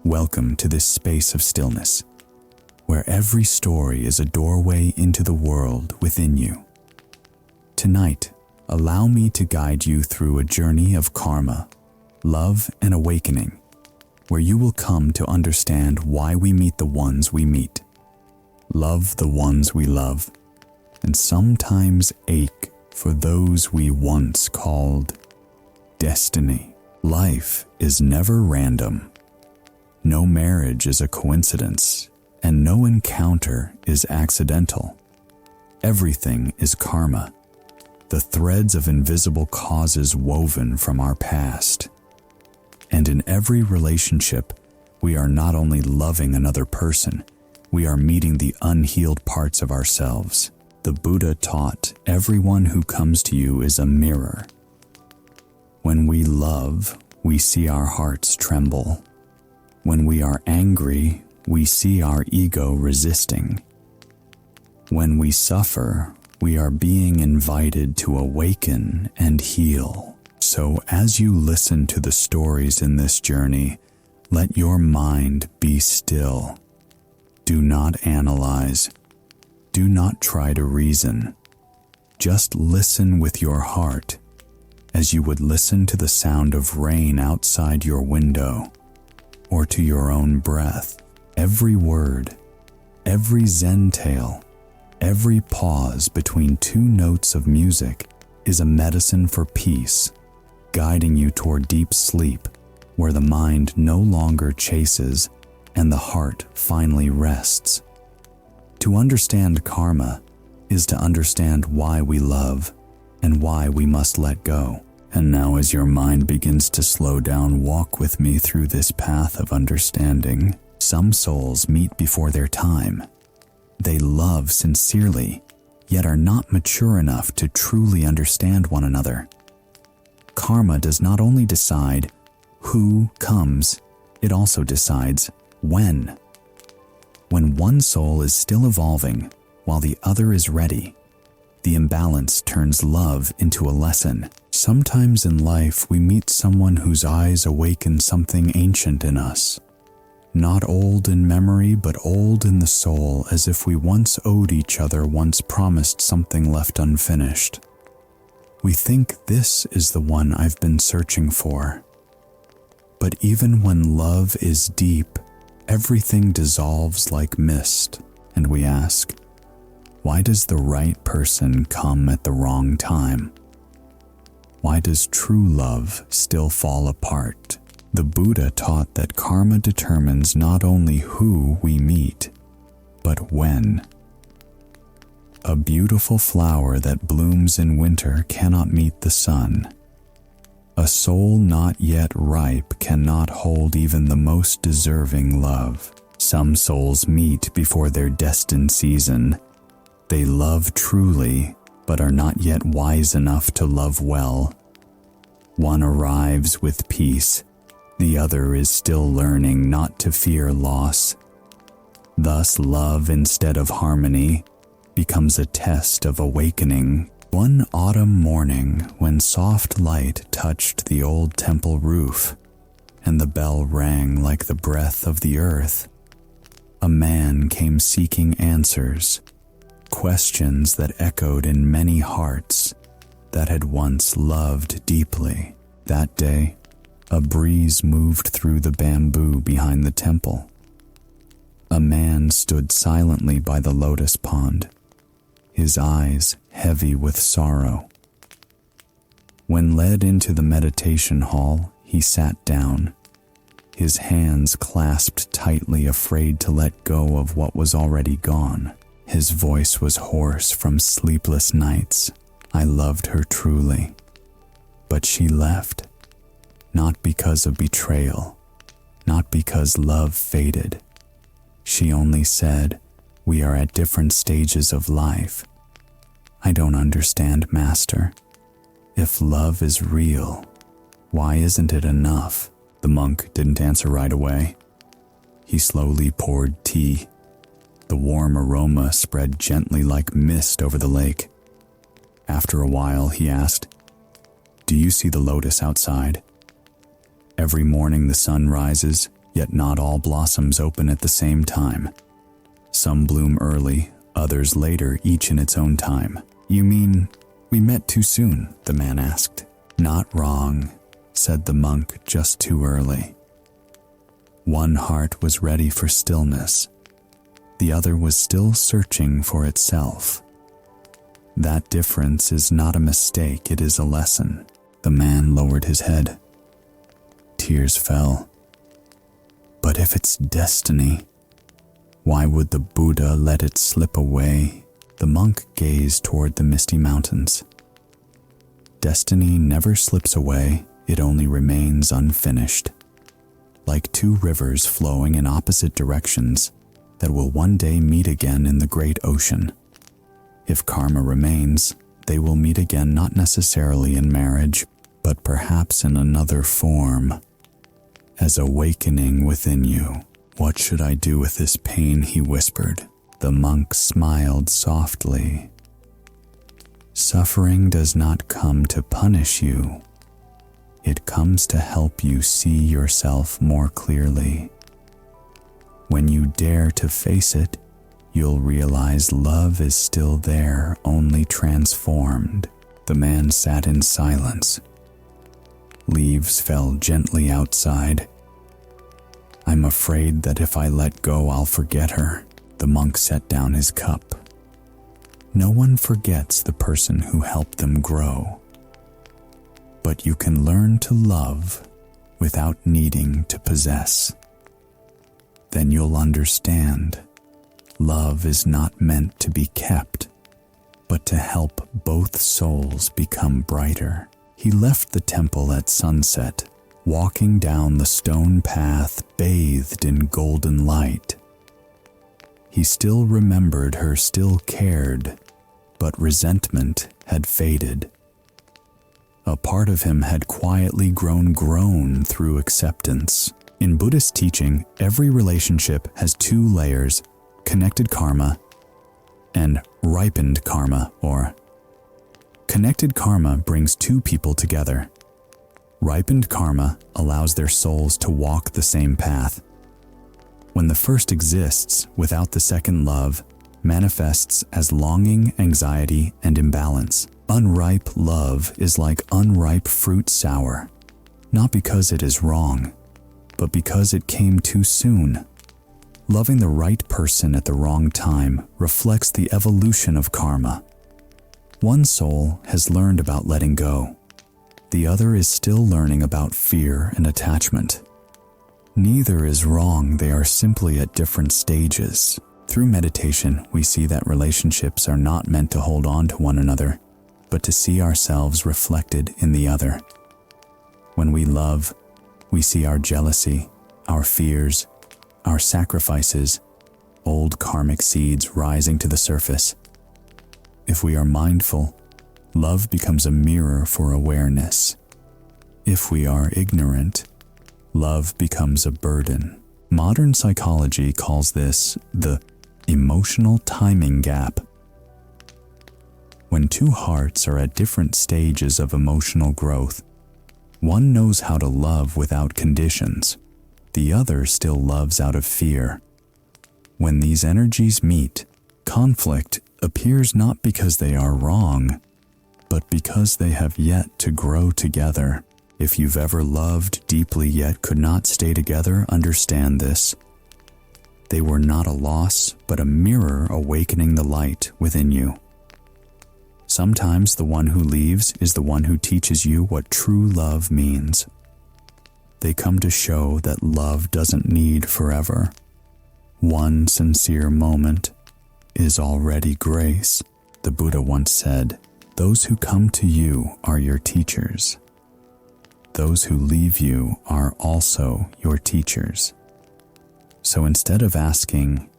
Welcome to this space of stillness, where every story is a doorway into the world within you. Tonight, allow me to guide you through a journey of karma, love, and awakening, where you will come to understand why we meet the ones we meet, love the ones we love, and sometimes ache for those we once called destiny. Life is never random. No marriage is a coincidence, and no encounter is accidental. Everything is karma, the threads of invisible causes woven from our past. And in every relationship, we are not only loving another person, we are meeting the unhealed parts of ourselves. The Buddha taught, everyone who comes to you is a mirror. When we love, we see our hearts tremble. When we are angry, we see our ego resisting. When we suffer, we are being invited to awaken and heal. So as you listen to the stories in this journey, let your mind be still. Do not analyze. Do not try to reason. Just listen with your heart, as you would listen to the sound of rain outside your window, or to your own breath. Every word, every Zen tale, every pause between two notes of music is a medicine for peace, guiding you toward deep sleep, where the mind no longer chases and the heart finally rests. To understand karma is to understand why we love and why we must let go. And now, as your mind begins to slow down, walk with me through this path of understanding. Some souls meet before their time. They love sincerely, yet are not mature enough to truly understand one another. Karma does not only decide who comes, it also decides when. When one soul is still evolving while the other is ready, the imbalance turns love into a lesson. Sometimes in life, we meet someone whose eyes awaken something ancient in us. Not old in memory, but old in the soul, as if we once owed each other, once promised something left unfinished. We think this is the one I've been searching for. But even when love is deep, everything dissolves like mist, and we ask, why does the right person come at the wrong time? Why does true love still fall apart? The Buddha taught that karma determines not only who we meet, but when. A beautiful flower that blooms in winter cannot meet the sun. A soul not yet ripe cannot hold even the most deserving love. Some souls meet before their destined season. They love truly, but are not yet wise enough to love well. One arrives with peace, the other is still learning not to fear loss. Thus, love instead of harmony becomes a test of awakening. One autumn morning, when soft light touched the old temple roof, and the bell rang like the breath of the earth, a man came seeking answers. Questions that echoed in many hearts that had once loved deeply. That day, a breeze moved through the bamboo behind the temple. A man stood silently by the lotus pond, his eyes heavy with sorrow. When led into the meditation hall, he sat down, his hands clasped tightly, afraid to let go of what was already gone. His voice was hoarse from sleepless nights. I loved her truly, but she left, not because of betrayal, not because love faded. She only said, we are at different stages of life. I don't understand, Master. If love is real, why isn't it enough? The monk didn't answer right away. He slowly poured tea. The warm aroma spread gently like mist over the lake. After a while, he asked, "Do you see the lotus outside? Every morning the sun rises, Yet not all blossoms open at the same time. Some bloom early, others later, each in its own time. You mean we met too soon? The man asked. Not wrong, said the monk, just too early. One heart was ready for stillness. The other was still searching for itself. That difference is not a mistake, it is a lesson. The man lowered his head. Tears fell. But if it's destiny, why would the Buddha let it slip away? The monk gazed toward the misty mountains. Destiny never slips away, it only remains unfinished. Like two rivers flowing in opposite directions that will one day meet again in the great ocean. If karma remains, they will meet again, not necessarily in marriage, but perhaps in another form, as awakening within you. What should I do with this pain? He whispered. The monk smiled softly. Suffering does not come to punish you. It comes to help you see yourself more clearly. When you dare to face it, you'll realize love is still there, only transformed. The man sat in silence. Leaves fell gently outside. I'm afraid that if I let go, I'll forget her. The monk set down his cup. No one forgets the person who helped them grow. But you can learn to love without needing to possess. Then you'll understand. Love is not meant to be kept, but to help both souls become brighter. He left the temple at sunset, walking down the stone path bathed in golden light. He still remembered her, still cared, but resentment had faded. A part of him had quietly grown through acceptance. In Buddhist teaching, every relationship has two layers: connected karma and ripened karma, or connected karma brings two people together. Ripened karma allows their souls to walk the same path. When the first exists without the second, love manifests as longing, anxiety, and imbalance. Unripe love is like unripe fruit, sour, not because it is wrong, but because it came too soon. Loving the right person at the wrong time reflects the evolution of karma. One soul has learned about letting go. The other is still learning about fear and attachment. Neither is wrong, they are simply at different stages. Through meditation, we see that relationships are not meant to hold on to one another, but to see ourselves reflected in the other. When we love, we see our jealousy, our fears, our sacrifices, old karmic seeds rising to the surface. If we are mindful, love becomes a mirror for awareness. If we are ignorant, love becomes a burden. Modern psychology calls this the emotional timing gap. When two hearts are at different stages of emotional growth, one knows how to love without conditions. The other still loves out of fear. When these energies meet, conflict appears not because they are wrong, but because they have yet to grow together. If you've ever loved deeply yet could not stay together, understand this. They were not a loss, but a mirror awakening the light within you. Sometimes the one who leaves is the one who teaches you what true love means. They come to show that love doesn't need forever. One sincere moment is already grace. The Buddha once said, "Those who come to you are your teachers. Those who leave you are also your teachers." So instead of asking,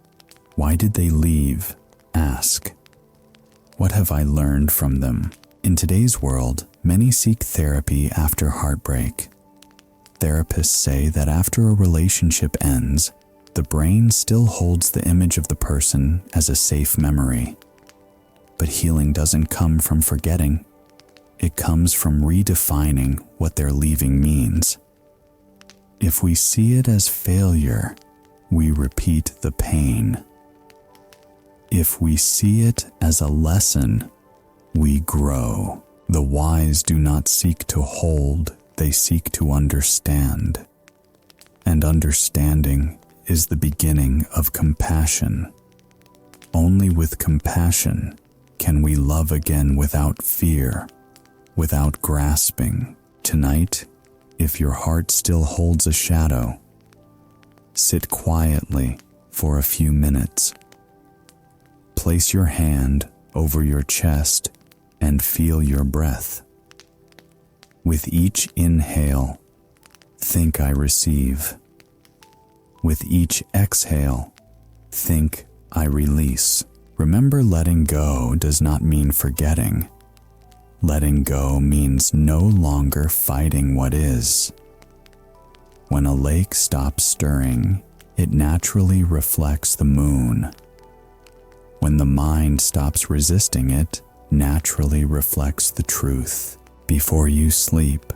"Why did they leave?" ask, "What have I learned from them?" In today's world, many seek therapy after heartbreak. Therapists say that after a relationship ends, the brain still holds the image of the person as a safe memory. But healing doesn't come from forgetting. It comes from redefining what their leaving means. If we see it as failure, we repeat the pain. If we see it as a lesson, we grow. The wise do not seek to hold, they seek to understand. And understanding is the beginning of compassion. Only with compassion can we love again without fear, without grasping. Tonight, if your heart still holds a shadow, sit quietly for a few minutes. Place your hand over your chest and feel your breath. With each inhale, think I receive. With each exhale, think I release. Remember, letting go does not mean forgetting. Letting go means no longer fighting what is. When a lake stops stirring, it naturally reflects the moon. When the mind stops resisting it, naturally reflects the truth. Before you sleep,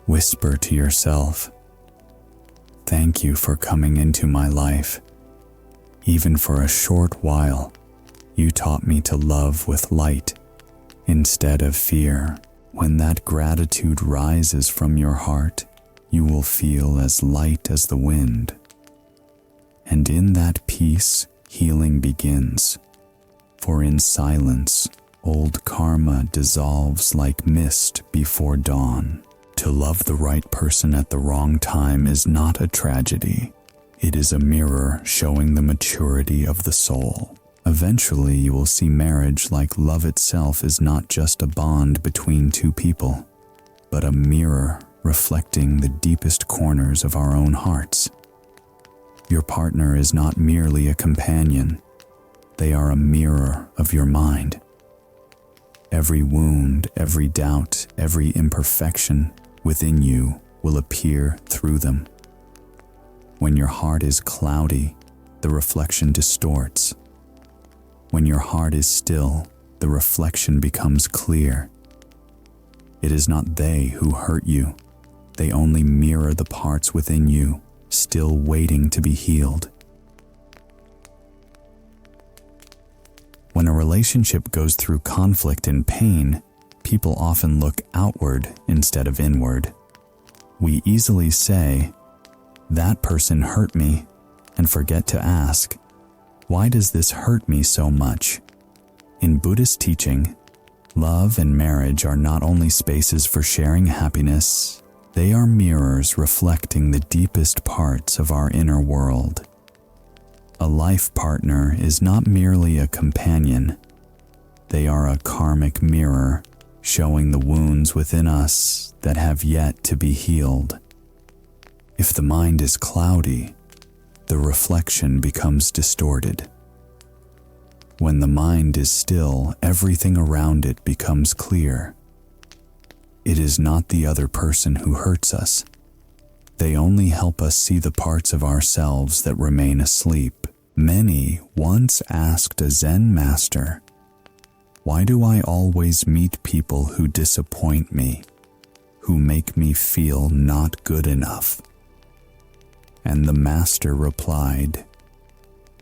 whisper to yourself, "Thank you for coming into my life. Even for a short while, you taught me to love with light instead of fear." When that gratitude rises from your heart, you will feel as light as the wind. And in that peace, healing begins. For in silence, old karma dissolves like mist before dawn. To love the right person at the wrong time is not a tragedy. It is a mirror showing the maturity of the soul. Eventually, you will see marriage like love itself is not just a bond between two people, but a mirror reflecting the deepest corners of our own hearts. Your partner is not merely a companion. They are a mirror of your mind. Every wound, every doubt, every imperfection within you will appear through them. When your heart is cloudy, the reflection distorts. When your heart is still, the reflection becomes clear. It is not they who hurt you. They only mirror the parts within you, still waiting to be healed. When a relationship goes through conflict and pain, people often look outward instead of inward. We easily say, "That person hurt me," and forget to ask, "Why does this hurt me so much?" In Buddhist teaching, love and marriage are not only spaces for sharing happiness, they are mirrors reflecting the deepest parts of our inner world. A life partner is not merely a companion. They are a karmic mirror showing the wounds within us that have yet to be healed. If the mind is cloudy, the reflection becomes distorted. When the mind is still, everything around it becomes clear. It is not the other person who hurts us. They only help us see the parts of ourselves that remain asleep. Many once asked a Zen master, "Why do I always meet people who disappoint me, who make me feel not good enough?" And the master replied,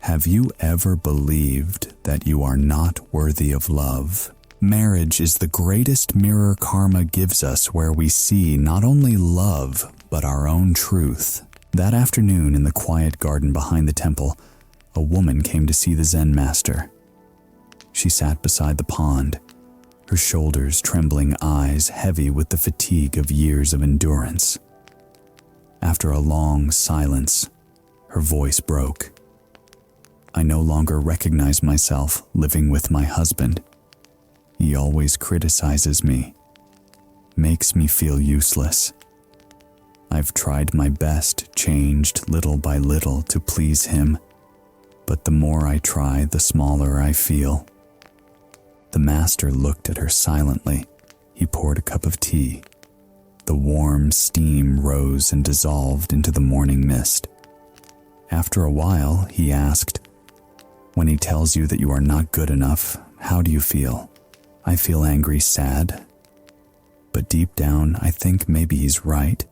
"Have you ever believed that you are not worthy of love?" Marriage is the greatest mirror karma gives us, where we see not only love, but our own truth. That afternoon in the quiet garden behind the temple, a woman came to see the Zen master. She sat beside the pond, her shoulders trembling, eyes heavy with the fatigue of years of endurance. After a long silence, her voice broke. "I no longer recognize myself living with my husband. He always criticizes me, makes me feel useless. I've tried my best, changed little by little to please him, but the more I try, the smaller I feel." The master looked at her silently. He poured a cup of tea. The warm steam rose and dissolved into the morning mist. After a while, he asked, "When he tells you that you are not good enough, how do you feel?" "I feel angry, sad. But deep down, I think maybe he's right.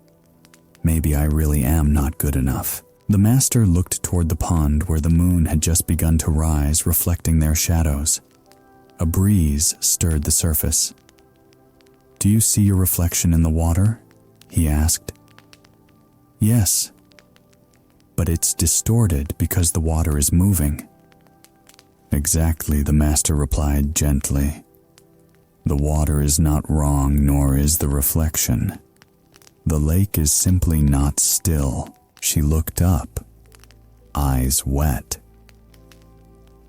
Maybe I really am not good enough. The master looked toward the pond where the moon had just begun to rise, reflecting their shadows. A breeze stirred the surface. "Do you see your reflection in the water?" he asked. "Yes, but it's distorted because the water is moving." "Exactly," the master replied gently. "The water is not wrong, nor is the reflection. The lake is simply not still." She looked up, eyes wet.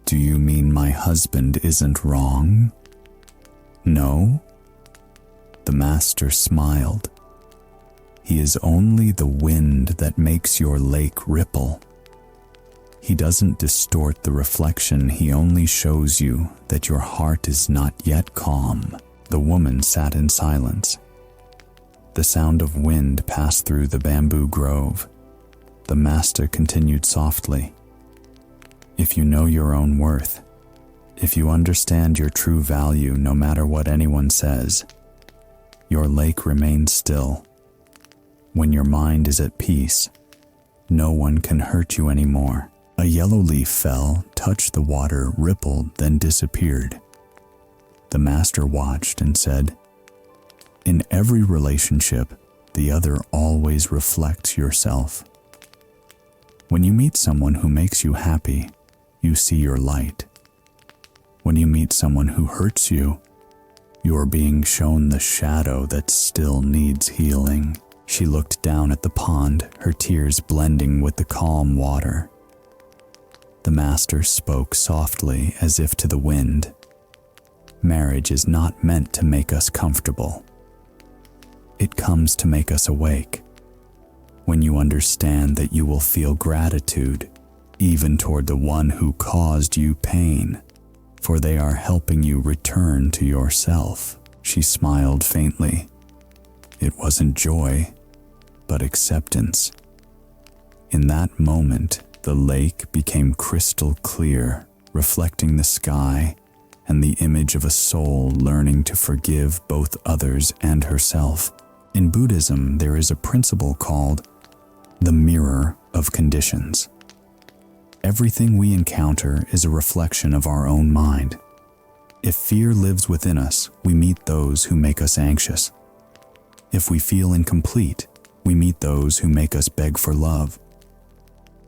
"Do you mean my husband isn't wrong?" "No." The master smiled. "He is only the wind that makes your lake ripple. He doesn't distort the reflection, he only shows you that your heart is not yet calm." The woman sat in silence. The sound of wind passed through the bamboo grove. The master continued softly. "If you know your own worth, if you understand your true value no matter what anyone says, your lake remains still. When your mind is at peace, no one can hurt you anymore." A yellow leaf fell, touched the water, rippled, then disappeared. The master watched and said, "In every relationship, the other always reflects yourself. When you meet someone who makes you happy, you see your light. When you meet someone who hurts you, you're being shown the shadow that still needs healing." She looked down at the pond, her tears blending with the calm water. The master spoke softly as if to the wind. "Marriage is not meant to make us comfortable. It comes to make us awake. When you understand that you will feel gratitude, even toward the one who caused you pain, for they are helping you return to yourself." She smiled faintly. It wasn't joy, but acceptance. In that moment, the lake became crystal clear, reflecting the sky and the image of a soul learning to forgive both others and herself. In Buddhism, there is a principle called the mirror of conditions. Everything we encounter is a reflection of our own mind. If fear lives within us, we meet those who make us anxious. If we feel incomplete, we meet those who make us beg for love.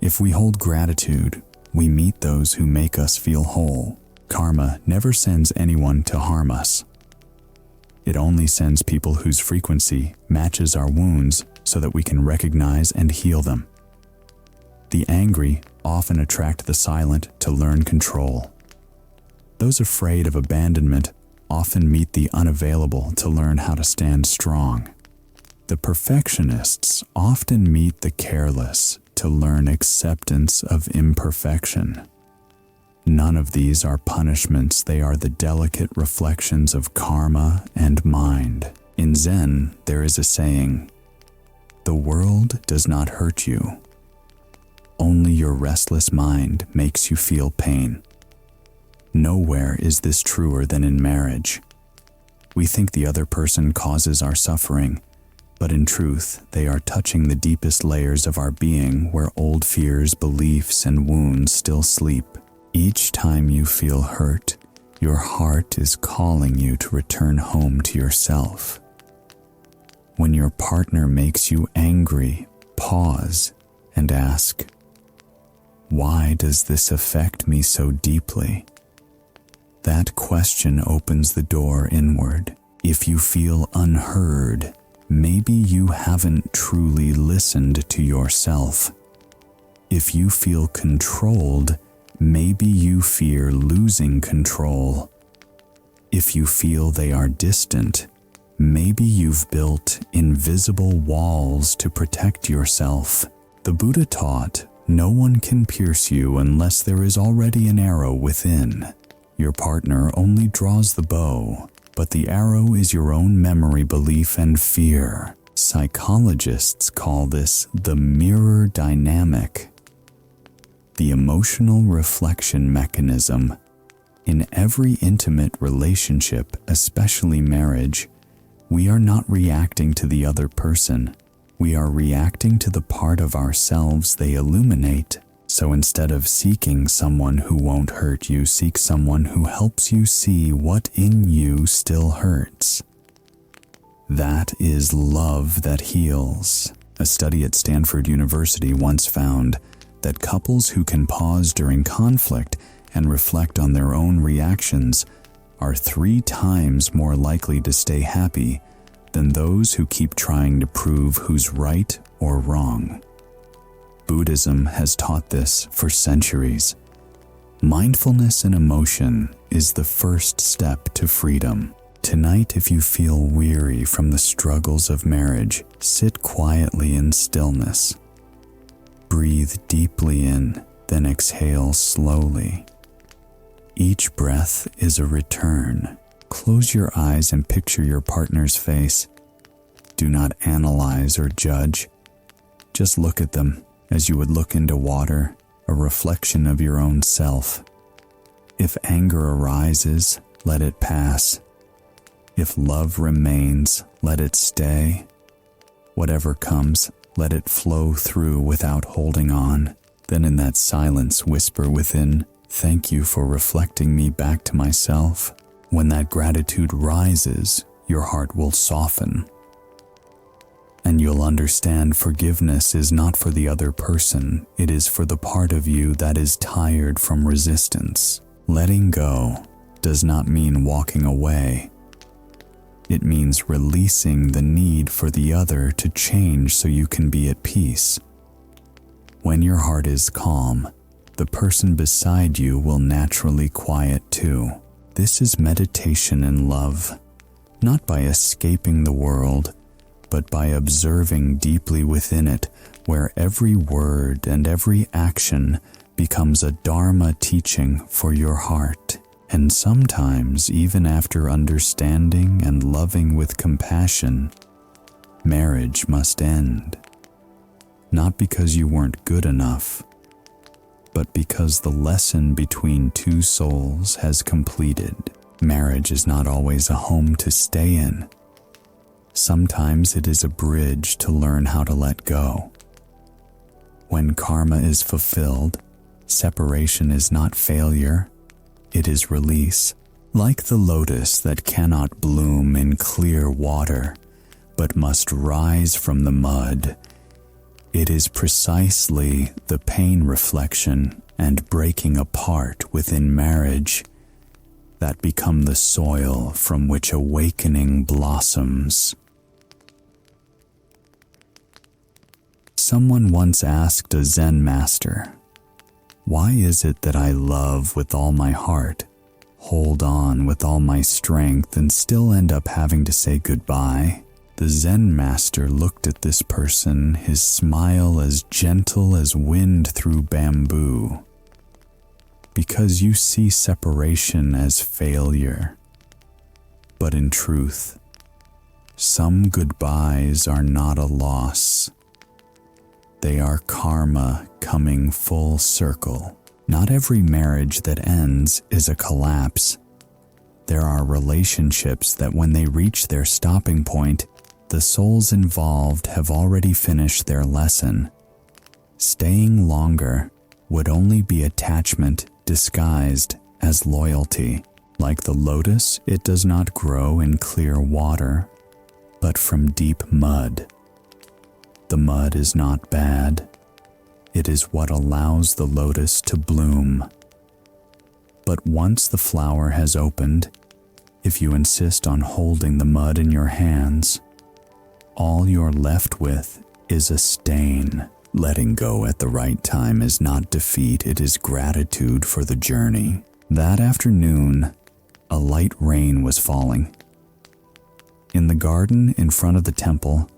If we hold gratitude, we meet those who make us feel whole. Karma never sends anyone to harm us. It only sends people whose frequency matches our wounds so that we can recognize and heal them. The angry often attract the silent to learn control. Those afraid of abandonment often meet the unavailable to learn how to stand strong. The perfectionists often meet the careless to learn acceptance of imperfection. None of these are punishments, they are the delicate reflections of karma and mind. In Zen, there is a saying, "The world does not hurt you. Only your restless mind makes you feel pain." Nowhere is this truer than in marriage. We think the other person causes our suffering, but in truth, they are touching the deepest layers of our being where old fears, beliefs, and wounds still sleep. Each time you feel hurt, your heart is calling you to return home to yourself. When your partner makes you angry, pause and ask, "Why does this affect me so deeply?" That question opens the door inward. If you feel unheard, maybe you haven't truly listened to yourself. If you feel controlled, maybe you fear losing control. If you feel they are distant, maybe you've built invisible walls to protect yourself. The Buddha taught, no one can pierce you unless there is already an arrow within. Your partner only draws the bow, but the arrow is your own memory, belief, and fear. Psychologists call this the mirror dynamic, the emotional reflection mechanism. In every intimate relationship, especially marriage, we are not reacting to the other person. We are reacting to the part of ourselves they illuminate. So instead of seeking someone who won't hurt you, seek someone who helps you see what in you still hurts. That is love that heals. A study at Stanford University once found that couples who can pause during conflict and reflect on their own reactions are 3 times more likely to stay happy than those who keep trying to prove who's right or wrong. Buddhism has taught this for centuries. Mindfulness in emotion is the first step to freedom. Tonight, if you feel weary from the struggles of marriage, sit quietly in stillness. Breathe deeply in, then exhale slowly. Each breath is a return. Close your eyes and picture your partner's face. Do not analyze or judge. Just look at them as you would look into water, a reflection of your own self. If anger arises, let it pass. If love remains, let it stay. Whatever comes, let it flow through without holding on. Then in that silence, whisper within, "Thank you for reflecting me back to myself." When that gratitude rises, your heart will soften. And you'll understand forgiveness is not for the other person, it is for the part of you that is tired from resistance. Letting go does not mean walking away. It means releasing the need for the other to change so you can be at peace. When your heart is calm, the person beside you will naturally quiet too. This is meditation in love, not by escaping the world, but by observing deeply within it, where every word and every action becomes a Dharma teaching for your heart. And sometimes, even after understanding and loving with compassion, marriage must end. Not because you weren't good enough, but because the lesson between 2 souls has completed. Marriage is not always a home to stay in. Sometimes it is a bridge to learn how to let go. When karma is fulfilled, separation is not failure, it is release. Like the lotus that cannot bloom in clear water, but must rise from the mud, it is precisely the pain reflection and breaking apart within marriage that become the soil from which awakening blossoms. Someone once asked a Zen master, "Why is it that I love with all my heart, hold on with all my strength, and still end up having to say goodbye?" The Zen master looked at this person, his smile as gentle as wind through bamboo. "Because you see separation as failure. But in truth, some goodbyes are not a loss. They are karma coming full circle. Not every marriage that ends is a collapse. There are relationships that when they reach their stopping point, the souls involved have already finished their lesson. Staying longer would only be attachment disguised as loyalty. Like the lotus, it does not grow in clear water, but from deep mud. The mud is not bad. It is what allows the lotus to bloom. But once the flower has opened, if you insist on holding the mud in your hands, all you're left with is a stain. Letting go at the right time is not defeat, it is gratitude for the journey. That afternoon, a light rain was falling. In the garden in front of the temple,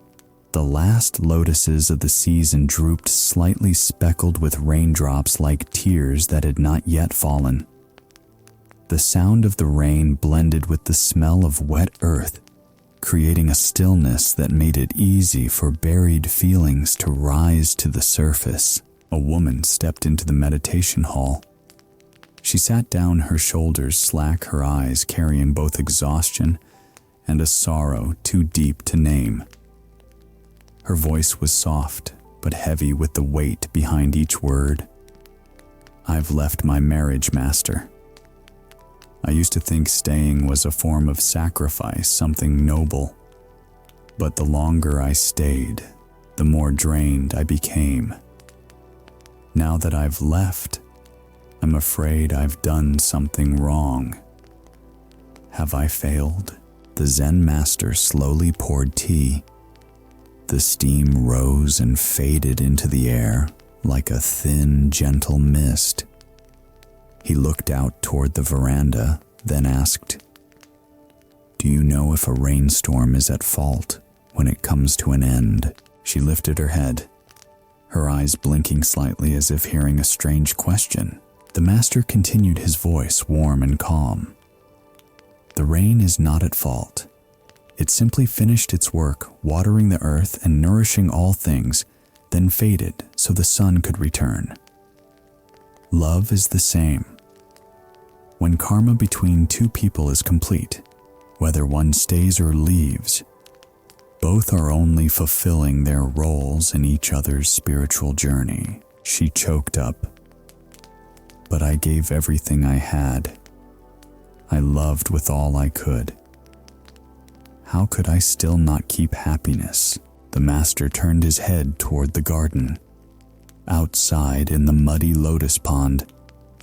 the last lotuses of the season drooped slightly speckled with raindrops like tears that had not yet fallen. The sound of the rain blended with the smell of wet earth, creating a stillness that made it easy for buried feelings to rise to the surface. A woman stepped into the meditation hall. She sat down, her shoulders slack, her eyes carrying both exhaustion and a sorrow too deep to name. Her voice was soft, but heavy with the weight behind each word. I've left my marriage, Master. I used to think staying was a form of sacrifice, something noble. But the longer I stayed, the more drained I became. Now that I've left, I'm afraid I've done something wrong. Have I failed? The Zen master slowly poured tea. The steam rose and faded into the air like a thin, gentle mist. He looked out toward the veranda, then asked, "Do you know if a rainstorm is at fault when it comes to an end?" She lifted her head, her eyes blinking slightly as if hearing a strange question. The master continued, his voice warm and calm. "The rain is not at fault. It simply finished its work, watering the earth and nourishing all things, then faded so the sun could return. Love is the same. When karma between two people is complete, whether one stays or leaves, both are only fulfilling their roles in each other's spiritual journey." She choked up. "But I gave everything I had. I loved with all I could. How could I still not keep happiness?" The master turned his head toward the garden. Outside in the muddy lotus pond,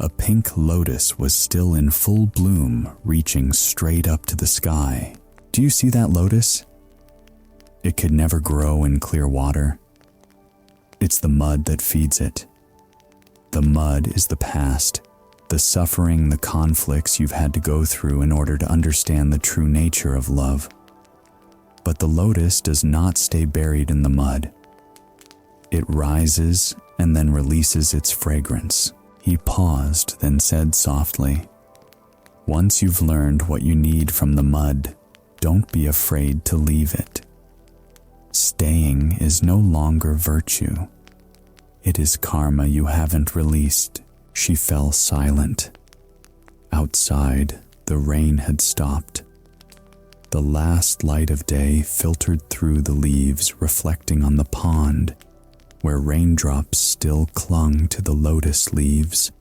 a pink lotus was still in full bloom, reaching straight up to the sky. "Do you see that lotus? It could never grow in clear water. It's the mud that feeds it. The mud is the past, the suffering, the conflicts you've had to go through in order to understand the true nature of love. But the lotus does not stay buried in the mud. It rises and then releases its fragrance." He paused, then said softly, "Once you've learned what you need from the mud, don't be afraid to leave it. Staying is no longer virtue. It is karma you haven't released." She fell silent. Outside, the rain had stopped. The last light of day filtered through the leaves, reflecting on the pond, where raindrops still clung to the lotus leaves,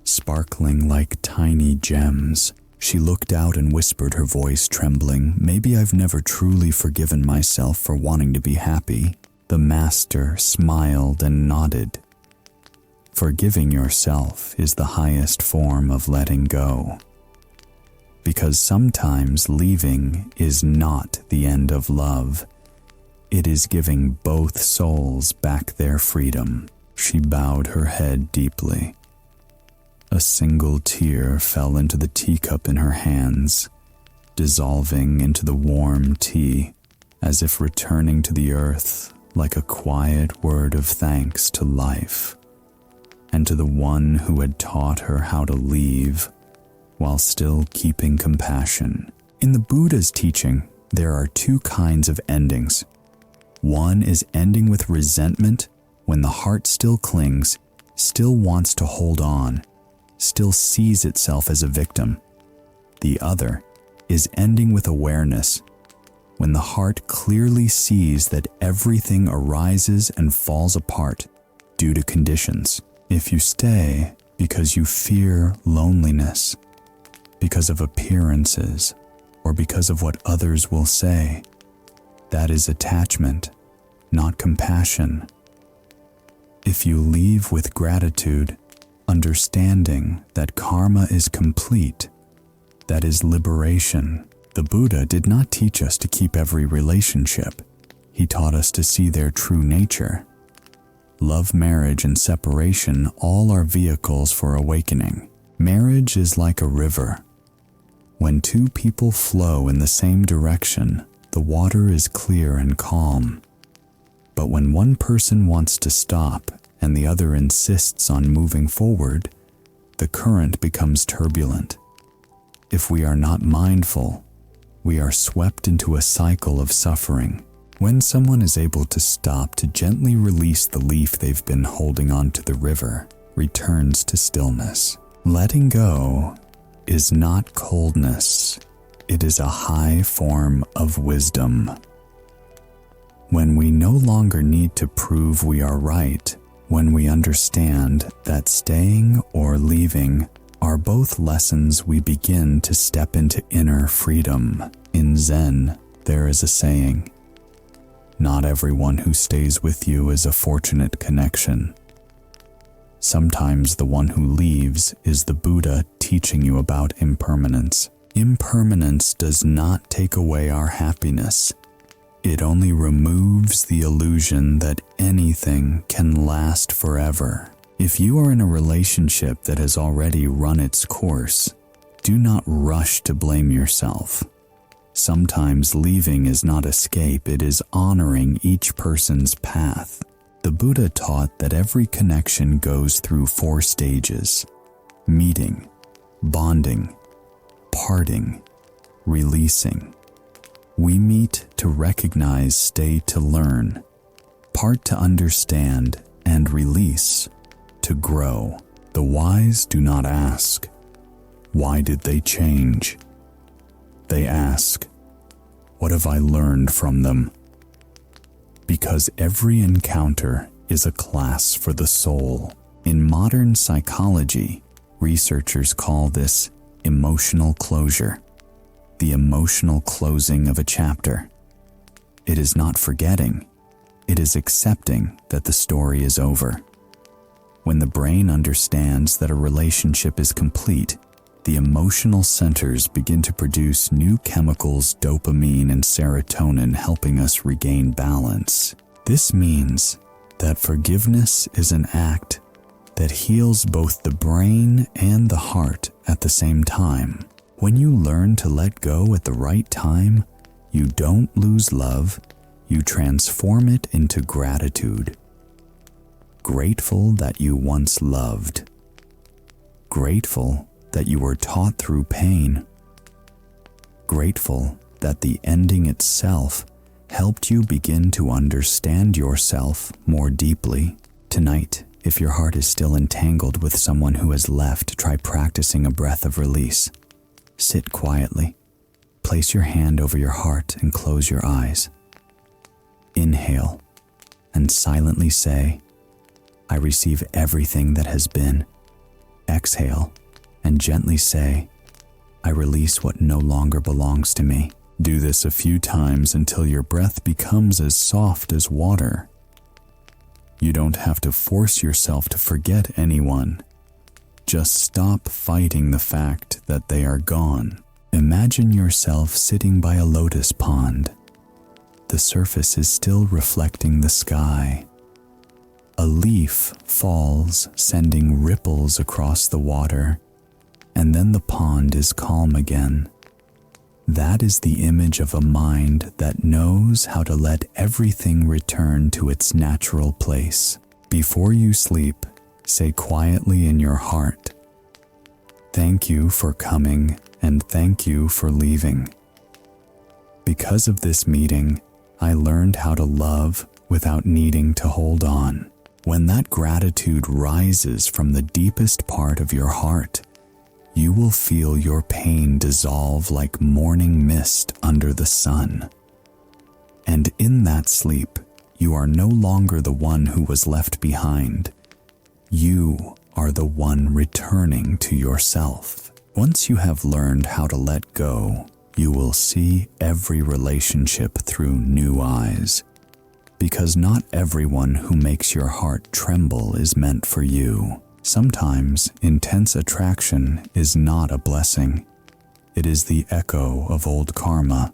sparkling like tiny gems. She looked out and whispered, her voice trembling, "Maybe I've never truly forgiven myself for wanting to be happy." The master smiled and nodded. "Forgiving yourself is the highest form of letting go. Because sometimes leaving is not the end of love. It is giving both souls back their freedom." She bowed her head deeply. A single tear fell into the teacup in her hands, dissolving into the warm tea, as if returning to the earth like a quiet word of thanks to life, and to the one who had taught her how to leave while still keeping compassion. In the Buddha's teaching, there are two kinds of endings. One is ending with resentment, when the heart still clings, still wants to hold on, still sees itself as a victim. The other is ending with awareness, when the heart clearly sees that everything arises and falls apart due to conditions. If you stay because you fear loneliness, because of appearances, or because of what others will say, that is attachment, not compassion. If you leave with gratitude, understanding that karma is complete, that is liberation. The Buddha did not teach us to keep every relationship. He taught us to see their true nature. Love, marriage, and separation all are vehicles for awakening. Marriage is like a river. When two people flow in the same direction, the water is clear and calm. But when one person wants to stop and the other insists on moving forward, the current becomes turbulent. If we are not mindful, we are swept into a cycle of suffering. When someone is able to stop to gently release the leaf they've been holding onto, the river returns to stillness. Letting go is not coldness, it is a high form of wisdom. When we no longer need to prove we are right, when we understand that staying or leaving are both lessons, we begin to step into inner freedom. In Zen, there is a saying, "Not everyone who stays with you is a fortunate connection." Sometimes the one who leaves is the Buddha teaching you about impermanence. Impermanence does not take away our happiness. It only removes the illusion that anything can last forever. If you are in a relationship that has already run its course, do not rush to blame yourself. Sometimes leaving is not escape, it is honoring each person's path. The Buddha taught that every connection goes through 4 stages: meeting, bonding, parting, releasing. We meet to recognize, stay to learn, part to understand, and release to grow. The wise do not ask, "Why did they change?" They ask, "What have I learned from them?" Because every encounter is a class for the soul. In modern psychology, researchers call this emotional closure, the emotional closing of a chapter. It is not forgetting, it is accepting that the story is over. When the brain understands that a relationship is complete, the emotional centers begin to produce new chemicals, dopamine and serotonin, helping us regain balance. This means that forgiveness is an act that heals both the brain and the heart at the same time. When you learn to let go at the right time, you don't lose love, you transform it into gratitude. Grateful that you once loved. Grateful that you were taught through pain. Grateful that the ending itself helped you begin to understand yourself more deeply. Tonight, if your heart is still entangled with someone who has left, try practicing a breath of release. Sit quietly. Place your hand over your heart and close your eyes. Inhale and silently say, "I receive everything that has been." Exhale and gently say, "I release what no longer belongs to me." Do this a few times until your breath becomes as soft as water. You don't have to force yourself to forget anyone. Just stop fighting the fact that they are gone. Imagine yourself sitting by a lotus pond. The surface is still reflecting the sky. A leaf falls, sending ripples across the water, and then the pond is calm again. That is the image of a mind that knows how to let everything return to its natural place. Before you sleep, say quietly in your heart, "Thank you for coming and thank you for leaving. Because of this meeting, I learned how to love without needing to hold on." When that gratitude rises from the deepest part of your heart, you will feel your pain dissolve like morning mist under the sun. And in that sleep, you are no longer the one who was left behind. You are the one returning to yourself. Once you have learned how to let go, you will see every relationship through new eyes. Because not everyone who makes your heart tremble is meant for you. Sometimes intense attraction is not a blessing. It is the echo of old karma.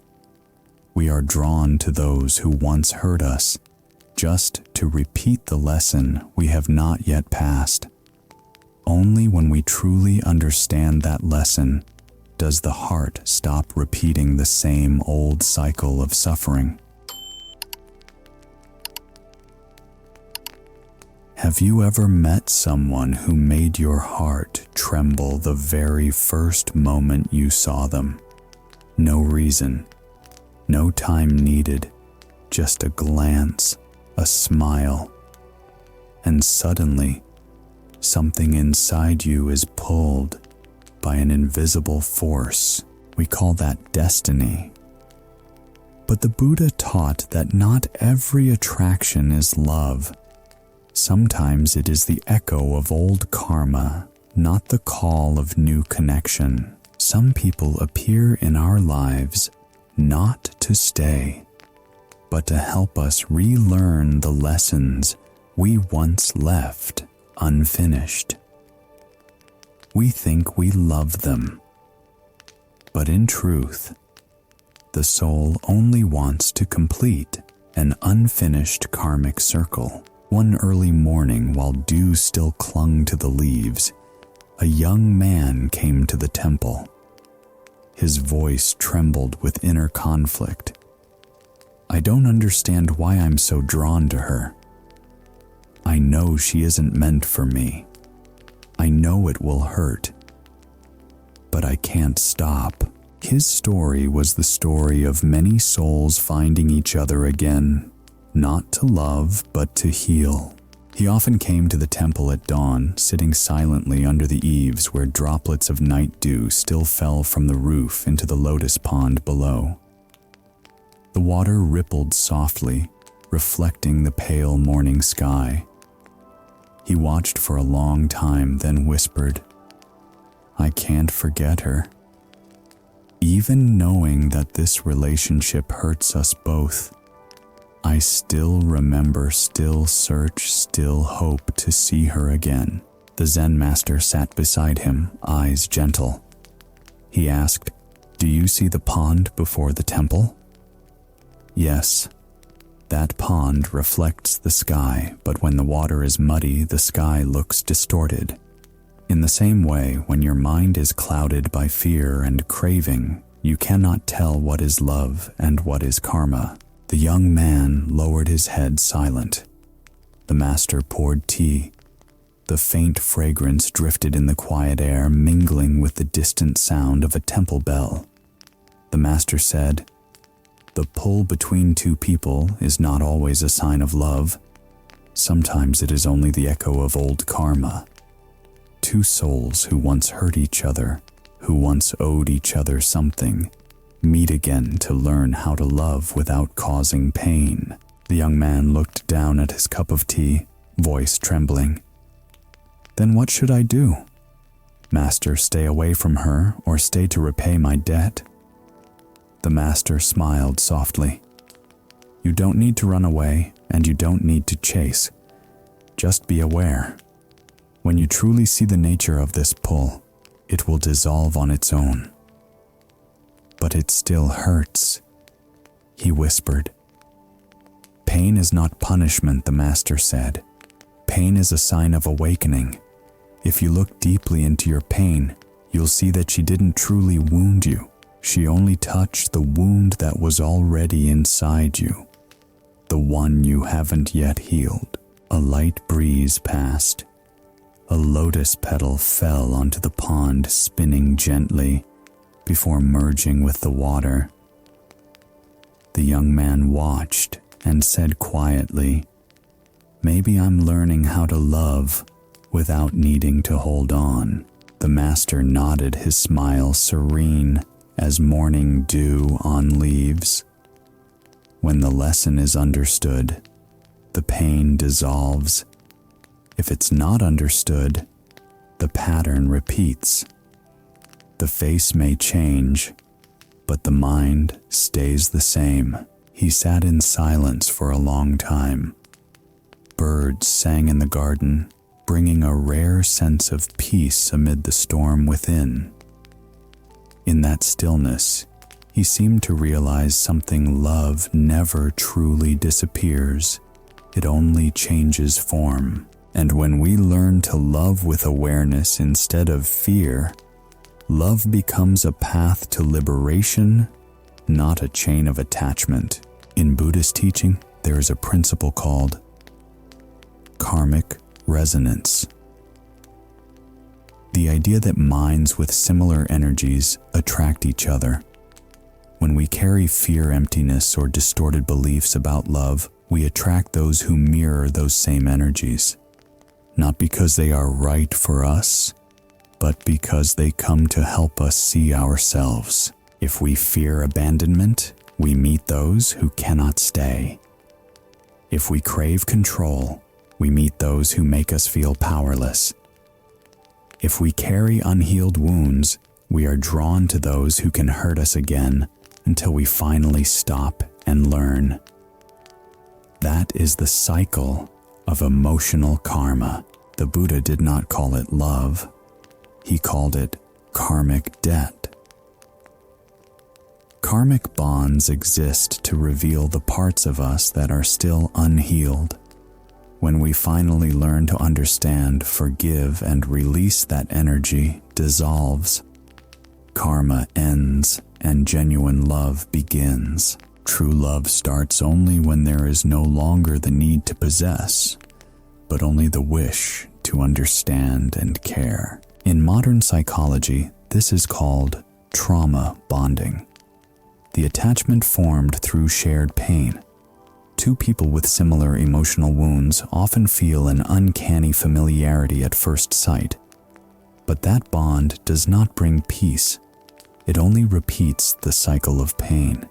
We are drawn to those who once hurt us, just to repeat the lesson we have not yet passed. Only when we truly understand that lesson does the heart stop repeating the same old cycle of suffering. Have you ever met someone who made your heart tremble the very first moment you saw them? No reason, no time needed, just a glance, a smile, and suddenly, something inside you is pulled by an invisible force. We call that destiny. But the Buddha taught that not every attraction is love. Sometimes it is the echo of old karma, not the call of new connection. Some people appear in our lives not to stay, but to help us relearn the lessons we once left unfinished. We think we love them, but in truth, the soul only wants to complete an unfinished karmic circle. One early morning, while dew still clung to the leaves, a young man came to the temple. His voice trembled with inner conflict. I don't understand why I'm so drawn to her. I know she isn't meant for me. I know it will hurt, but I can't stop. His story was the story of many souls finding each other again, not to love, but to heal. He often came to the temple at dawn, sitting silently under the eaves where droplets of night dew still fell from the roof into the lotus pond below. The water rippled softly, reflecting the pale morning sky. He watched for a long time, then whispered, I can't forget her. Even knowing that this relationship hurts us both, I still remember, still search, still hope to see her again. The Zen master sat beside him, eyes gentle. He asked, Do you see the pond before the temple? Yes. That pond reflects the sky, but when the water is muddy, the sky looks distorted. In the same way, when your mind is clouded by fear and craving, you cannot tell what is love and what is karma. The young man lowered his head silent. The master poured tea. The faint fragrance drifted in the quiet air, mingling with the distant sound of a temple bell. The master said, The pull between two people is not always a sign of love. Sometimes it is only the echo of old karma. Two souls who once hurt each other, who once owed each other something, meet again to learn how to love without causing pain. The young man looked down at his cup of tea, voice trembling. Then what should I do? Master, stay away from her or stay to repay my debt? The master smiled softly. You don't need to run away and you don't need to chase. Just be aware. When you truly see the nature of this pull, it will dissolve on its own. But it still hurts, he whispered. Pain is not punishment, the master said. Pain is a sign of awakening. If you look deeply into your pain, you'll see that she didn't truly wound you. She only touched the wound that was already inside you, the one you haven't yet healed. A light breeze passed. A lotus petal fell onto the pond, spinning gently before merging with the water. The young man watched and said quietly, Maybe I'm learning how to love without needing to hold on. The master nodded, his smile serene as morning dew on leaves. When the lesson is understood, the pain dissolves. If it's not understood, the pattern repeats. The face may change, but the mind stays the same. He sat in silence for a long time. Birds sang in the garden, bringing a rare sense of peace amid the storm within. In that stillness, he seemed to realize something: love never truly disappears. It only changes form. And when we learn to love with awareness instead of fear, love becomes a path to liberation, not a chain of attachment. In Buddhist teaching, there is a principle called karmic resonance. The idea that minds with similar energies attract each other. When we carry fear, emptiness, or distorted beliefs about love, we attract those who mirror those same energies. Not because they are right for us, but because they come to help us see ourselves. If we fear abandonment, we meet those who cannot stay. If we crave control, we meet those who make us feel powerless. If we carry unhealed wounds, we are drawn to those who can hurt us again until we finally stop and learn. That is the cycle of emotional karma. The Buddha did not call it love. He called it karmic debt. Karmic bonds exist to reveal the parts of us that are still unhealed. When we finally learn to understand, forgive, and release, that energy dissolves. Karma ends and genuine love begins. True love starts only when there is no longer the need to possess, but only the wish to understand and care. In modern psychology, this is called trauma bonding. The attachment formed through shared pain. Two people with similar emotional wounds often feel an uncanny familiarity at first sight. But that bond does not bring peace. It only repeats the cycle of pain.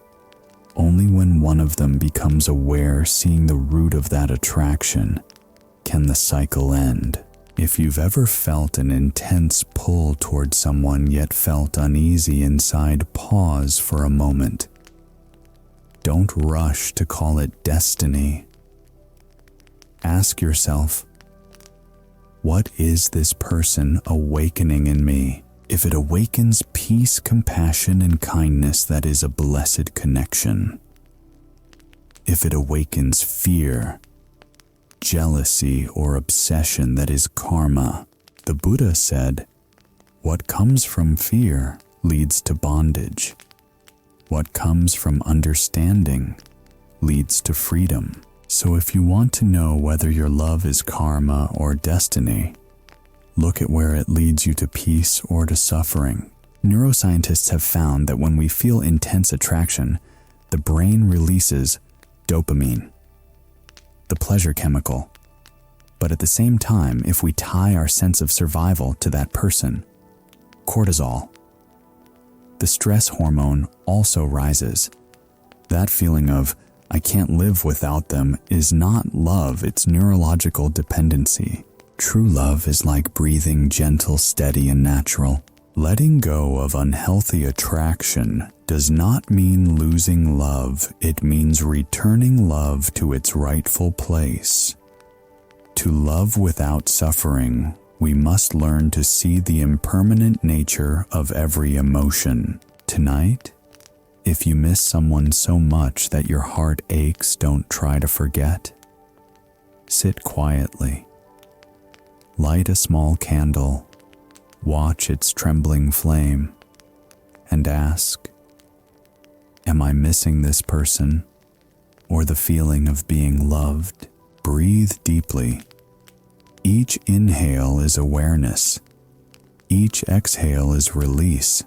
Only when one of them becomes aware, seeing the root of that attraction, can the cycle end. If you've ever felt an intense pull toward someone yet felt uneasy inside, pause for a moment. Don't rush to call it destiny. Ask yourself, what is this person awakening in me? If it awakens peace, compassion, and kindness, that is a blessed connection. If it awakens fear, jealousy, or obsession, that is karma. The Buddha said, what comes from fear leads to bondage. What comes from understanding leads to freedom. So if you want to know whether your love is karma or destiny, look at where it leads you to peace or to suffering. Neuroscientists have found that when we feel intense attraction, the brain releases dopamine, the pleasure chemical. But at the same time, if we tie our sense of survival to that person, cortisol, the stress hormone, also rises. That feeling of, I can't live without them, is not love, it's neurological dependency. True love is like breathing, gentle, steady, and natural. Letting go of unhealthy attraction does not mean losing love. It means returning love to its rightful place. To love without suffering, we must learn to see the impermanent nature of every emotion. Tonight, if you miss someone so much that your heart aches, don't try to forget. Sit quietly. Light a small candle, watch its trembling flame, and ask, am I missing this person or the feeling of being loved? Breathe deeply. Each inhale is awareness. Each exhale is release.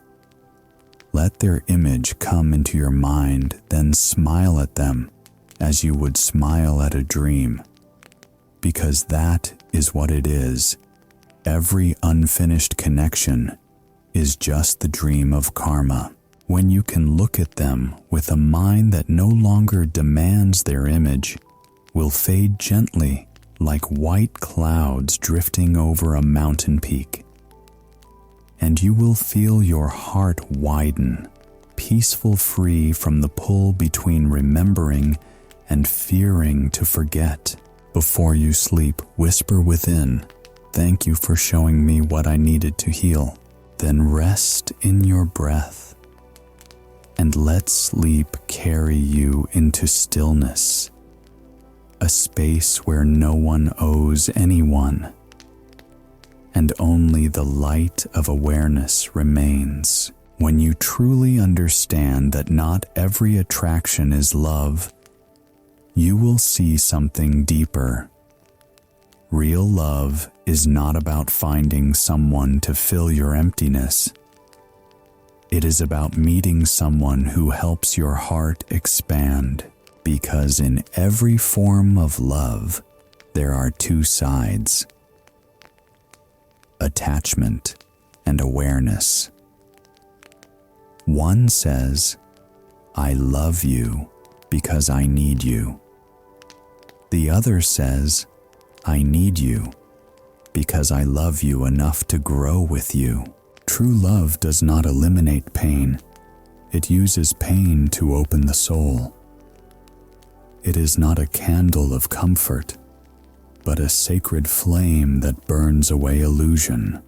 Let their image come into your mind, then smile at them as you would smile at a dream. Because that is what it is. Every unfinished connection is just the dream of karma. When you can look at them with a mind that no longer demands their image, will fade gently like white clouds drifting over a mountain peak. And you will feel your heart widen, peaceful, free from the pull between remembering and fearing to forget. Before you sleep, whisper within, thank you for showing me what I needed to heal. Then rest in your breath and let sleep carry you into stillness, a space where no one owes anyone, and only the light of awareness remains. When you truly understand that not every attraction is love, you will see something deeper. Real love is not about finding someone to fill your emptiness. It is about meeting someone who helps your heart expand, because in every form of love, there are two sides: attachment and awareness. One says, I love you because I need you. The other says, I need you because I love you enough to grow with you. True love does not eliminate pain. It uses pain to open the soul. It is not a candle of comfort, but a sacred flame that burns away illusion.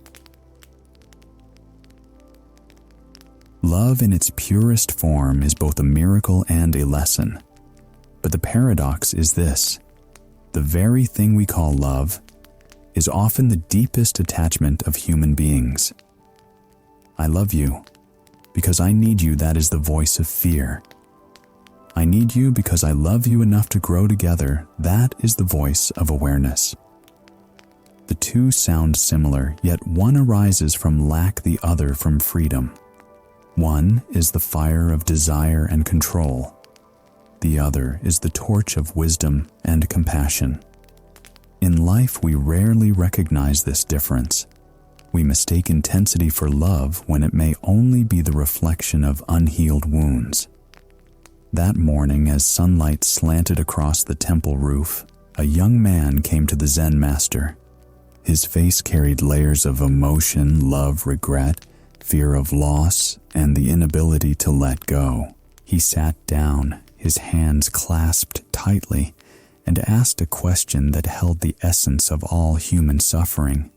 Love in its purest form is both a miracle and a lesson. But the paradox is this: the very thing we call love is often the deepest attachment of human beings. I love you because I need you, that is the voice of fear. I need you because I love you enough to grow together, that is the voice of awareness. The two sound similar, yet one arises from lack, the other from freedom. One is the fire of desire and control. The other is the torch of wisdom and compassion. In life, we rarely recognize this difference. We mistake intensity for love when it may only be the reflection of unhealed wounds. That morning, as sunlight slanted across the temple roof, a young man came to the Zen master. His face carried layers of emotion, love, regret, fear of loss, and the inability to let go. He sat down, his hands clasped tightly, and asked a question that held the essence of all human suffering.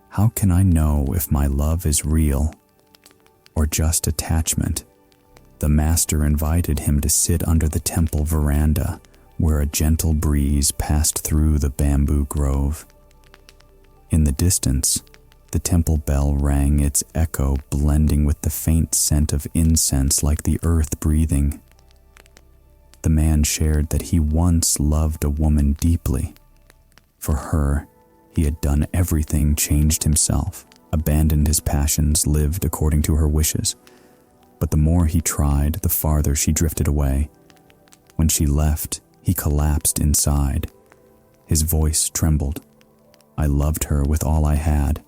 How can I know if my love is real or just attachment? The master invited him to sit under the temple veranda, where a gentle breeze passed through the bamboo grove. In the distance, the temple bell rang, its echo blending with the faint scent of incense like the earth breathing. The man shared that he once loved a woman deeply. For her, he had done everything, changed himself, abandoned his passions, lived according to her wishes. But the more he tried, the farther she drifted away. When she left, he collapsed inside. His voice trembled. I loved her with all I had.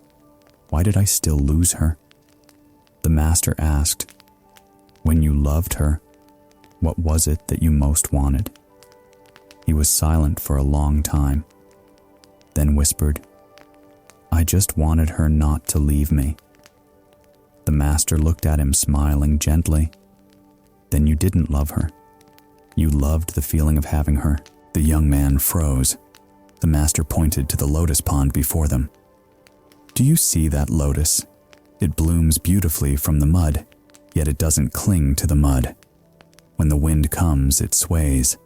Why did I still lose her? The master asked, when you loved her, what was it that you most wanted? He was silent for a long time, then whispered, I just wanted her not to leave me. The master looked at him, smiling gently. Then you didn't love her. You loved the feeling of having her. The young man froze. The master pointed to the lotus pond before them. Do you see that lotus? It blooms beautifully from the mud, yet it doesn't cling to the mud. When the wind comes, it sways.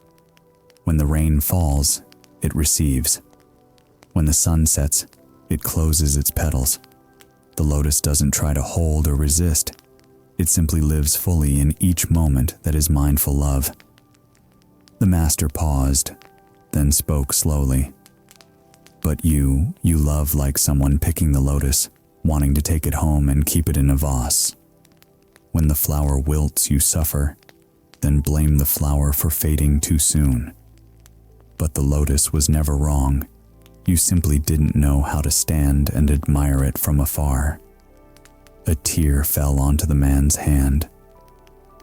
When the rain falls, it receives. When the sun sets, it closes its petals. The lotus doesn't try to hold or resist. It simply lives fully in each moment that is mindful of. The master paused, then spoke slowly. But you love like someone picking the lotus, wanting to take it home and keep it in a vase. When the flower wilts, you suffer, then blame the flower for fading too soon. But the lotus was never wrong. You simply didn't know how to stand and admire it from afar. A tear fell onto the man's hand.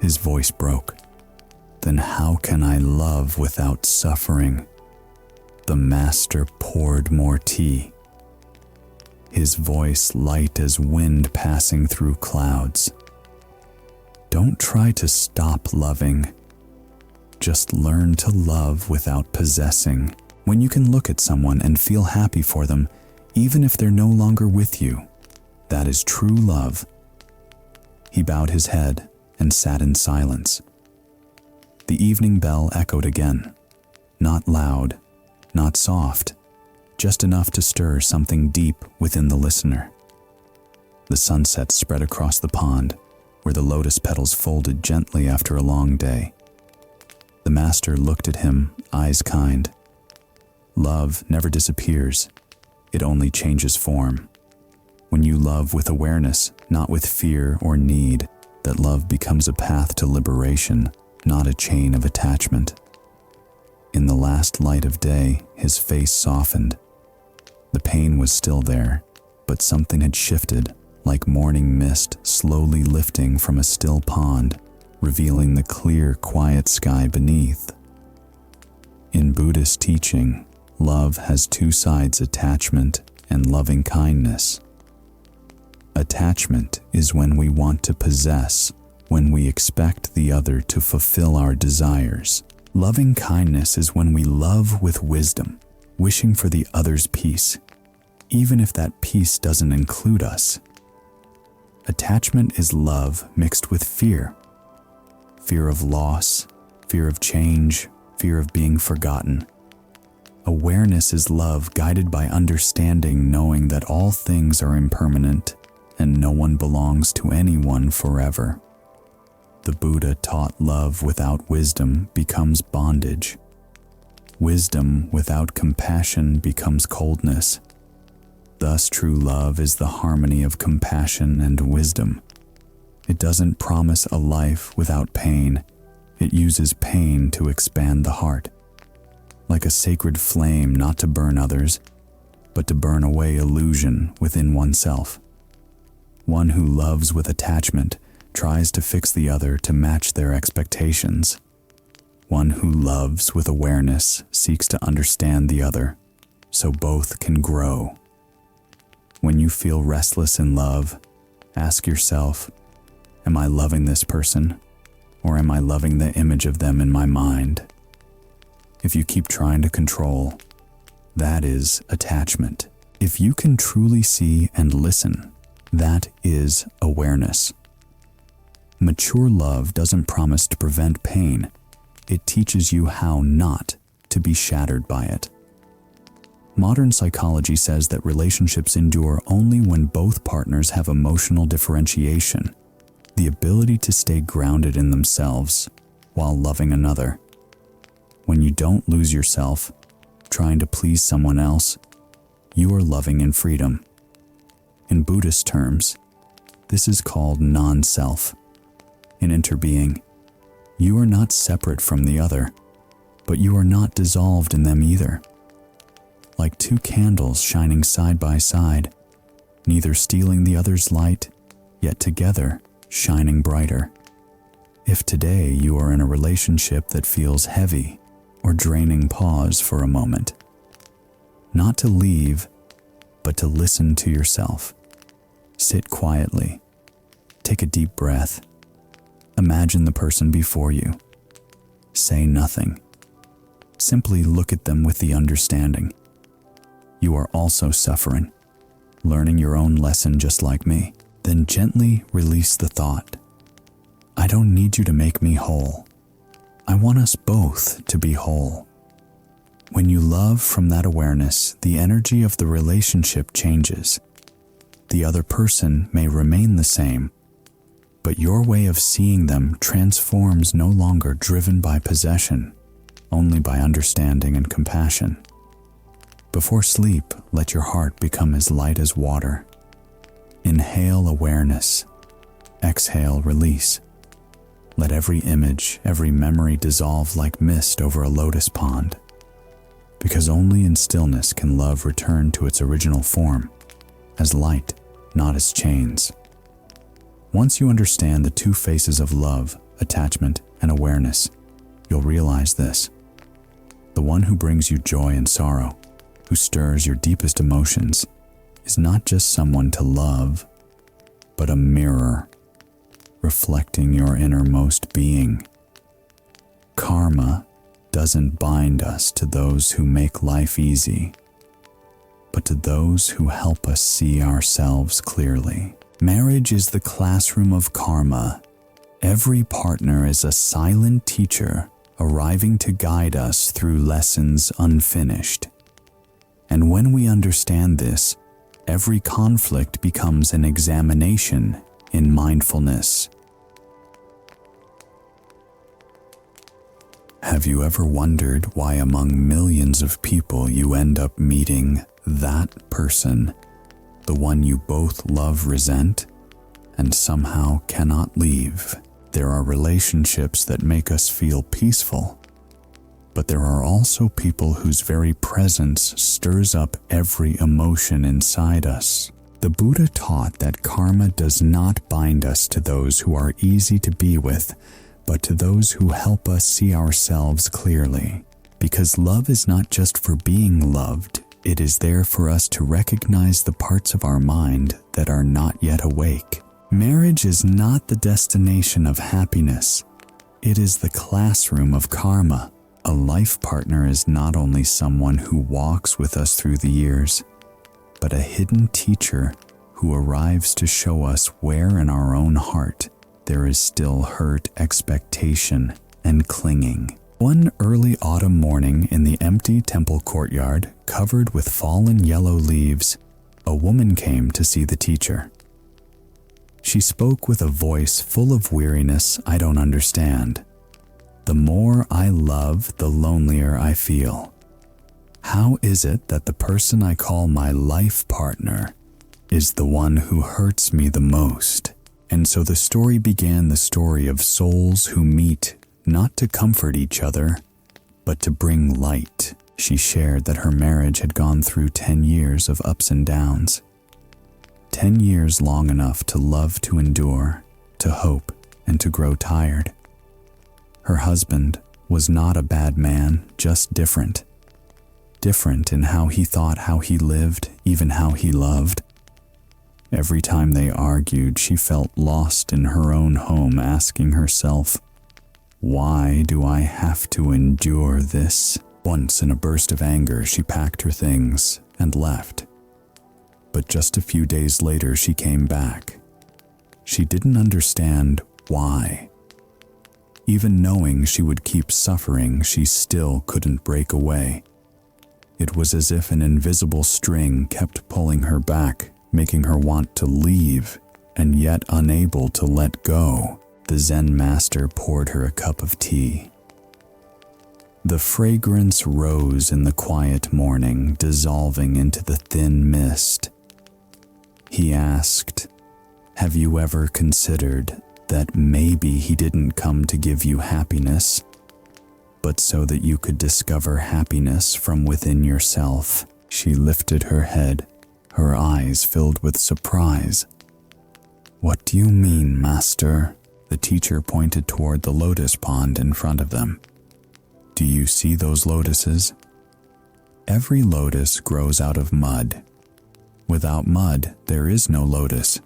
His voice broke. Then how can I love without suffering? The master poured more tea. His voice light as wind passing through clouds. Don't try to stop loving. Just learn to love without possessing. When you can look at someone and feel happy for them, even if they're no longer with you, that is true love. He bowed his head and sat in silence. The evening bell echoed again, not loud, not soft, just enough to stir something deep within the listener. The sunset spread across the pond, where the lotus petals folded gently after a long day. The master looked at him, eyes kind. Love never disappears. It only changes form. When you love with awareness, not with fear or need, that love becomes a path to liberation, not a chain of attachment. In the last light of day, his face softened. The pain was still there, but something had shifted, like morning mist slowly lifting from a still pond, revealing the clear, quiet sky beneath. In Buddhist teaching, love has two sides: attachment and loving kindness. Attachment is when we want to possess, when we expect the other to fulfill our desires. Loving kindness is when we love with wisdom, wishing for the other's peace, even if that peace doesn't include us. Attachment is love mixed with fear. Fear of loss, fear of change, fear of being forgotten. Awareness is love guided by understanding, knowing that all things are impermanent and no one belongs to anyone forever. The Buddha taught love without wisdom becomes bondage. Wisdom without compassion becomes coldness. Thus, true love is the harmony of compassion and wisdom. It doesn't promise a life without pain. It uses pain to expand the heart. Like a sacred flame, not to burn others, but to burn away illusion within oneself. One who loves with attachment tries to fix the other to match their expectations. One who loves with awareness seeks to understand the other, so both can grow. When you feel restless in love, ask yourself, am I loving this person, or am I loving the image of them in my mind? If you keep trying to control, that is attachment. If you can truly see and listen, that is awareness. Mature love doesn't promise to prevent pain. It teaches you how not to be shattered by it. Modern psychology says that relationships endure only when both partners have emotional differentiation, the ability to stay grounded in themselves while loving another. When you don't lose yourself trying to please someone else, you are loving in freedom. In Buddhist terms, this is called non-self. In interbeing, you are not separate from the other, but you are not dissolved in them either. Like two candles shining side by side, neither stealing the other's light, yet together shining brighter. If today you are in a relationship that feels heavy or draining, pause for a moment. Not to leave, but to listen to yourself. Sit quietly. Take a deep breath. Imagine the person before you. Say nothing. Simply look at them with the understanding. You are also suffering, learning your own lesson just like me. Then gently release the thought. I don't need you to make me whole. I want us both to be whole. When you love from that awareness, the energy of the relationship changes. The other person may remain the same, but your way of seeing them transforms, no longer driven by possession, only by understanding and compassion. Before sleep, let your heart become as light as water. Inhale awareness. Exhale release. Let every image, every memory dissolve like mist over a lotus pond. Because only in stillness can love return to its original form, as light, not as chains. Once you understand the two faces of love, attachment, and awareness, you'll realize this. The one who brings you joy and sorrow, who stirs your deepest emotions, is not just someone to love, but a mirror reflecting your innermost being. Karma doesn't bind us to those who make life easy, but to those who help us see ourselves clearly. Marriage is the classroom of karma. Every partner is a silent teacher arriving to guide us through lessons unfinished. And when we understand this, every conflict becomes an examination in mindfulness. Have you ever wondered why among millions of people you end up meeting that person, the one you both love, resent, and somehow cannot leave? There are relationships that make us feel peaceful, but there are also people whose very presence stirs up every emotion inside us. The Buddha taught that karma does not bind us to those who are easy to be with, but to those who help us see ourselves clearly. Because love is not just for being loved, it is there for us to recognize the parts of our mind that are not yet awake. Marriage is not the destination of happiness. It is the classroom of karma. A life partner is not only someone who walks with us through the years, but a hidden teacher who arrives to show us where in our own heart there is still hurt, expectation, and clinging. One early autumn morning in the empty temple courtyard, covered with fallen yellow leaves, a woman came to see the teacher. She spoke with a voice full of weariness I don't understand. The more I love, the lonelier I feel. How is it that the person I call my life partner is the one who hurts me the most? And so the story began, the story of souls who meet not to comfort each other, but to bring light. She shared that her marriage had gone through 10 years of ups and downs. 10 years long enough to love, to endure, to hope, and to grow tired. Her husband was not a bad man, just different. Different in how he thought, how he lived, even how he loved. Every time they argued, she felt lost in her own home, asking herself, why do I have to endure this? Once, in a burst of anger, she packed her things and left. But just a few days later, she came back. She didn't understand why. Even knowing she would keep suffering, she still couldn't break away. It was as if an invisible string kept pulling her back, making her want to leave, and yet unable to let go. The Zen master poured her a cup of tea. The fragrance rose in the quiet morning, dissolving into the thin mist. He asked, have you ever considered that maybe he didn't come to give you happiness, but so that you could discover happiness from within yourself? She lifted her head, her eyes filled with surprise. What do you mean, master? The teacher pointed toward the lotus pond in front of them. Do you see those lotuses? Every lotus grows out of mud. Without mud, there is no lotus.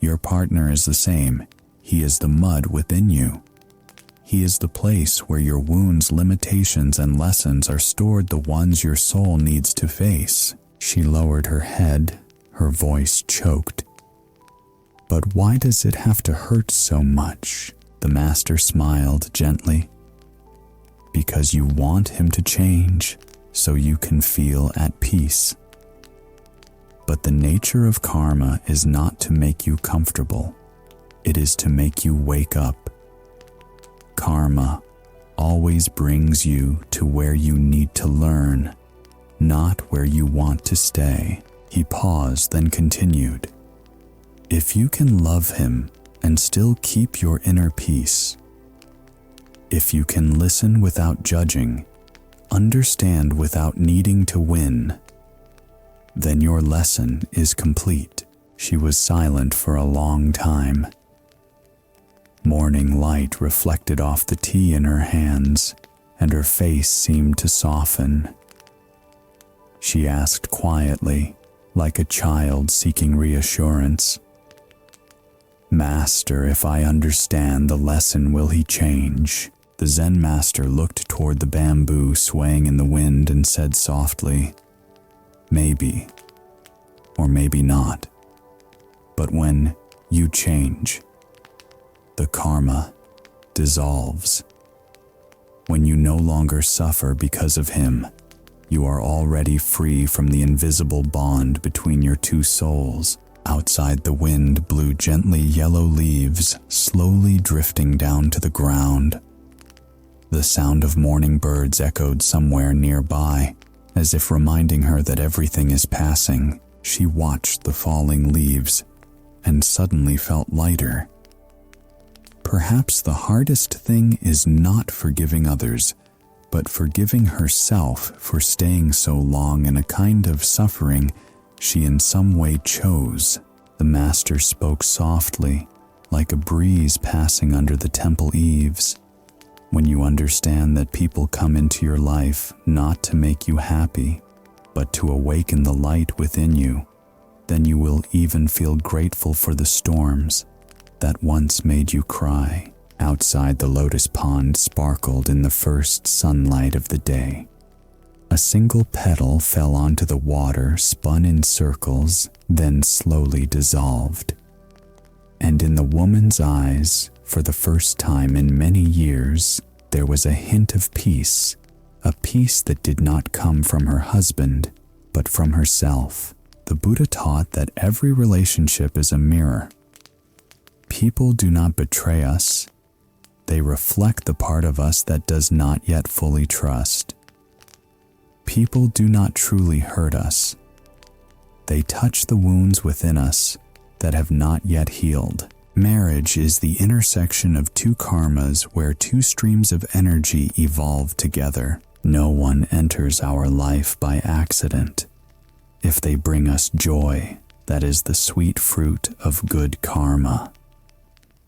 Your partner is the same. He is the mud within you. He is the place where your wounds, limitations, and lessons are stored, the ones your soul needs to face. She lowered her head, her voice choked. But why does it have to hurt so much? The master smiled gently. Because you want him to change, so you can feel at peace. But the nature of karma is not to make you comfortable. It is to make you wake up. Karma always brings you to where you need to learn, not where you want to stay. He paused, then continued. If you can love him and still keep your inner peace, if you can listen without judging, understand without needing to win, then your lesson is complete. She was silent for a long time. Morning light reflected off the tea in her hands, and her face seemed to soften. She asked quietly, like a child seeking reassurance, Master, if I understand the lesson, will he change? The Zen master looked toward the bamboo swaying in the wind and said softly, maybe, or maybe not. But when you change, the karma dissolves. When you no longer suffer because of him, you are already free from the invisible bond between your two souls. Outside, the wind blew gently, yellow leaves slowly drifting down to the ground. The sound of morning birds echoed somewhere nearby, as if reminding her that everything is passing. She watched the falling leaves and suddenly felt lighter. Perhaps the hardest thing is not forgiving others, but forgiving herself for staying so long in a kind of suffering she in some way chose. The master spoke softly, like a breeze passing under the temple eaves. When you understand that people come into your life not to make you happy, but to awaken the light within you, then you will even feel grateful for the storms that once made you cry. Outside, the lotus pond sparkled in the first sunlight of the day. A single petal fell onto the water, spun in circles, then slowly dissolved. And in the woman's eyes, for the first time in many years, there was a hint of peace, a peace that did not come from her husband, but from herself. The Buddha taught that every relationship is a mirror. People do not betray us. They reflect the part of us that does not yet fully trust. People do not truly hurt us. They touch the wounds within us that have not yet healed. Marriage is the intersection of two karmas where two streams of energy evolve together. No one enters our life by accident. If they bring us joy, that is the sweet fruit of good karma.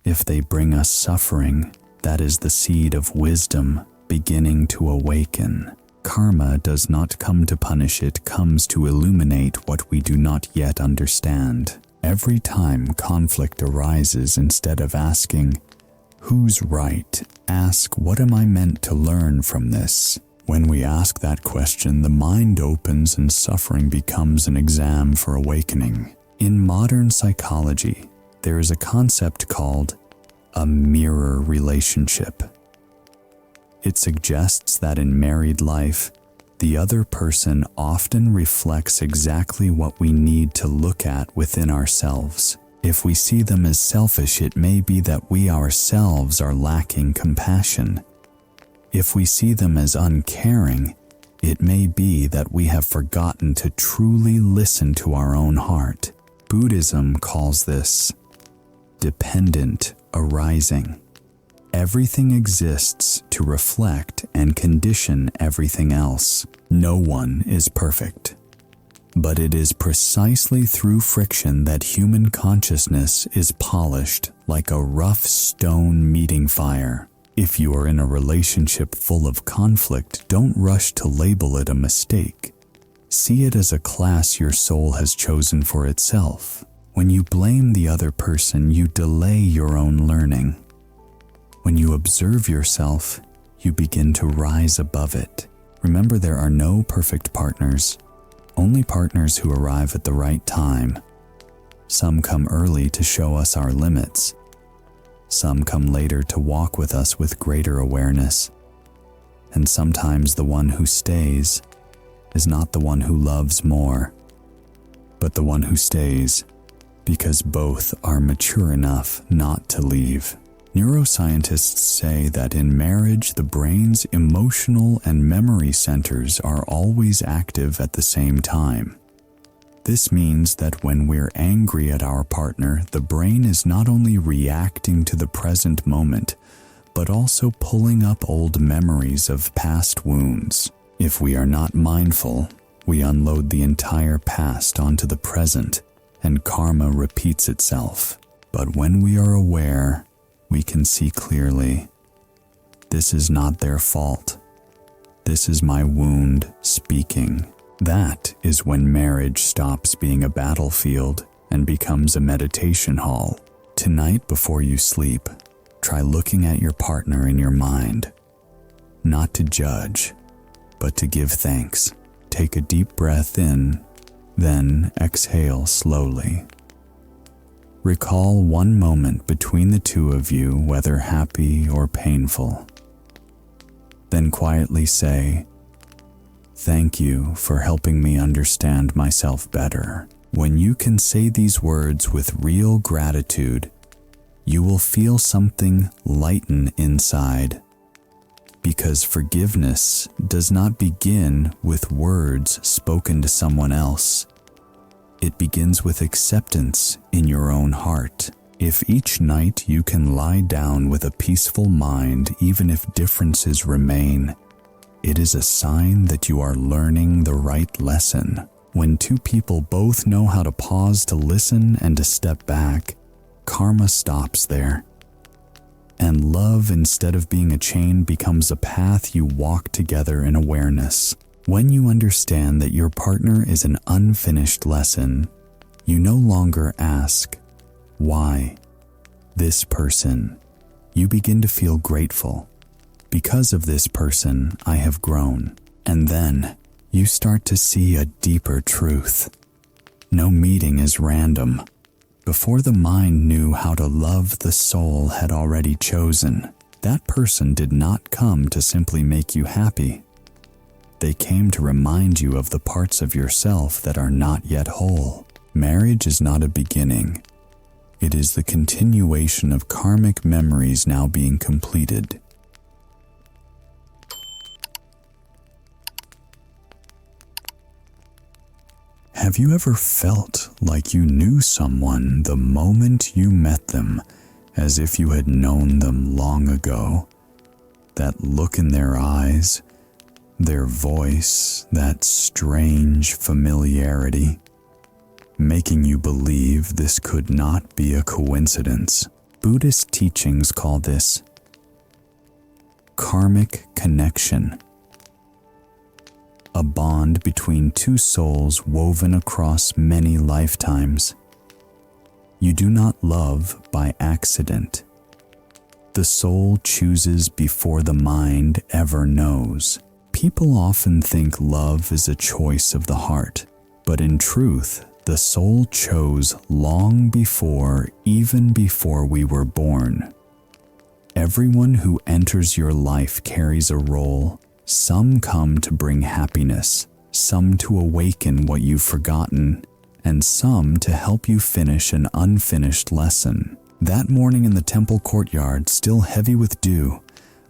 If they bring us suffering, that is the seed of wisdom beginning to awaken. Karma does not come to punish, it comes to illuminate what we do not yet understand. Every time conflict arises, instead of asking, "Who's right?" ask, "What am I meant to learn from this?" When we ask that question, the mind opens and suffering becomes an exam for awakening. In modern psychology, there is a concept called a mirror relationship. It suggests that in married life, the other person often reflects exactly what we need to look at within ourselves. If we see them as selfish, it may be that we ourselves are lacking compassion. If we see them as uncaring, it may be that we have forgotten to truly listen to our own heart. Buddhism calls this dependent arising. Everything exists to reflect and condition everything else. No one is perfect. But it is precisely through friction that human consciousness is polished like a rough stone meeting fire. If you are in a relationship full of conflict, don't rush to label it a mistake. See it as a class your soul has chosen for itself. When you blame the other person, you delay your own learning. When you observe yourself, you begin to rise above it. Remember, there are no perfect partners, only partners who arrive at the right time. Some come early to show us our limits. Some come later to walk with us with greater awareness. And sometimes the one who stays is not the one who loves more, but the one who stays because both are mature enough not to leave. Neuroscientists say that in marriage, the brain's emotional and memory centers are always active at the same time. This means that when we're angry at our partner, the brain is not only reacting to the present moment, but also pulling up old memories of past wounds. If we are not mindful, we unload the entire past onto the present, and karma repeats itself. But when we are aware, we can see clearly. This is not their fault. This is my wound speaking. That is when marriage stops being a battlefield and becomes a meditation hall. Tonight, before you sleep, try looking at your partner in your mind. Not to judge, but to give thanks. Take a deep breath in, then exhale slowly. Recall one moment between the two of you, whether happy or painful. Then quietly say, "Thank you for helping me understand myself better." When you can say these words with real gratitude, you will feel something lighten inside. Because forgiveness does not begin with words spoken to someone else. It begins with acceptance in your own heart. If each night you can lie down with a peaceful mind, even if differences remain, it is a sign that you are learning the right lesson. When two people both know how to pause to listen and to step back, karma stops there. And love, instead of being a chain, becomes a path you walk together in awareness. When you understand that your partner is an unfinished lesson, you no longer ask, why this person? You begin to feel grateful. Because of this person, I have grown. And then you start to see a deeper truth. No meeting is random. Before the mind knew how to love, the soul had already chosen. That person did not come to simply make you happy. They came to remind you of the parts of yourself that are not yet whole. Marriage is not a beginning. It is the continuation of karmic memories now being completed. Have you ever felt like you knew someone the moment you met them, as if you had known them long ago? That look in their eyes, their voice, that strange familiarity, making you believe this could not be a coincidence. Buddhist teachings call this karmic connection. A bond between two souls woven across many lifetimes. You do not love by accident. The soul chooses before the mind ever knows. People often think love is a choice of the heart, but in truth, the soul chose long before, even before we were born. Everyone who enters your life carries a role. Some come to bring happiness, some to awaken what you've forgotten, and some to help you finish an unfinished lesson. That morning in the temple courtyard, still heavy with dew,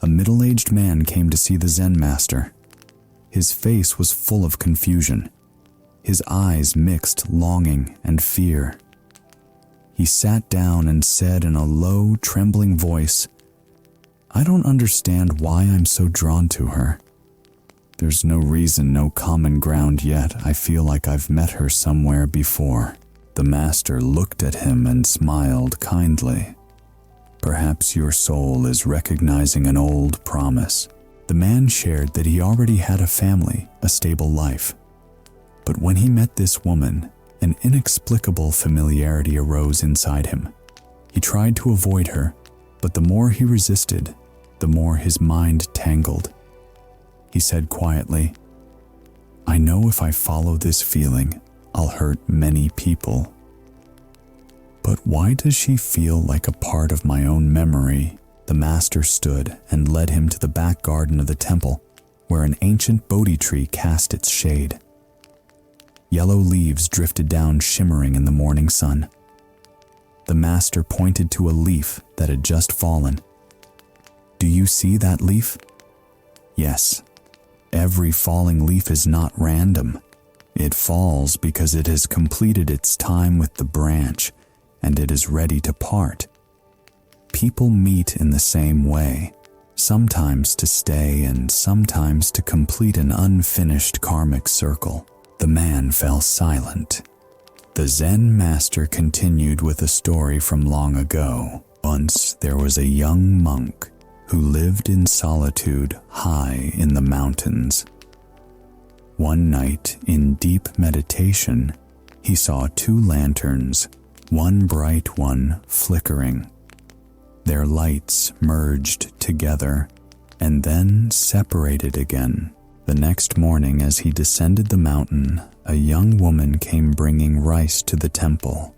a middle-aged man came to see the Zen master. His face was full of confusion. His eyes mixed longing and fear. He sat down and said in a low, trembling voice, "I don't understand why I'm so drawn to her. There's no reason, no common ground yet. I feel like I've met her somewhere before." The master looked at him and smiled kindly. "Perhaps your soul is recognizing an old promise." The man shared that he already had a family, a stable life. But when he met this woman, an inexplicable familiarity arose inside him. He tried to avoid her, but the more he resisted, the more his mind tangled. He said quietly, "I know if I follow this feeling, I'll hurt many people. But why does she feel like a part of my own memory?" The master stood and led him to the back garden of the temple, where an ancient Bodhi tree cast its shade. Yellow leaves drifted down, shimmering in the morning sun. The master pointed to a leaf that had just fallen. "Do you see that leaf?" "Yes. Every falling leaf is not random. It falls because it has completed its time with the branch, and it is ready to part. People meet in the same way, sometimes to stay and sometimes to complete an unfinished karmic circle." The man fell silent. The Zen master continued with a story from long ago. Once there was a young monk who lived in solitude high in the mountains. One night, in deep meditation, he saw two lanterns, one bright, one flickering. Their lights merged together and then separated again. The next morning, as he descended the mountain, a young woman came bringing rice to the temple.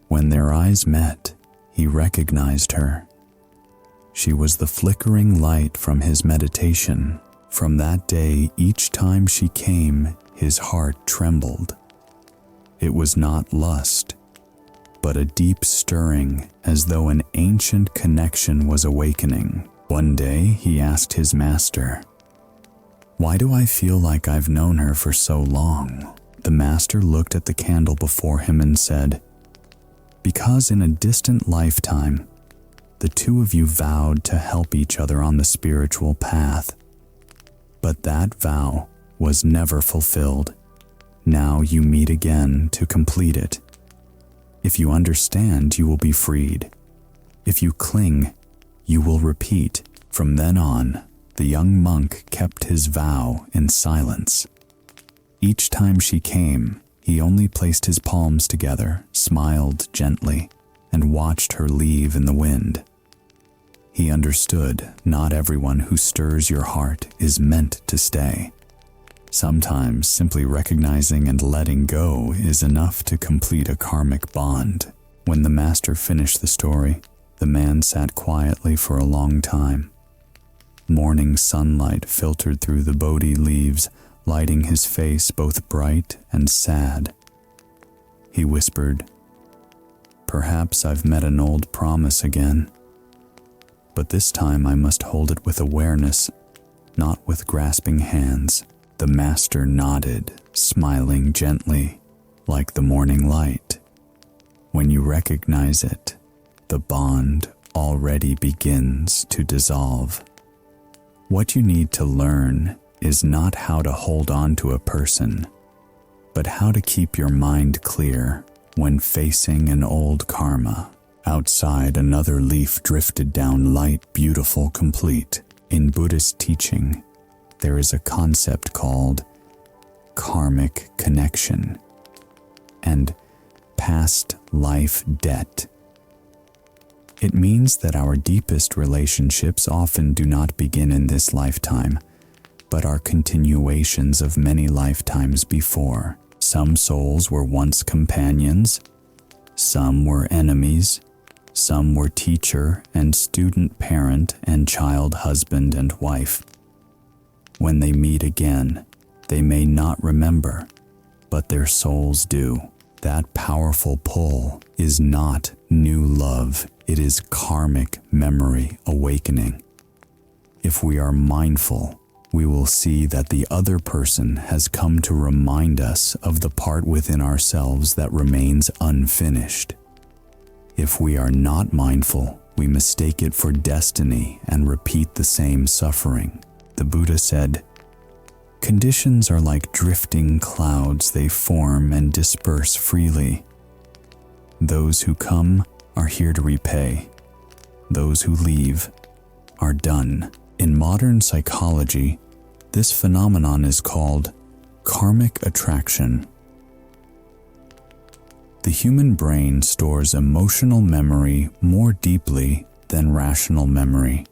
When their eyes met, he recognized her. She was the flickering light from his meditation. From that day, each time she came, his heart trembled. It was not lust, but a deep stirring, as though an ancient connection was awakening. One day, he asked his master, "Why do I feel like I've known her for so long?" The master looked at the candle before him and said, "Because in a distant lifetime, the two of you vowed to help each other on the spiritual path. But that vow was never fulfilled. Now you meet again to complete it. If you understand, you will be freed. If you cling, you will repeat. From then on, the young monk kept his vow in silence. Each time she came, he only placed his palms together, smiled gently, and watched her leave in the wind. He understood not everyone who stirs your heart is meant to stay. Sometimes simply recognizing and letting go is enough to complete a karmic bond. When the master finished the story, the man sat quietly for a long time. Morning sunlight filtered through the Bodhi leaves, lighting his face both bright and sad. He whispered, "Perhaps I've met an old promise again. But this time I must hold it with awareness, not with grasping hands." The master nodded, smiling gently, like the morning light. When you recognize it, the bond already begins to dissolve. What you need to learn is not how to hold on to a person, but how to keep your mind clear when facing an old karma. Outside, another leaf drifted down, light, beautiful, complete. In Buddhist teaching, there is a concept called karmic connection and past life debt. It means that our deepest relationships often do not begin in this lifetime, but are continuations of many lifetimes before. Some souls were once companions, some were enemies, some were teacher and student, parent and child, husband and wife. When they meet again, they may not remember, but their souls do. That powerful pull is not new love, it is karmic memory awakening. If we are mindful, we will see that the other person has come to remind us of the part within ourselves that remains unfinished. If we are not mindful, we mistake it for destiny and repeat the same suffering. The Buddha said, "Conditions are like drifting clouds, they form and disperse freely. Those who come are here to repay. Those who leave are done." In modern psychology, this phenomenon is called karmic attraction. The human brain stores emotional memory more deeply than rational memory.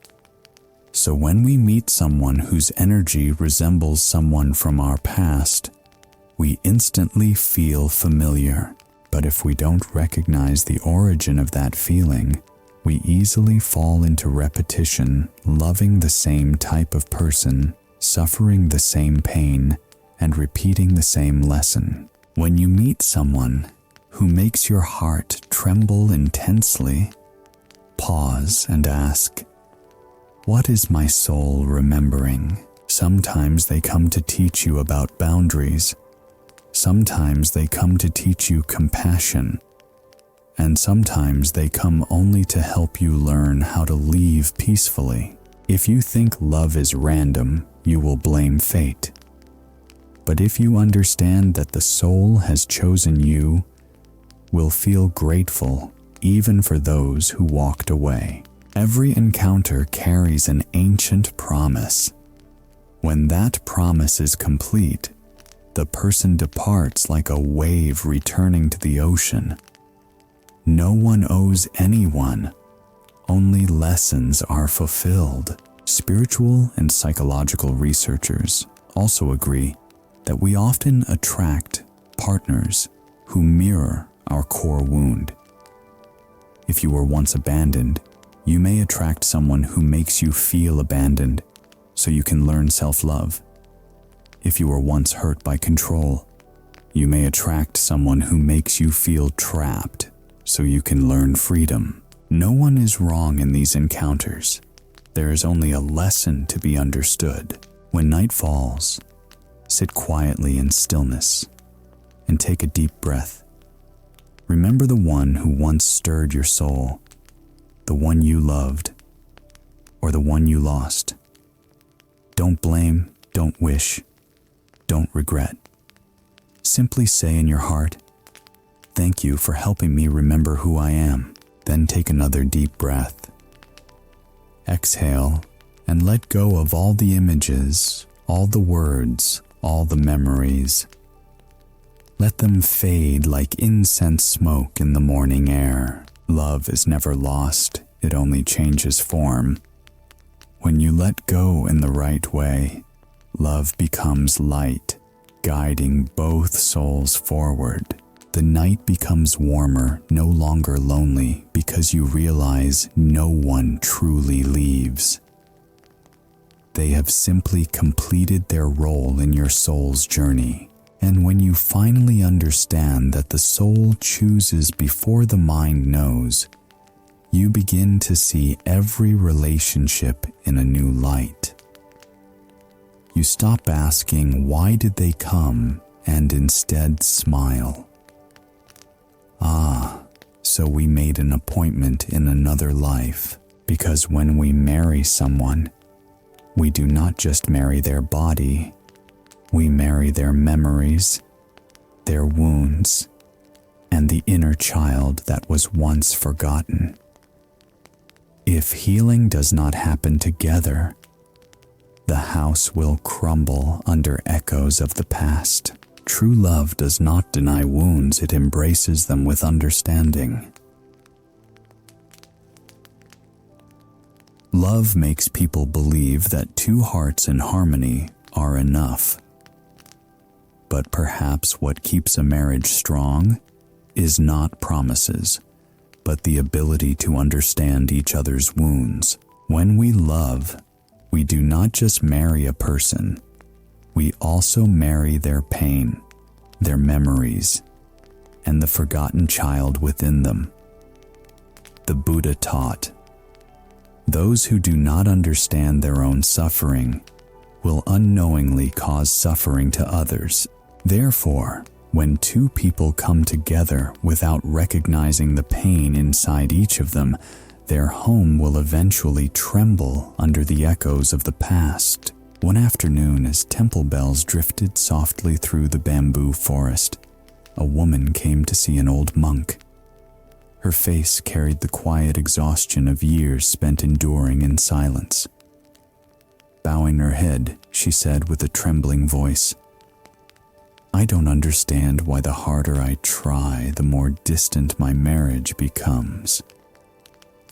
So when we meet someone whose energy resembles someone from our past, we instantly feel familiar. But if we don't recognize the origin of that feeling, we easily fall into repetition, loving the same type of person, suffering the same pain, and repeating the same lesson. When you meet someone who makes your heart tremble intensely, pause and ask, "What is my soul remembering?" Sometimes they come to teach you about boundaries. Sometimes they come to teach you compassion. And sometimes they come only to help you learn how to leave peacefully. If you think love is random, you will blame fate. But if you understand that the soul has chosen you, will feel grateful even for those who walked away. Every encounter carries an ancient promise. When that promise is complete, the person departs like a wave returning to the ocean. No one owes anyone, only lessons are fulfilled. Spiritual and psychological researchers also agree that we often attract partners who mirror our core wound. If you were once abandoned, you may attract someone who makes you feel abandoned so you can learn self-love. If you were once hurt by control, you may attract someone who makes you feel trapped so you can learn freedom. No one is wrong in these encounters. There is only a lesson to be understood. When night falls, sit quietly in stillness and take a deep breath. Remember the one who once stirred your soul, the one you loved, or the one you lost. Don't blame, don't wish, don't regret. Simply say in your heart, thank you for helping me remember who I am. Then take another deep breath. Exhale and let go of all the images, all the words, all the memories. Let them fade like incense smoke in the morning air. Love is never lost, it only changes form. When you let go in the right way, love becomes light, guiding both souls forward. The night becomes warmer, no longer lonely, because you realize no one truly leaves. They have simply completed their role in your soul's journey. And when you finally understand that the soul chooses before the mind knows, you begin to see every relationship in a new light. You stop asking, why did they come, and instead smile. Ah, so we made an appointment in another life, because when we marry someone, we do not just marry their body, we marry their memories, their wounds, and the inner child that was once forgotten. If healing does not happen together, the house will crumble under echoes of the past. True love does not deny wounds, it embraces them with understanding. Love makes people believe that two hearts in harmony are enough. But perhaps what keeps a marriage strong is not promises, but the ability to understand each other's wounds. When we love, we do not just marry a person, we also marry their pain, their memories, and the forgotten child within them. The Buddha taught, those who do not understand their own suffering will unknowingly cause suffering to others. Therefore, when two people come together without recognizing the pain inside each of them, their home will eventually tremble under the echoes of the past. One afternoon, as temple bells drifted softly through the bamboo forest, a woman came to see an old monk. Her face carried the quiet exhaustion of years spent enduring in silence. Bowing her head, she said with a trembling voice, I don't understand why the harder I try, the more distant my marriage becomes.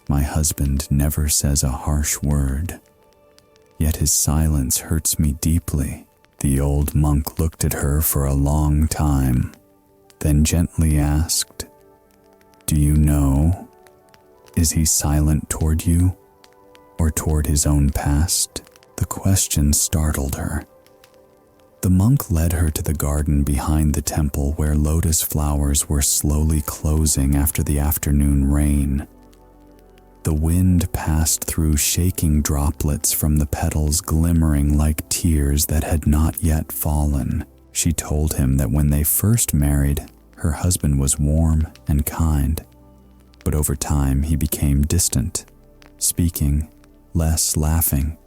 My husband never says a harsh word, yet his silence hurts me deeply. The old monk looked at her for a long time, then gently asked, Do you know, is he silent toward you, or toward his own past? The question startled her. The monk led her to the garden behind the temple where lotus flowers were slowly closing after the afternoon rain. The wind passed through shaking droplets from the petals glimmering like tears that had not yet fallen. She told him that when they first married, her husband was warm and kind, but over time he became distant, speaking, less laughing,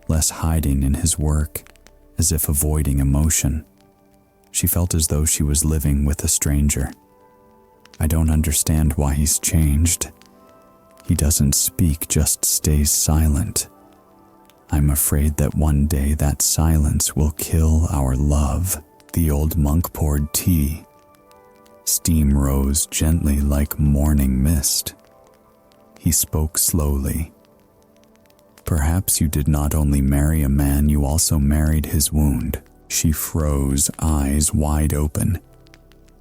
less hiding in his work, as if avoiding emotion. She felt as though she was living with a stranger. I don't understand why he's changed. He doesn't speak, just stays silent. I'm afraid that one day that silence will kill our love. The old monk poured tea. Steam rose gently like morning mist. He spoke slowly. Perhaps you did not only marry a man, you also married his wound. She froze, eyes wide open.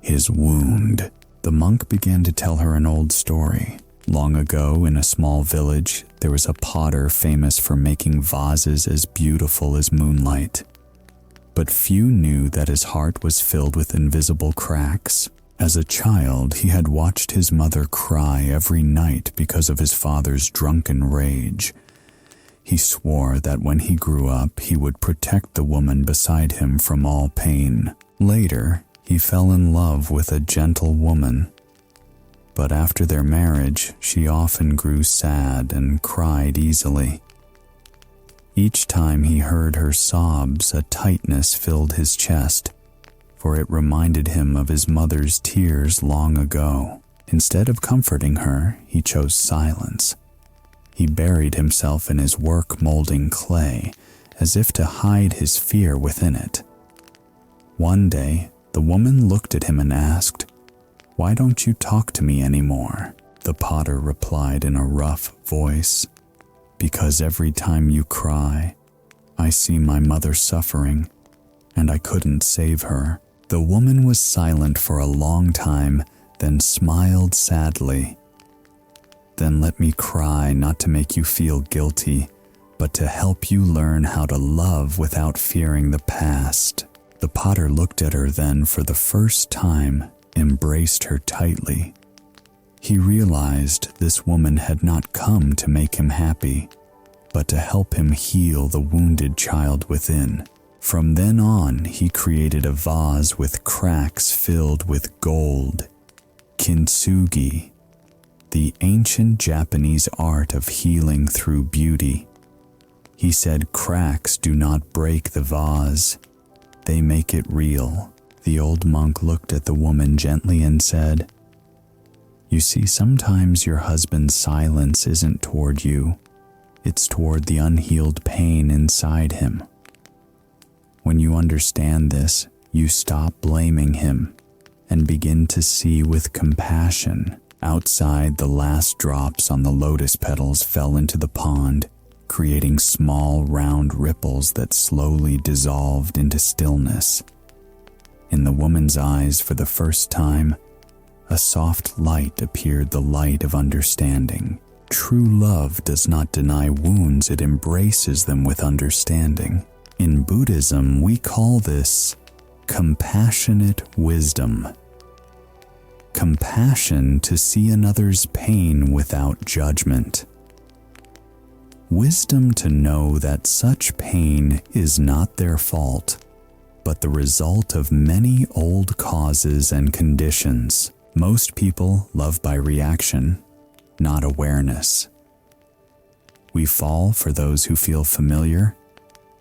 His wound. The monk began to tell her an old story. Long ago, in a small village, there was a potter famous for making vases as beautiful as moonlight. But few knew that his heart was filled with invisible cracks. As a child, he had watched his mother cry every night because of his father's drunken rage. He swore that when he grew up, he would protect the woman beside him from all pain. Later, he fell in love with a gentle woman. But after their marriage, she often grew sad and cried easily. Each time he heard her sobs, a tightness filled his chest. for it reminded him of his mother's tears long ago. Instead of comforting her, he chose silence. He buried himself in his work molding clay, as if to hide his fear within it. One day, the woman looked at him and asked, "Why don't you talk to me anymore?" The potter replied in a rough voice, "Because every time you cry, I see my mother suffering, and I couldn't save her." The woman was silent for a long time, then smiled sadly. "Then let me cry, not to make you feel guilty, but to help you learn how to love without fearing the past." The potter looked at her then for the first time, embraced her tightly. He realized this woman had not come to make him happy, but to help him heal the wounded child within. From then on, he created a vase with cracks filled with gold, kintsugi, the ancient Japanese art of healing through beauty. He said cracks do not break the vase, they make it real. The old monk looked at the woman gently and said, "You see, sometimes your husband's silence isn't toward you, it's toward the unhealed pain inside him. When you understand this, you stop blaming him and begin to see with compassion." Outside, the last drops on the lotus petals fell into the pond, creating small round ripples that slowly dissolved into stillness. In the woman's eyes, for the first time, a soft light appeared, the light of understanding. True love does not deny wounds, it embraces them with understanding. In Buddhism, we call this compassionate wisdom. Compassion to see another's pain without judgment. Wisdom to know that such pain is not their fault, but the result of many old causes and conditions. Most people love by reaction, not awareness. We fall for those who feel familiar,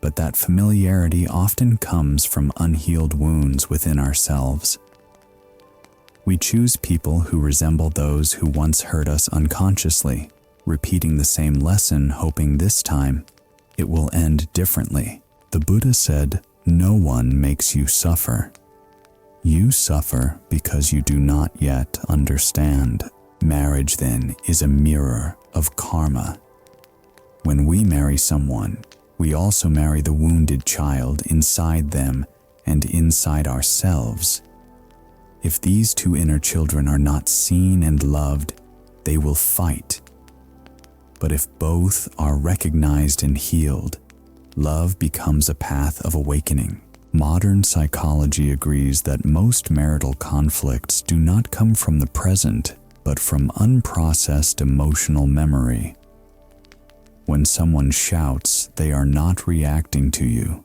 but that familiarity often comes from unhealed wounds within ourselves. We choose people who resemble those who once hurt us unconsciously, repeating the same lesson, hoping this time it will end differently. The Buddha said, "No one makes you suffer. You suffer because you do not yet understand." Marriage, then, is a mirror of karma. When we marry someone, we also marry the wounded child inside them and inside ourselves. If these two inner children are not seen and loved, they will fight. But if both are recognized and healed, love becomes a path of awakening. Modern psychology agrees that most marital conflicts do not come from the present, but from unprocessed emotional memory. When someone shouts, they are not reacting to you.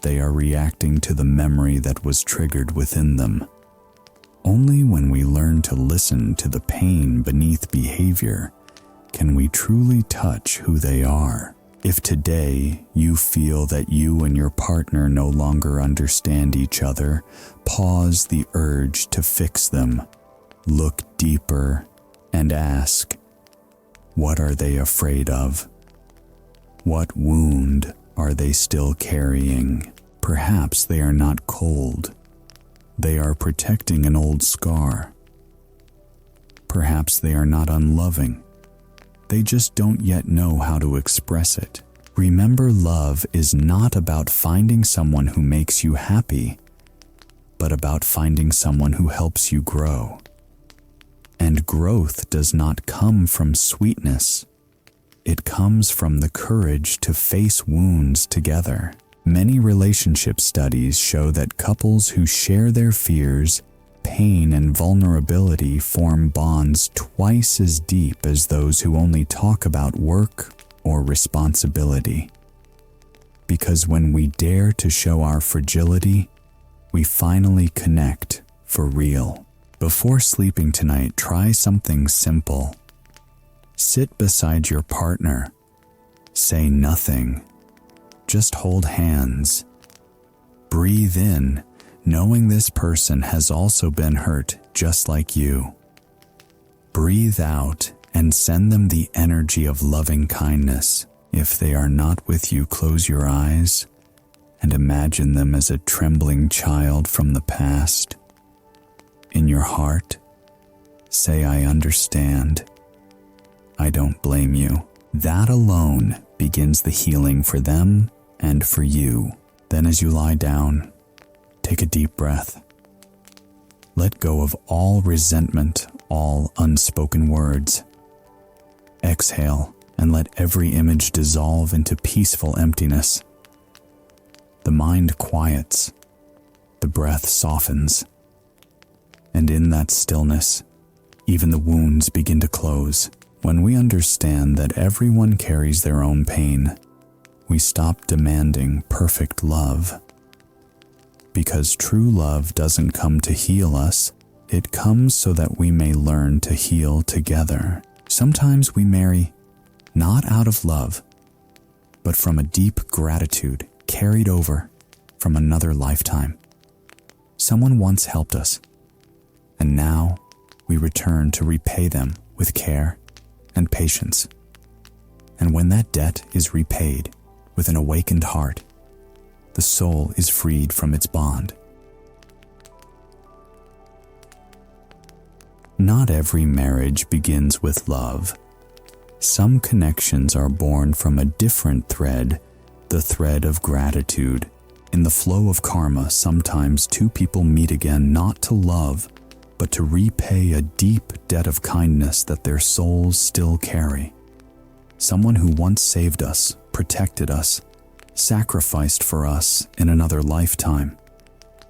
They are reacting to the memory that was triggered within them. Only when we learn to listen to the pain beneath behavior can we truly touch who they are. If today you feel that you and your partner no longer understand each other, pause the urge to fix them. Look deeper and ask, what are they afraid of? What wound are they still carrying? Perhaps they are not cold. They are protecting an old scar. Perhaps they are not unloving. They just don't yet know how to express it. Remember, love is not about finding someone who makes you happy, but about finding someone who helps you grow. And growth does not come from sweetness. It comes from the courage to face wounds together. Many relationship studies show that couples who share their fears, pain, and vulnerability form bonds twice as deep as those who only talk about work or responsibility. Because when we dare to show our fragility, we finally connect for real. Before sleeping tonight, try something simple. Sit beside your partner. Say nothing. Just hold hands. Breathe in, knowing this person has also been hurt just like you. Breathe out and send them the energy of loving kindness. If they are not with you, close your eyes and imagine them as a trembling child from the past. In your heart, say, I understand. I don't blame you. That alone begins the healing for them and for you. Then as you lie down, take a deep breath. Let go of all resentment, all unspoken words. Exhale and let every image dissolve into peaceful emptiness. The mind quiets, the breath softens, and in that stillness, even the wounds begin to close. When we understand that everyone carries their own pain, we stop demanding perfect love. Because true love doesn't come to heal us, it comes so that we may learn to heal together. Sometimes we marry not out of love, but from a deep gratitude carried over from another lifetime. Someone once helped us, and now we return to repay them with care and patience. And when that debt is repaid with an awakened heart, the soul is freed from its bond. Not every marriage begins with love. Some connections are born from a different thread, the thread of gratitude. In the flow of karma, sometimes two people meet again not to love, but to repay a deep debt of kindness that their souls still carry. Someone who once saved us, protected us, sacrificed for us in another lifetime.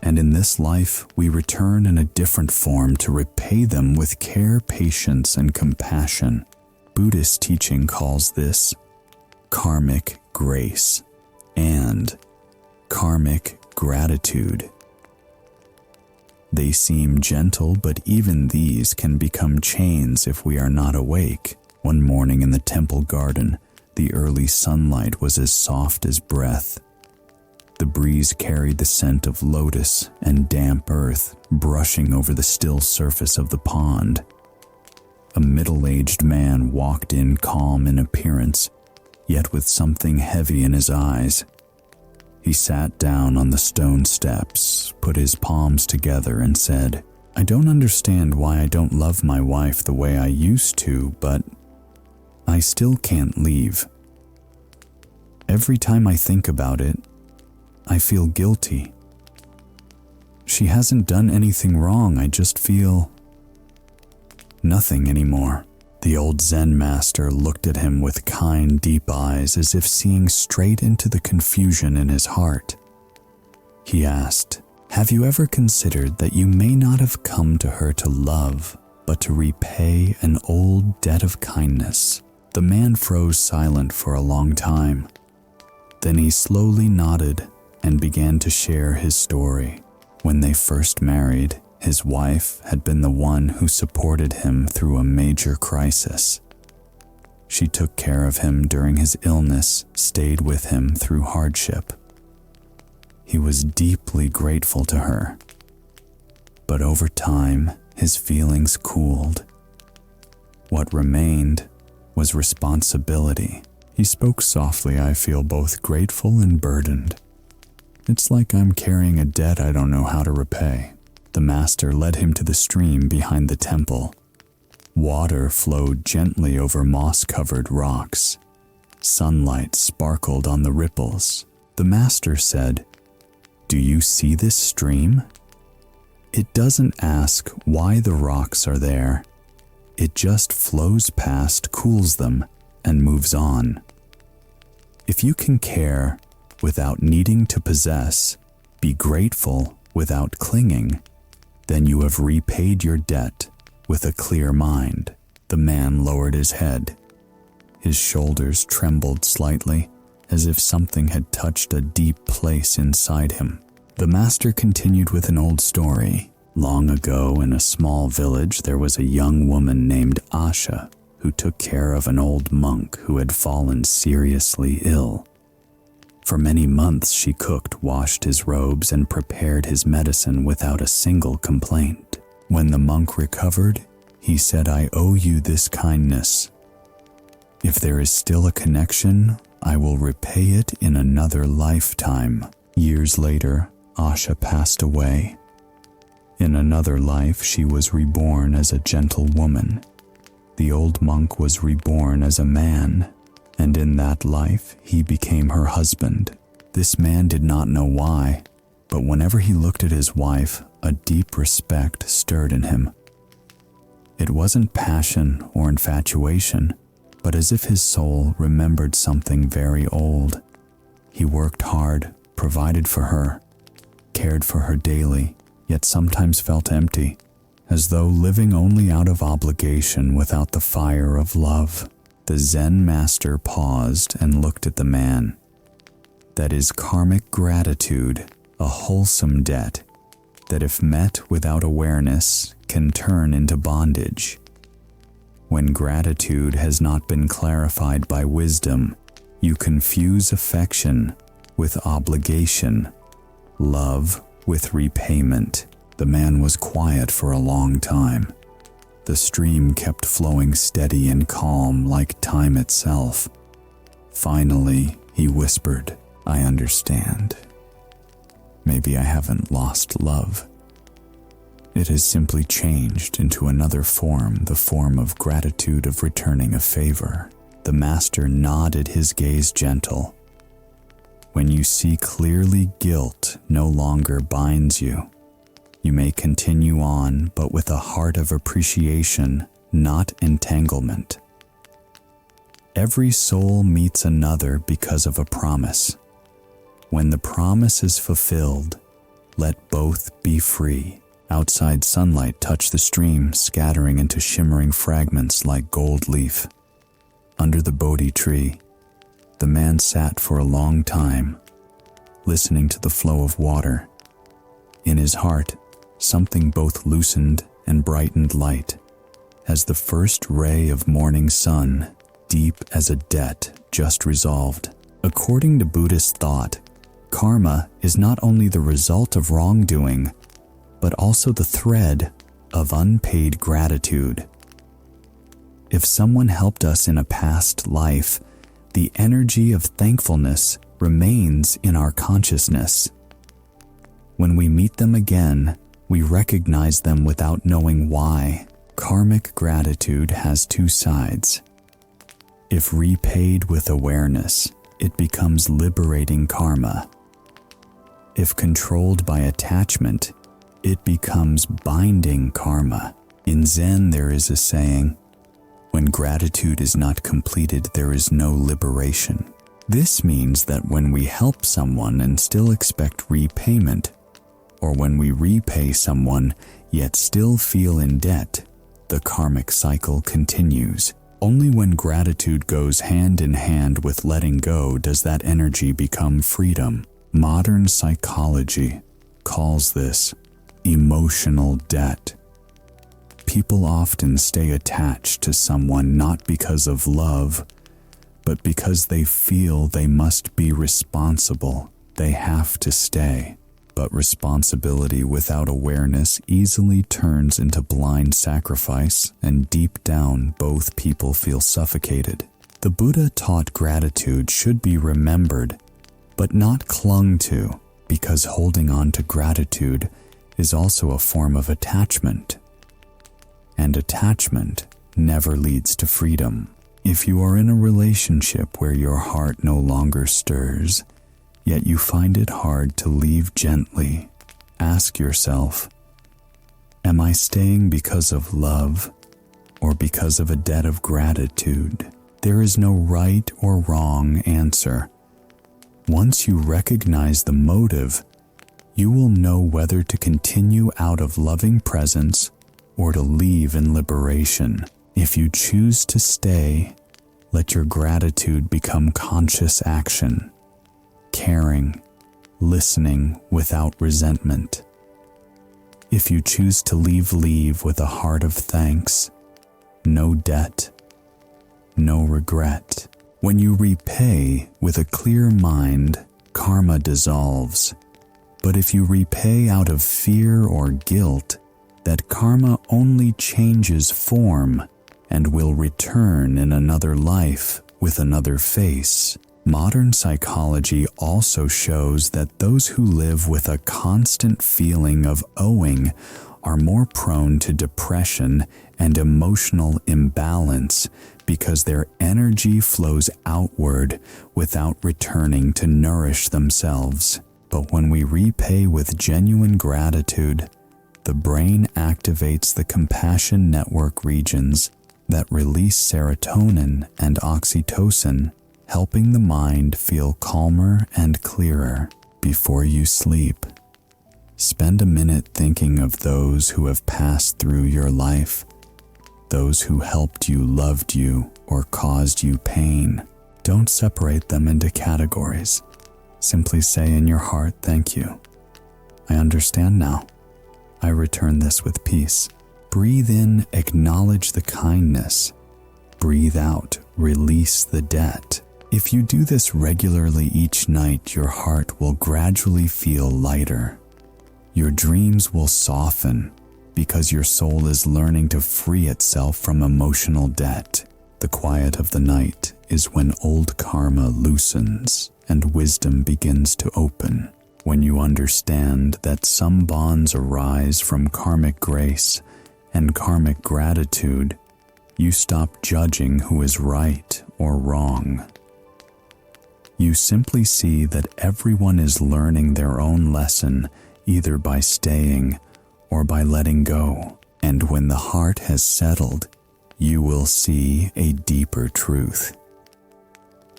And in this life, we return in a different form to repay them with care, patience, and compassion. Buddhist teaching calls this karmic grace and karmic gratitude. They seem gentle, but even these can become chains if we are not awake. One morning in the temple garden, the early sunlight was as soft as breath. The breeze carried the scent of lotus and damp earth brushing over the still surface of the pond. A middle-aged man walked in, calm in appearance, yet with something heavy in his eyes. He sat down on the stone steps, put his palms together, and said, I don't understand why I don't love my wife the way I used to, but I still can't leave. Every time I think about it, I feel guilty. She hasn't done anything wrong, I just feel nothing anymore. The old Zen master looked at him with kind, deep eyes, as if seeing straight into the confusion in his heart. He asked, have you ever considered that you may not have come to her to love, but to repay an old debt of kindness? The man froze silent for a long time. Then he slowly nodded and began to share his story. When they first married, his wife had been the one who supported him through a major crisis. She took care of him during his illness, stayed with him through hardship. He was deeply grateful to her. But over time, his feelings cooled. What remained was responsibility. He spoke softly, I feel both grateful and burdened. It's like I'm carrying a debt I don't know how to repay. The master led him to the stream behind the temple. Water flowed gently over moss-covered rocks. Sunlight sparkled on the ripples. The master said, do you see this stream? It doesn't ask why the rocks are there. It just flows past, cools them, and moves on. If you can care without needing to possess, be grateful without clinging, then you have repaid your debt with a clear mind. The man lowered his head. His shoulders trembled slightly, as if something had touched a deep place inside him. The master continued with an old story. Long ago, in a small village, there was a young woman named Asha who took care of an old monk who had fallen seriously ill. For many months she cooked, washed his robes, and prepared his medicine without a single complaint. When the monk recovered, he said, "I owe you this kindness. If there is still a connection, I will repay it in another lifetime." Years later, Asha passed away. In another life, she was reborn as a gentle woman. The old monk was reborn as a man, and in that life, he became her husband. This man did not know why, but whenever he looked at his wife, a deep respect stirred in him. It wasn't passion or infatuation, but as if his soul remembered something very old. He worked hard, provided for her, cared for her daily, yet sometimes felt empty, as though living only out of obligation without the fire of love. The Zen master paused and looked at the man. That is karmic gratitude, a wholesome debt, that if met without awareness can turn into bondage. When gratitude has not been clarified by wisdom, you confuse affection with obligation, love with repayment. The man was quiet for a long time. The stream kept flowing steady and calm like time itself. Finally, he whispered, "I understand. Maybe I haven't lost love. It has simply changed into another form, the form of gratitude, of returning a favor." The master nodded, his gaze gentle. "When you see clearly, guilt no longer binds you. You may continue on, but with a heart of appreciation, not entanglement. Every soul meets another because of a promise. When the promise is fulfilled, let both be free." Outside sunlight touched the stream, scattering into shimmering fragments like gold leaf. Under the Bodhi tree, the man sat for a long time, listening to the flow of water. In his heart, something both loosened and brightened light, as the first ray of morning sun, deep as a debt just resolved. According to Buddhist thought, karma is not only the result of wrongdoing, but also the thread of unpaid gratitude. If someone helped us in a past life, the energy of thankfulness remains in our consciousness. When we meet them again, we recognize them without knowing why. Karmic gratitude has two sides. If repaid with awareness, it becomes liberating karma. If controlled by attachment, it becomes binding karma. In Zen, there is a saying, "When gratitude is not completed, there is no liberation." This means that when we help someone and still expect repayment, or when we repay someone yet still feel in debt, the karmic cycle continues. Only when gratitude goes hand in hand with letting go does that energy become freedom. Modern psychology calls this emotional debt. People often stay attached to someone not because of love, but because they feel they must be responsible. They have to stay. But responsibility without awareness easily turns into blind sacrifice, and deep down, both people feel suffocated. The Buddha taught gratitude should be remembered, but not clung to, because holding on to gratitude is also a form of attachment. And attachment never leads to freedom. If you are in a relationship where your heart no longer stirs, yet you find it hard to leave gently, ask yourself, am I staying because of love or because of a debt of gratitude? There is no right or wrong answer. Once you recognize the motive, you will know whether to continue out of loving presence or to leave in liberation. If you choose to stay, let your gratitude become conscious action, caring, listening without resentment. If you choose to leave with a heart of thanks, no debt, no regret. When you repay with a clear mind, karma dissolves. But if you repay out of fear or guilt, that karma only changes form and will return in another life with another face. Modern psychology also shows that those who live with a constant feeling of owing are more prone to depression and emotional imbalance because their energy flows outward without returning to nourish themselves. But when we repay with genuine gratitude, the brain activates the compassion network regions that release serotonin and oxytocin, helping the mind feel calmer and clearer. Before you sleep, spend a minute thinking of those who have passed through your life, those who helped you, loved you, or caused you pain. Don't separate them into categories. Simply say in your heart, "Thank you. I understand now. I return this with peace." Breathe in, acknowledge the kindness. Breathe out, release the debt. If you do this regularly each night, your heart will gradually feel lighter. Your dreams will soften because your soul is learning to free itself from emotional debt. The quiet of the night is when old karma loosens and wisdom begins to open. When you understand that some bonds arise from karmic grace and karmic gratitude, you stop judging who is right or wrong. You simply see that everyone is learning their own lesson either by staying or by letting go. And when the heart has settled, you will see a deeper truth.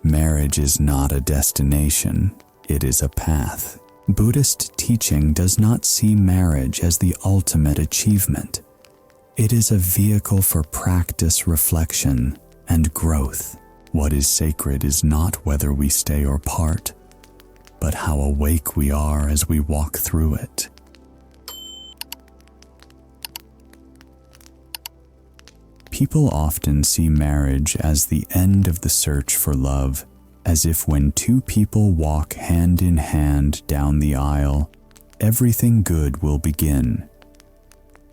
Marriage is not a destination, it is a path. Buddhist teaching does not see marriage as the ultimate achievement. It is a vehicle for practice, reflection, and growth. What is sacred is not whether we stay or part, but how awake we are as we walk through it. People often see marriage as the end of the search for love, as if when two people walk hand in hand down the aisle, everything good will begin.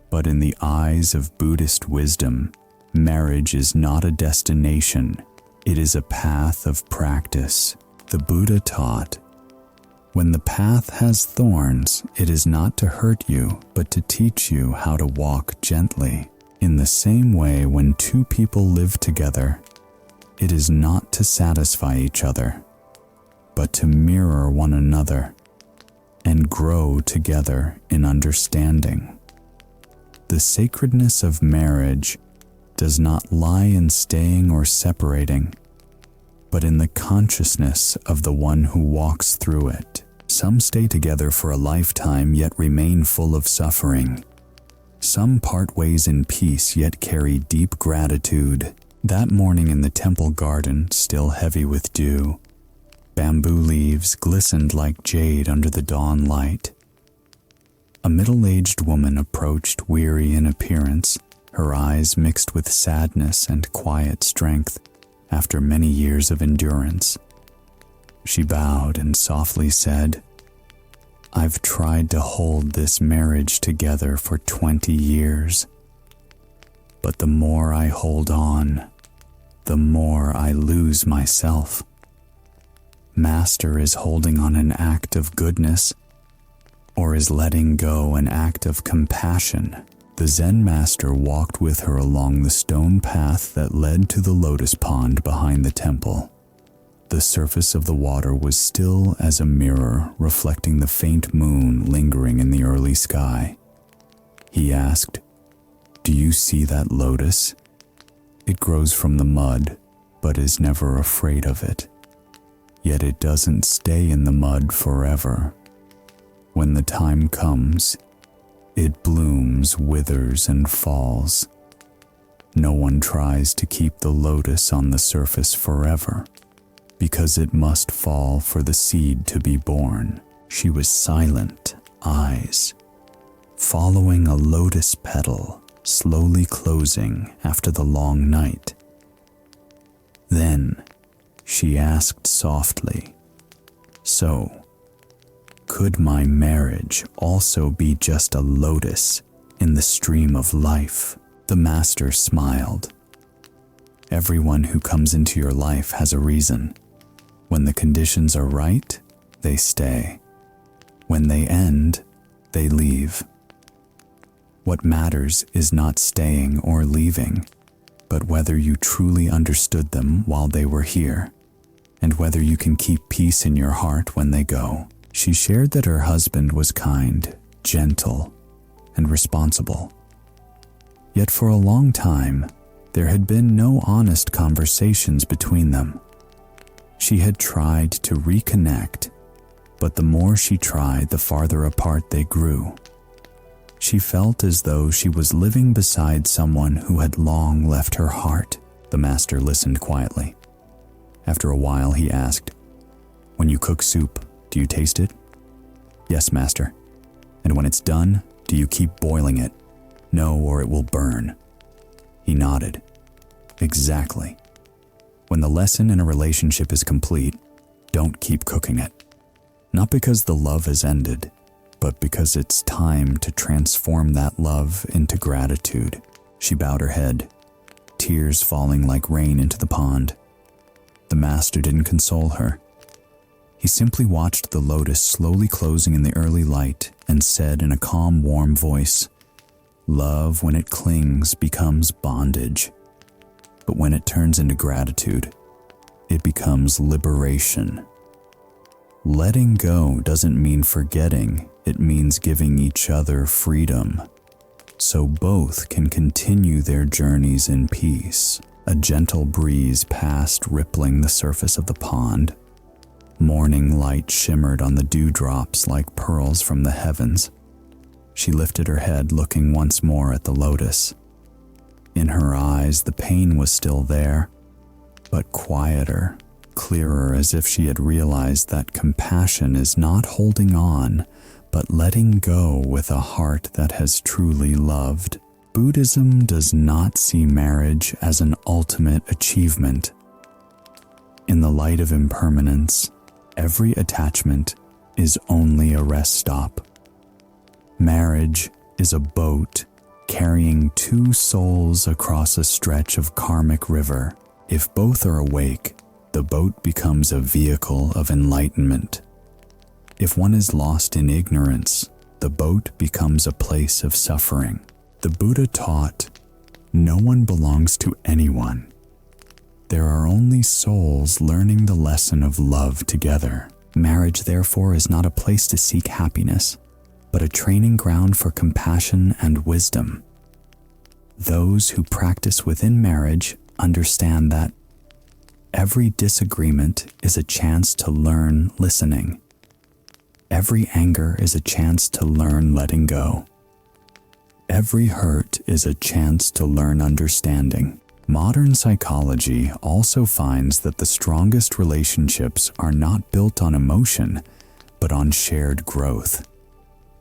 But in the eyes of Buddhist wisdom, marriage is not a destination, it is a path of practice. The Buddha taught, "When the path has thorns, it is not to hurt you, but to teach you how to walk gently." In the same way, when two people live together, it is not to satisfy each other, but to mirror one another and grow together in understanding. The sacredness of marriage does not lie in staying or separating, but in the consciousness of the one who walks through it. Some stay together for a lifetime yet remain full of suffering. Some part ways in peace yet carry deep gratitude. That morning in the temple garden, still heavy with dew, bamboo leaves glistened like jade under the dawn light. A middle-aged woman approached, weary in appearance, her eyes mixed with sadness and quiet strength after many years of endurance. She bowed and softly said, "I've tried to hold this marriage together for 20 years, but the more I hold on, the more I lose myself. Master is holding on an act of goodness, or is letting go an act of compassion." The Zen master walked with her along the stone path that led to the lotus pond behind the temple. The surface of the water was still as a mirror, reflecting the faint moon lingering in the early sky. He asked, "Do you see that lotus? It grows from the mud, but is never afraid of it. Yet it doesn't stay in the mud forever. When the time comes, it blooms, withers, and falls. No one tries to keep the lotus on the surface forever, because it must fall for the seed to be born." She was silent, eyes following a lotus petal, slowly closing after the long night. Then she asked softly, So, could my marriage also be just a lotus in the stream of life? The master smiled. Everyone who comes into your life has a reason. When the conditions are right, they stay. When they end, they leave. What matters is not staying or leaving, but whether you truly understood them while they were here, and whether you can keep peace in your heart when they go. She shared that her husband was kind, gentle, and responsible. Yet for a long time, there had been no honest conversations between them. She had tried to reconnect, but the more she tried, the farther apart they grew. She felt as though she was living beside someone who had long left her heart. The master listened quietly. After a while, he asked, "When you cook soup, do you taste it?" "Yes, master." "And when it's done, do you keep boiling it?" "No, or it will burn." He nodded. "Exactly. When the lesson in a relationship is complete, don't keep cooking it. Not because the love has ended, but because it's time to transform that love into gratitude." She bowed her head, tears falling like rain into the pond. The master didn't console her. He simply watched the lotus slowly closing in the early light and said in a calm, warm voice, "Love, when it clings, becomes bondage. But when it turns into gratitude, it becomes liberation." Letting go doesn't mean forgetting, it means giving each other freedom, so both can continue their journeys in peace. A gentle breeze passed, rippling the surface of the pond. Morning light shimmered on the dewdrops like pearls from the heavens. She lifted her head, looking once more at the lotus. In her eyes, the pain was still there, but quieter, clearer, as if she had realized that compassion is not holding on, but letting go with a heart that has truly loved. Buddhism does not see marriage as an ultimate achievement. In the light of impermanence, every attachment is only a rest stop. Marriage is a boat carrying two souls across a stretch of karmic river. If both are awake, the boat becomes a vehicle of enlightenment. If one is lost in ignorance, the boat becomes a place of suffering. The Buddha taught, no one belongs to anyone. There are only souls learning the lesson of love together. Marriage, therefore, is not a place to seek happiness, but a training ground for compassion and wisdom. Those who practice within marriage understand that every disagreement is a chance to learn listening. Every anger is a chance to learn letting go. Every hurt is a chance to learn understanding. Modern psychology also finds that the strongest relationships are not built on emotion, but on shared growth.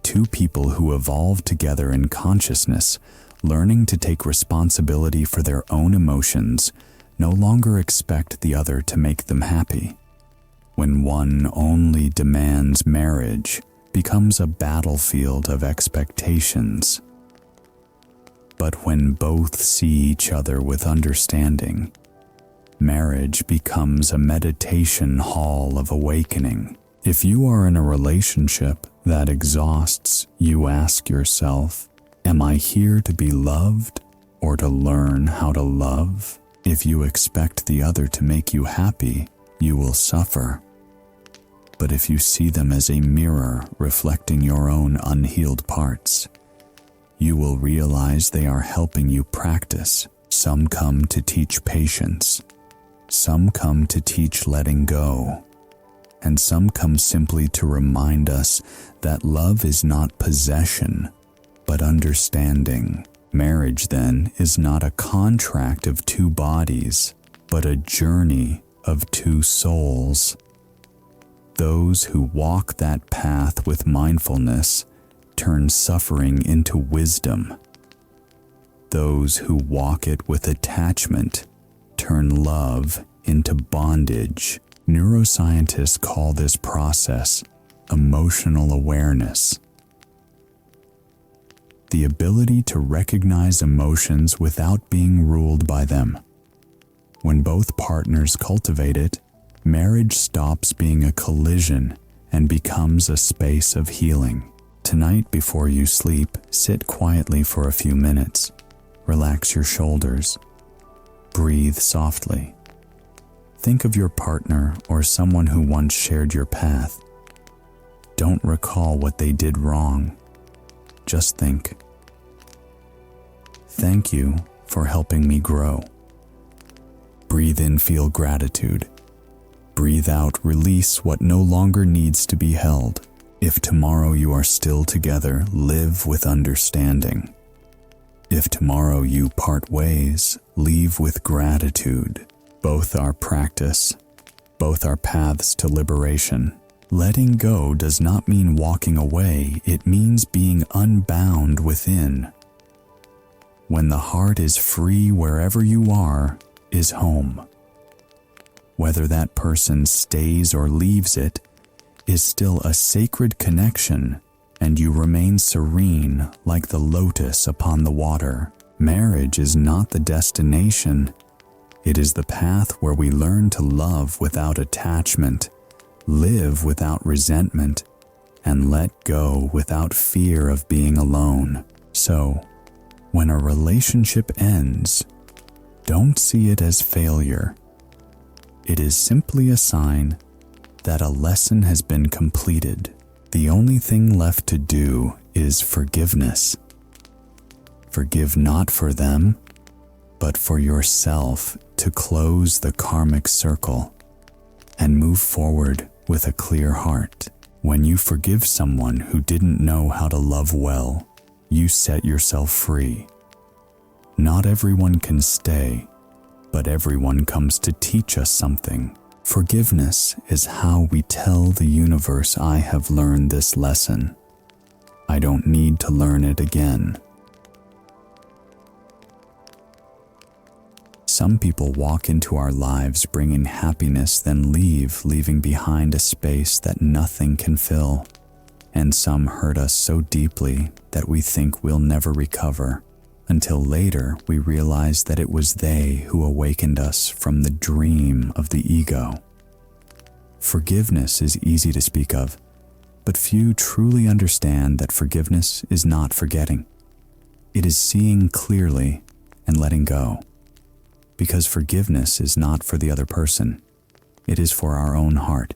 Two people who evolve together in consciousness, learning to take responsibility for their own emotions, no longer expect the other to make them happy. When one only demands, marriage becomes a battlefield of expectations. But when both see each other with understanding, marriage becomes a meditation hall of awakening. If you are in a relationship that exhausts, you ask yourself, am I here to be loved or to learn how to love? If you expect the other to make you happy, you will suffer. But if you see them as a mirror reflecting your own unhealed parts, you will realize they are helping you practice. Some come to teach patience, some come to teach letting go, and some come simply to remind us that love is not possession, but understanding. Marriage, then, is not a contract of two bodies, but a journey of two souls. Those who walk that path with mindfulness turn suffering into wisdom. Those who walk it with attachment turn love into bondage. Neuroscientists call this process emotional awareness. The ability to recognize emotions without being ruled by them. When both partners cultivate it, marriage stops being a collision and becomes a space of healing. Tonight, before you sleep, sit quietly for a few minutes. Relax your shoulders. Breathe softly. Think of your partner or someone who once shared your path. Don't recall what they did wrong. Just think. Thank you for helping me grow. Breathe in, feel gratitude. Breathe out, release what no longer needs to be held. If tomorrow you are still together, live with understanding. If tomorrow you part ways, leave with gratitude. Both are practice. Both are paths to liberation. Letting go does not mean walking away, it means being unbound within. When the heart is free, wherever you are, is home. Whether that person stays or leaves it, is still a sacred connection, and you remain serene like the lotus upon the water. Marriage is not the destination. It is the path where we learn to love without attachment, live without resentment, and let go without fear of being alone. So, when a relationship ends, don't see it as failure. It is simply a sign that a lesson has been completed. The only thing left to do is forgiveness. Forgive not for them, but for yourself, to close the karmic circle and move forward with a clear heart. When you forgive someone who didn't know how to love well, you set yourself free. Not everyone can stay, but everyone comes to teach us something. Forgiveness is how we tell the universe, I have learned this lesson. I don't need to learn it again. Some people walk into our lives bringing happiness, then leave, leaving behind a space that nothing can fill. And some hurt us so deeply that we think we'll never recover, until later we realize that it was they who awakened us from the dream of the ego. Forgiveness is easy to speak of, but few truly understand that forgiveness is not forgetting. It is seeing clearly and letting go. Because forgiveness is not for the other person, it is for our own heart.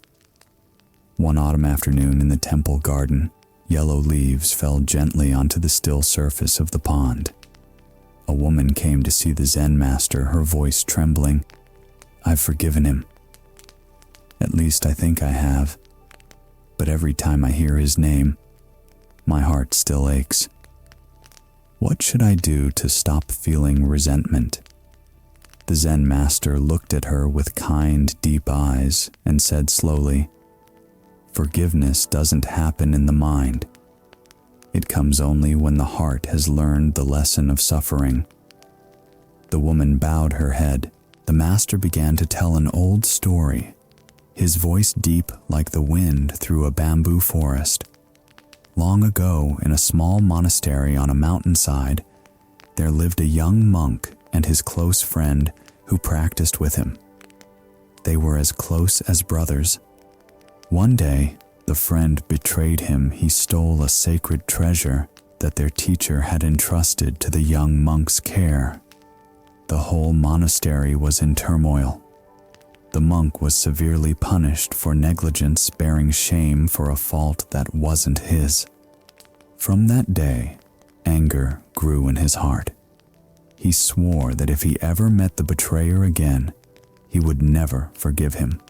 One autumn afternoon in the temple garden, yellow leaves fell gently onto the still surface of the pond. A woman came to see the Zen master, her voice trembling. I've forgiven him. At least I think I have. But every time I hear his name, my heart still aches. What should I do to stop feeling resentment? The Zen master looked at her with kind, deep eyes and said slowly, forgiveness doesn't happen in the mind. It comes only when the heart has learned the lesson of suffering. The woman bowed her head. The master began to tell an old story, his voice deep like the wind through a bamboo forest. Long ago, in a small monastery on a mountainside, there lived a young monk and his close friend who practiced with him. They were as close as brothers. One day, the friend betrayed him. He stole a sacred treasure that their teacher had entrusted to the young monk's care. The whole monastery was in turmoil. The monk was severely punished for negligence, bearing shame for a fault that wasn't his. From that day, anger grew in his heart. He swore that if he ever met the betrayer again, he would never forgive him.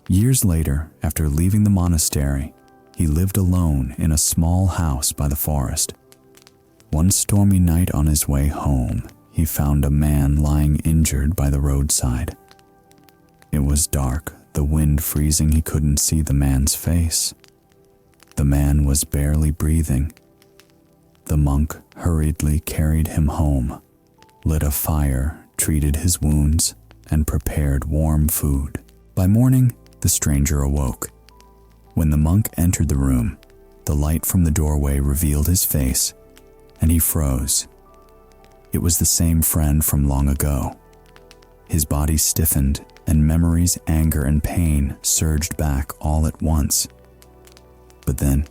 Years later, after leaving the monastery, he lived alone in a small house by the forest. One stormy night on his way home, he found a man lying injured by the roadside. It was dark, the wind freezing. He couldn't see the man's face. The man was barely breathing. The monk hurriedly carried him home, lit a fire, treated his wounds, and prepared warm food. By morning, the stranger awoke. When the monk entered the room, the light from the doorway revealed his face, and he froze. It was the same friend from long ago. His body stiffened, and memories, anger, and pain surged back all at once. But then,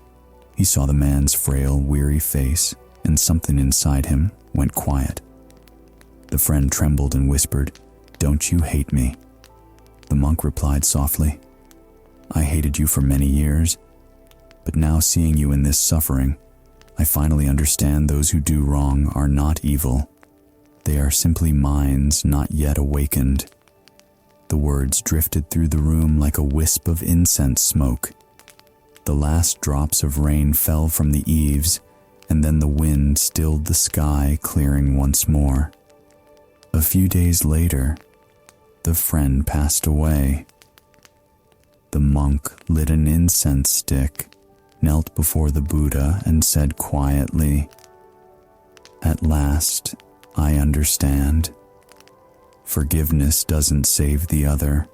he saw the man's frail, weary face, and something inside him went quiet. The friend trembled and whispered, "Don't you hate me?" The monk replied softly, "I hated you for many years, but now seeing you in this suffering, I finally understand those who do wrong are not evil. They are simply minds not yet awakened." The words drifted through the room like a wisp of incense smoke. The last drops of rain fell from the eaves, and then the wind stilled the sky, clearing once more. A few days later, the friend passed away. The monk lit an incense stick, knelt before the Buddha, and said quietly, "At last, I understand. Forgiveness doesn't save the other,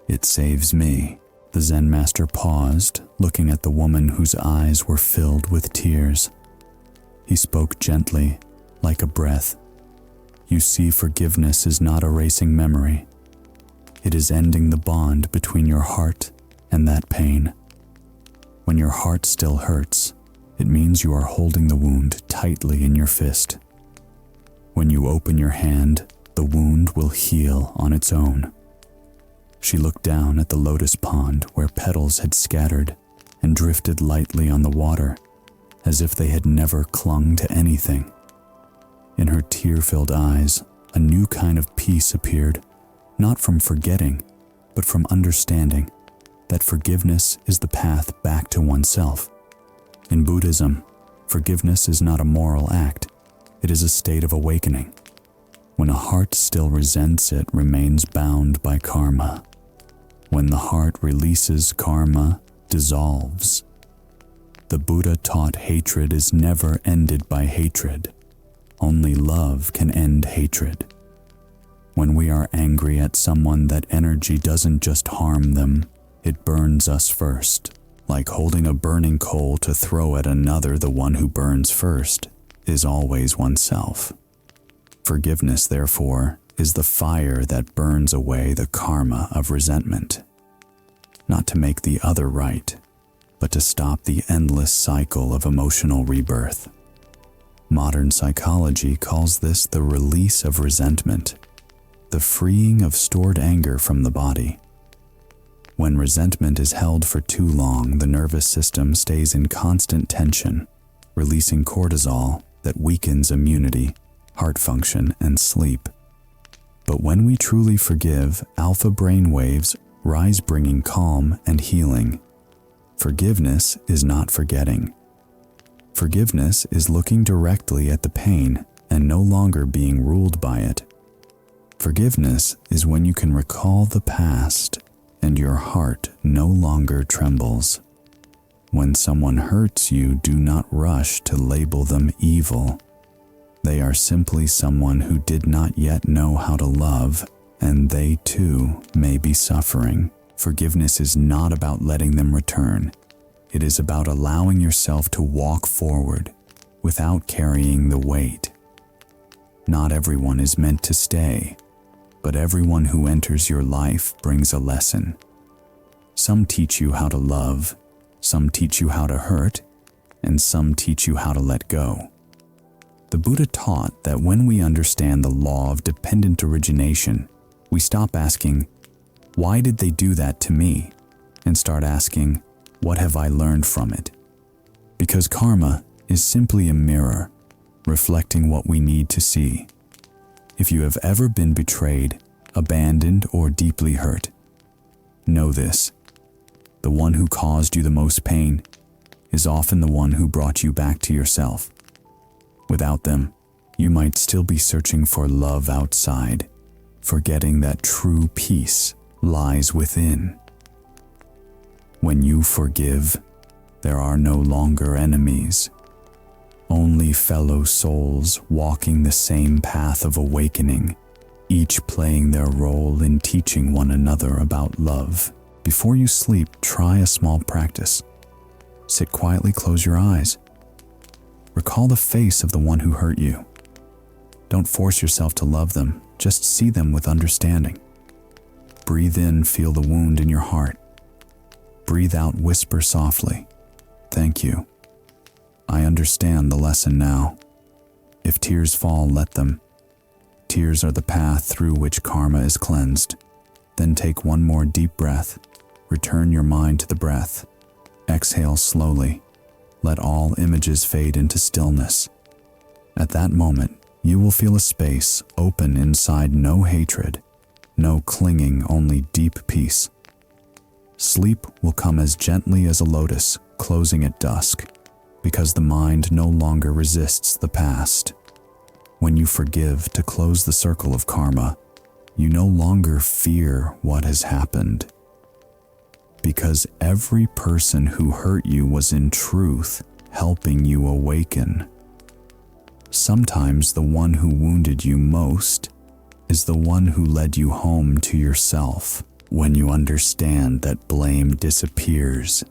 it saves me." The Zen master paused, looking at the woman whose eyes were filled with tears. He spoke gently, like a breath. "You see, forgiveness is not erasing memory. It is ending the bond between your heart and that pain. When your heart still hurts, it means you are holding the wound tightly in your fist. When you open your hand, the wound will heal on its own." She looked down at the lotus pond where petals had scattered and drifted lightly on the water, as if they had never clung to anything. In her tear-filled eyes, a new kind of peace appeared, not from forgetting, but from understanding that forgiveness is the path back to oneself. In Buddhism, forgiveness is not a moral act, it is a state of awakening. When a heart still resents, it remains bound by karma. When the heart releases, karma dissolves. The Buddha taught hatred is never ended by hatred. Only love can end hatred. When we are angry at someone, that energy doesn't just harm them, it burns us first. Like holding a burning coal to throw at another, the one who burns first is always oneself. Forgiveness, therefore, is the fire that burns away the karma of resentment. Not to make the other right, but to stop the endless cycle of emotional rebirth. Modern psychology calls this the release of resentment, the freeing of stored anger from the body. When resentment is held for too long, the nervous system stays in constant tension, releasing cortisol that weakens immunity, heart function, and sleep. But when we truly forgive, alpha brain waves rise, bringing calm and healing. Forgiveness is not forgetting. Forgiveness is looking directly at the pain and no longer being ruled by it. Forgiveness is when you can recall the past and your heart no longer trembles. When someone hurts you, do not rush to label them evil. They are simply someone who did not yet know how to love, and they too may be suffering. Forgiveness is not about letting them return. It is about allowing yourself to walk forward without carrying the weight. Not everyone is meant to stay, but everyone who enters your life brings a lesson. Some teach you how to love, some teach you how to hurt, and some teach you how to let go. The Buddha taught that when we understand the law of dependent origination, we stop asking, "Why did they do that to me?" and start asking, "What have I learned from it?" Because karma is simply a mirror, reflecting what we need to see. If you have ever been betrayed, abandoned, or deeply hurt, know this: the one who caused you the most pain is often the one who brought you back to yourself. Without them, you might still be searching for love outside, forgetting that true peace lies within. When you forgive, there are no longer enemies, only fellow souls walking the same path of awakening, each playing their role in teaching one another about love. Before you sleep, try a small practice. Sit quietly, close your eyes. Recall the face of the one who hurt you. Don't force yourself to love them, just see them with understanding. Breathe in, feel the wound in your heart. Breathe out, whisper softly, "Thank you. I understand the lesson now." If tears fall, let them. Tears are the path through which karma is cleansed. Then take one more deep breath. Return your mind to the breath. Exhale slowly. Let all images fade into stillness. At that moment, you will feel a space open inside, no hatred, no clinging, only deep peace. Sleep will come as gently as a lotus closing at dusk, because the mind no longer resists the past. When you forgive to close the circle of karma, you no longer fear what has happened, because every person who hurt you was in truth helping you awaken. Sometimes the one who wounded you most is the one who led you home to yourself. When you understand that blame disappears,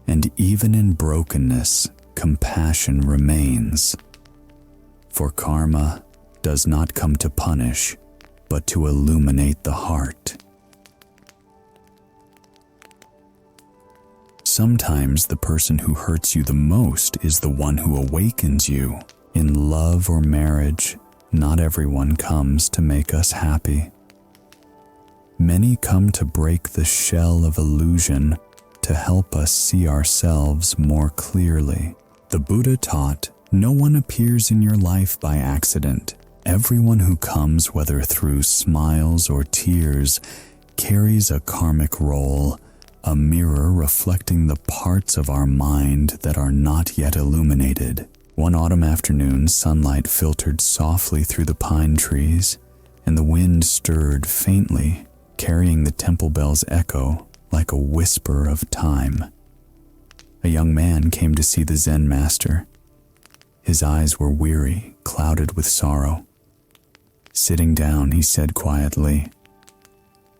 and even in brokenness, compassion remains. For karma does not come to punish, but to illuminate the heart. Sometimes the person who hurts you the most is the one who awakens you. In love or marriage, not everyone comes to make us happy. Many come to break the shell of illusion, to help us see ourselves more clearly. The Buddha taught, no one appears in your life by accident. Everyone who comes, whether through smiles or tears, carries a karmic role, a mirror reflecting the parts of our mind that are not yet illuminated. One autumn afternoon, sunlight filtered softly through the pine trees, and the wind stirred faintly, carrying the temple bell's echo like a whisper of time. A young man came to see the Zen master. His eyes were weary, clouded with sorrow. Sitting down, he said quietly,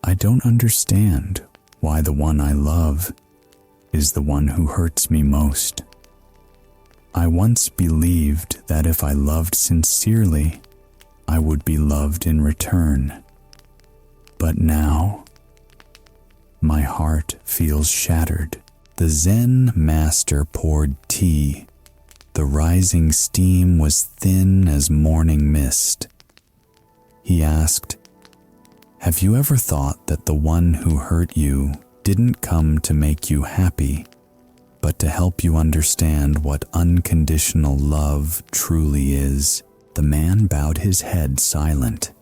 "I don't understand why the one I love is the one who hurts me most. I once believed that if I loved sincerely, I would be loved in return. But now, my heart feels shattered." The Zen master poured tea. The rising steam was thin as morning mist. He asked, "Have you ever thought that the one who hurt you didn't come to make you happy, but to help you understand what unconditional love truly is?" The man bowed his head silent.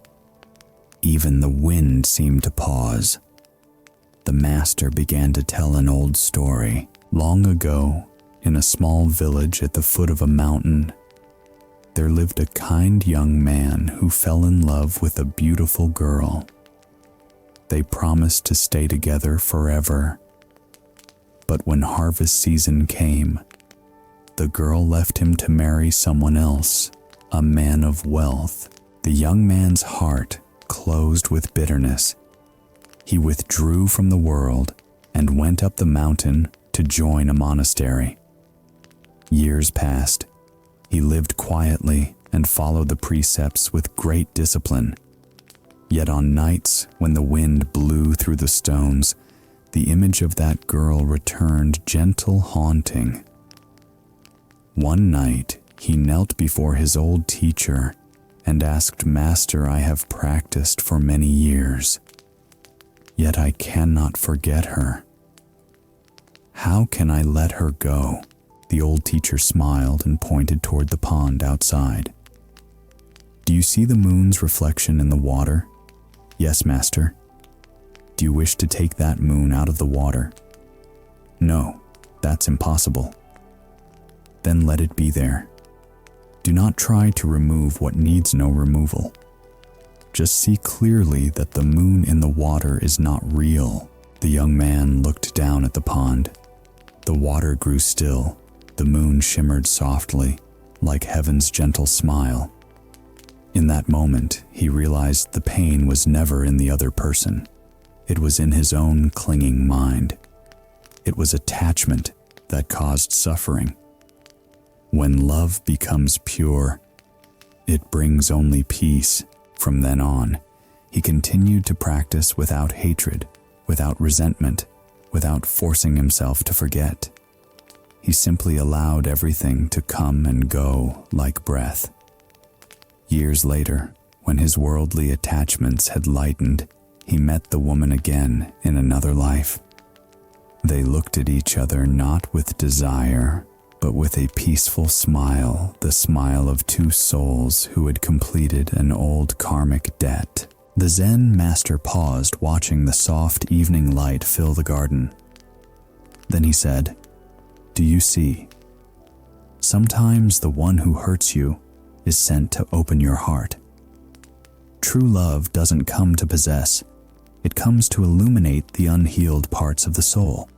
Even the wind seemed to pause. The master began to tell an old story. Long ago, in a small village at the foot of a mountain, there lived a kind young man who fell in love with a beautiful girl. They promised to stay together forever. But when harvest season came, the girl left him to marry someone else, a man of wealth. The young man's heart closed with bitterness. He withdrew from the world and went up the mountain to join a monastery. Years passed. He lived quietly and followed the precepts with great discipline. Yet on nights when the wind blew through the stones, the image of that girl returned, gentle, haunting. One night, he knelt before his old teacher and asked, "Master, I have practiced for many years, yet I cannot forget her. How can I let her go?" The old teacher smiled and pointed toward the pond outside. "Do you see the moon's reflection in the water?" "Yes, master." "Do you wish to take that moon out of the water?" "No, that's impossible." "Then let it be there. Do not try to remove what needs no removal. Just see clearly that the moon in the water is not real." The young man looked down at the pond. The water grew still. The moon shimmered softly, like heaven's gentle smile. In that moment, he realized the pain was never in the other person. It was in his own clinging mind. It was attachment that caused suffering. When love becomes pure, it brings only peace. From then on, he continued to practice without hatred, without resentment, without forcing himself to forget. He simply allowed everything to come and go like breath. Years later, when his worldly attachments had lightened, he met the woman again in another life. They looked at each other not with desire, but with a peaceful smile, the smile of two souls who had completed an old karmic debt. The Zen master paused, watching the soft evening light fill the garden. Then he said, "Do you see? Sometimes the one who hurts you is sent to open your heart. True love doesn't come to possess. It comes to illuminate the unhealed parts of the soul.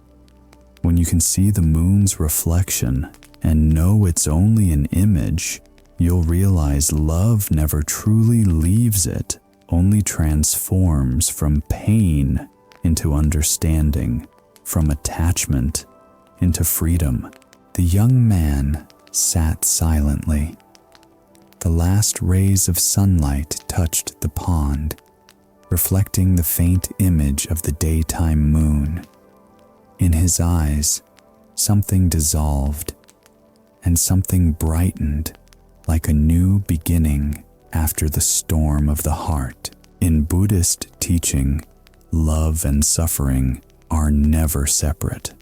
When you can see the moon's reflection and know it's only an image, you'll realize love never truly leaves it, only transforms from pain into understanding, from attachment into freedom." The young man sat silently. The last rays of sunlight touched the pond, reflecting the faint image of the daytime moon. In his eyes, something dissolved, and something brightened like a new beginning after the storm of the heart. In Buddhist teaching, love and suffering are never separate.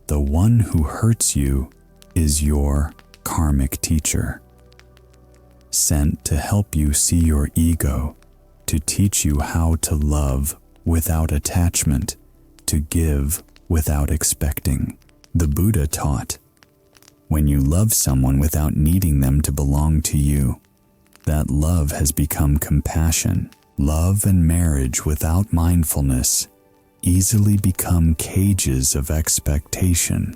The one who hurts you is your karmic teacher, sent to help you see your ego, to teach you how to love without attachment, to give without expecting. The Buddha taught, when you love someone without needing them to belong to you, that love has become compassion. Love and marriage without mindfulness easily become cages of expectation.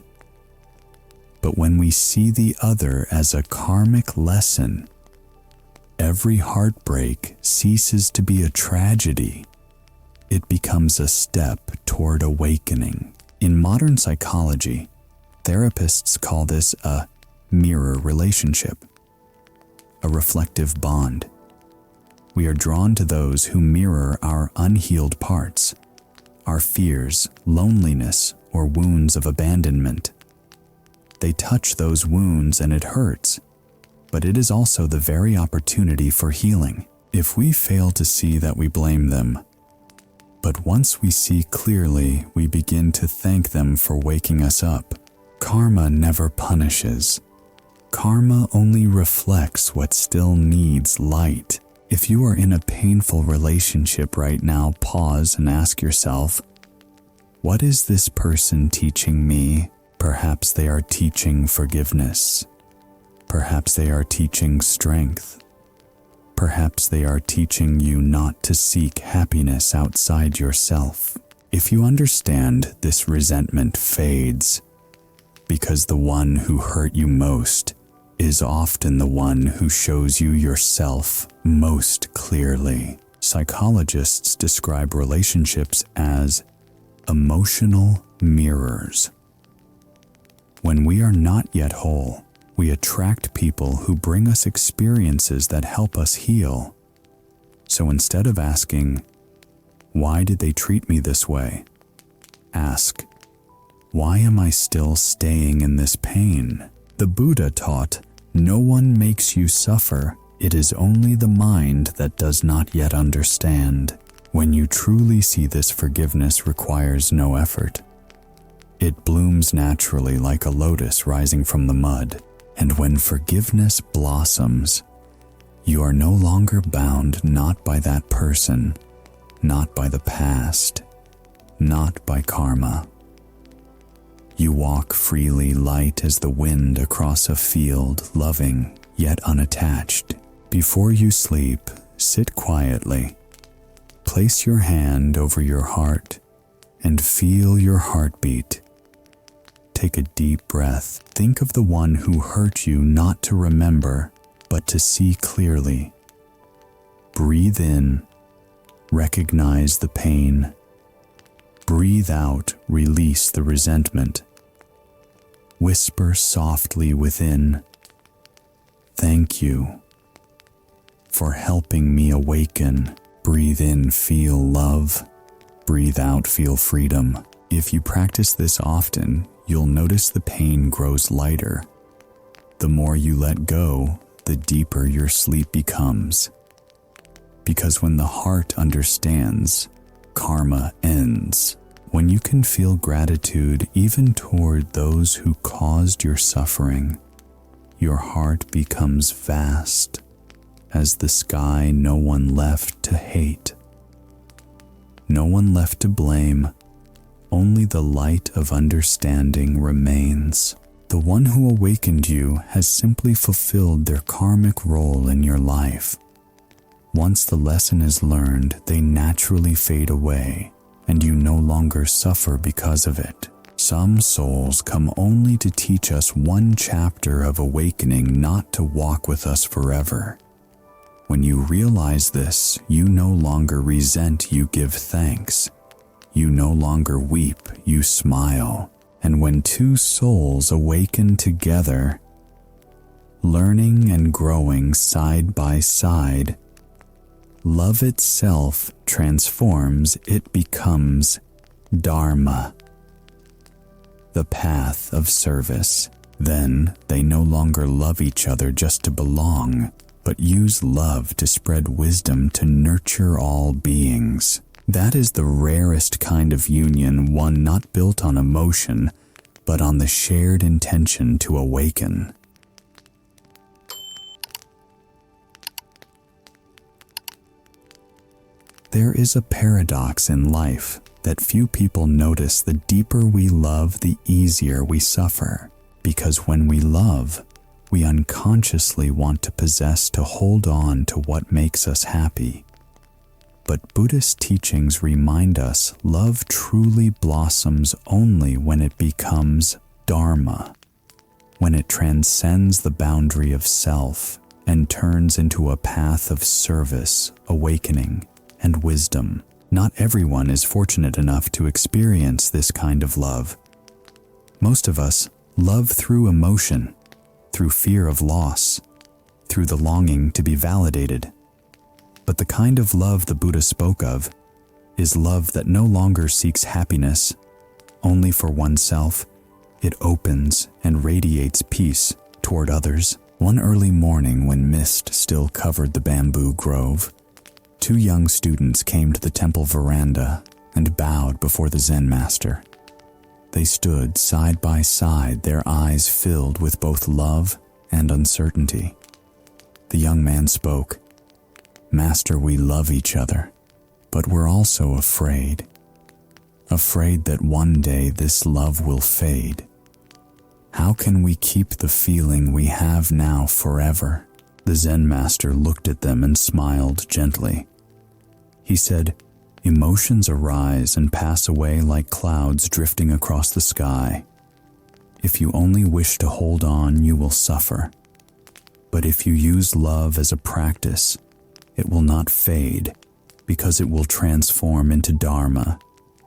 But when we see the other as a karmic lesson, every heartbreak ceases to be a tragedy. It becomes a step toward awakening. In modern psychology, therapists call this a mirror relationship, a reflective bond. We are drawn to those who mirror our unhealed parts, our fears, loneliness, or wounds of abandonment. They touch those wounds and it hurts, but it is also the very opportunity for healing. If we fail to see that, we blame them. But once we see clearly, we begin to thank them for waking us up. Karma never punishes. Karma only reflects what still needs light. If you are in a painful relationship right now, pause and ask yourself, what is this person teaching me? Perhaps they are teaching forgiveness. Perhaps they are teaching strength. Perhaps they are teaching you not to seek happiness outside yourself. If you understand, this resentment fades, because the one who hurt you most is often the one who shows you yourself most clearly. Psychologists describe relationships as emotional mirrors. When we are not yet whole, we attract people who bring us experiences that help us heal. So instead of asking, why did they treat me this way? Ask, why am I still staying in this pain? The Buddha taught, no one makes you suffer. It is only the mind that does not yet understand. When you truly see this, forgiveness requires no effort. It blooms naturally like a lotus rising from the mud. And when forgiveness blossoms, you are no longer bound not by that person, not by the past, not by karma. You walk freely, light as the wind across a field, loving yet unattached. Before you sleep, sit quietly. Place your hand over your heart and feel your heartbeat. Take a deep breath. Think of the one who hurt you, not to remember, but to see clearly. Breathe in, recognize the pain. Breathe out, release the resentment. Whisper softly within, "Thank you for helping me awaken." Breathe in, feel love. Breathe out, feel freedom. If you practice this often, you'll notice the pain grows lighter. The more you let go, the deeper your sleep becomes. Because when the heart understands, karma ends. When you can feel gratitude even toward those who caused your suffering, your heart becomes vast as the sky, no one left to hate. No one left to blame, only the light of understanding remains. The one who awakened you has simply fulfilled their karmic role in your life. Once the lesson is learned, they naturally fade away, and you no longer suffer because of it. Some souls come only to teach us one chapter of awakening, not to walk with us forever. When you realize this, you no longer resent, you give thanks. You no longer weep, you smile. And when two souls awaken together, learning and growing side by side, love itself transforms, it becomes Dharma, the path of service. Then they no longer love each other just to belong, but use love to spread wisdom to nurture all beings. That is the rarest kind of union, one not built on emotion, but on the shared intention to awaken. There is a paradox in life that few people notice. The deeper we love, the easier we suffer. Because when we love, we unconsciously want to possess, to hold on to what makes us happy. But Buddhist teachings remind us love truly blossoms only when it becomes Dharma, when it transcends the boundary of self and turns into a path of service, awakening, and wisdom. Not everyone is fortunate enough to experience this kind of love. Most of us love through emotion, through fear of loss, through the longing to be validated. But the kind of love the Buddha spoke of is love that no longer seeks happiness only for oneself. It opens and radiates peace toward others. One early morning, when mist still covered the bamboo grove, two young students came to the temple veranda and bowed before the Zen master. They stood side by side, their eyes filled with both love and uncertainty. The young man spoke, "Master, we love each other, but we're also afraid. Afraid that one day this love will fade. How can we keep the feeling we have now forever?" The Zen master looked at them and smiled gently. He said, "Emotions arise and pass away like clouds drifting across the sky. If you only wish to hold on, you will suffer. But if you use love as a practice, it will not fade, because it will transform into Dharma,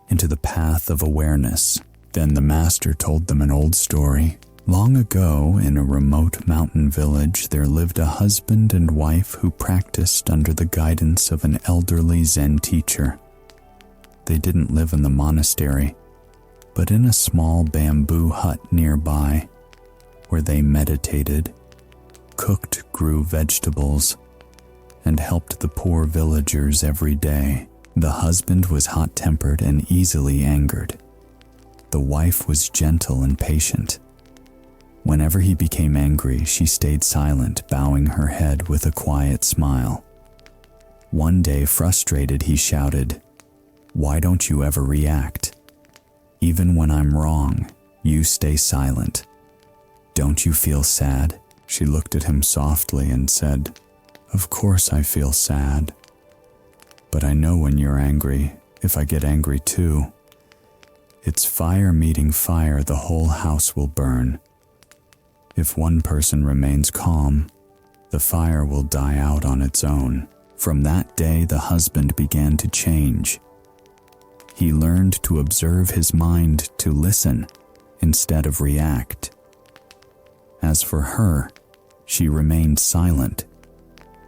into the path of awareness." Then the master told them an old story. Long ago, in a remote mountain village, there lived a husband and wife who practiced under the guidance of an elderly Zen teacher. They didn't live in the monastery, but in a small bamboo hut nearby, where they meditated, cooked, grew vegetables, and helped the poor villagers every day. The husband was hot-tempered and easily angered. The wife was gentle and patient. Whenever he became angry, she stayed silent, bowing her head with a quiet smile. One day, frustrated, he shouted, "Why don't you ever react? Even when I'm wrong, you stay silent. Don't you feel sad?" She looked at him softly and said, "Of course I feel sad. But I know when you're angry, if I get angry too. It's fire meeting fire, the whole house will burn. If one person remains calm, the fire will die out on its own. From that day, the husband began to change. He learned to observe his mind, to listen instead of react. As for her, she remained silent,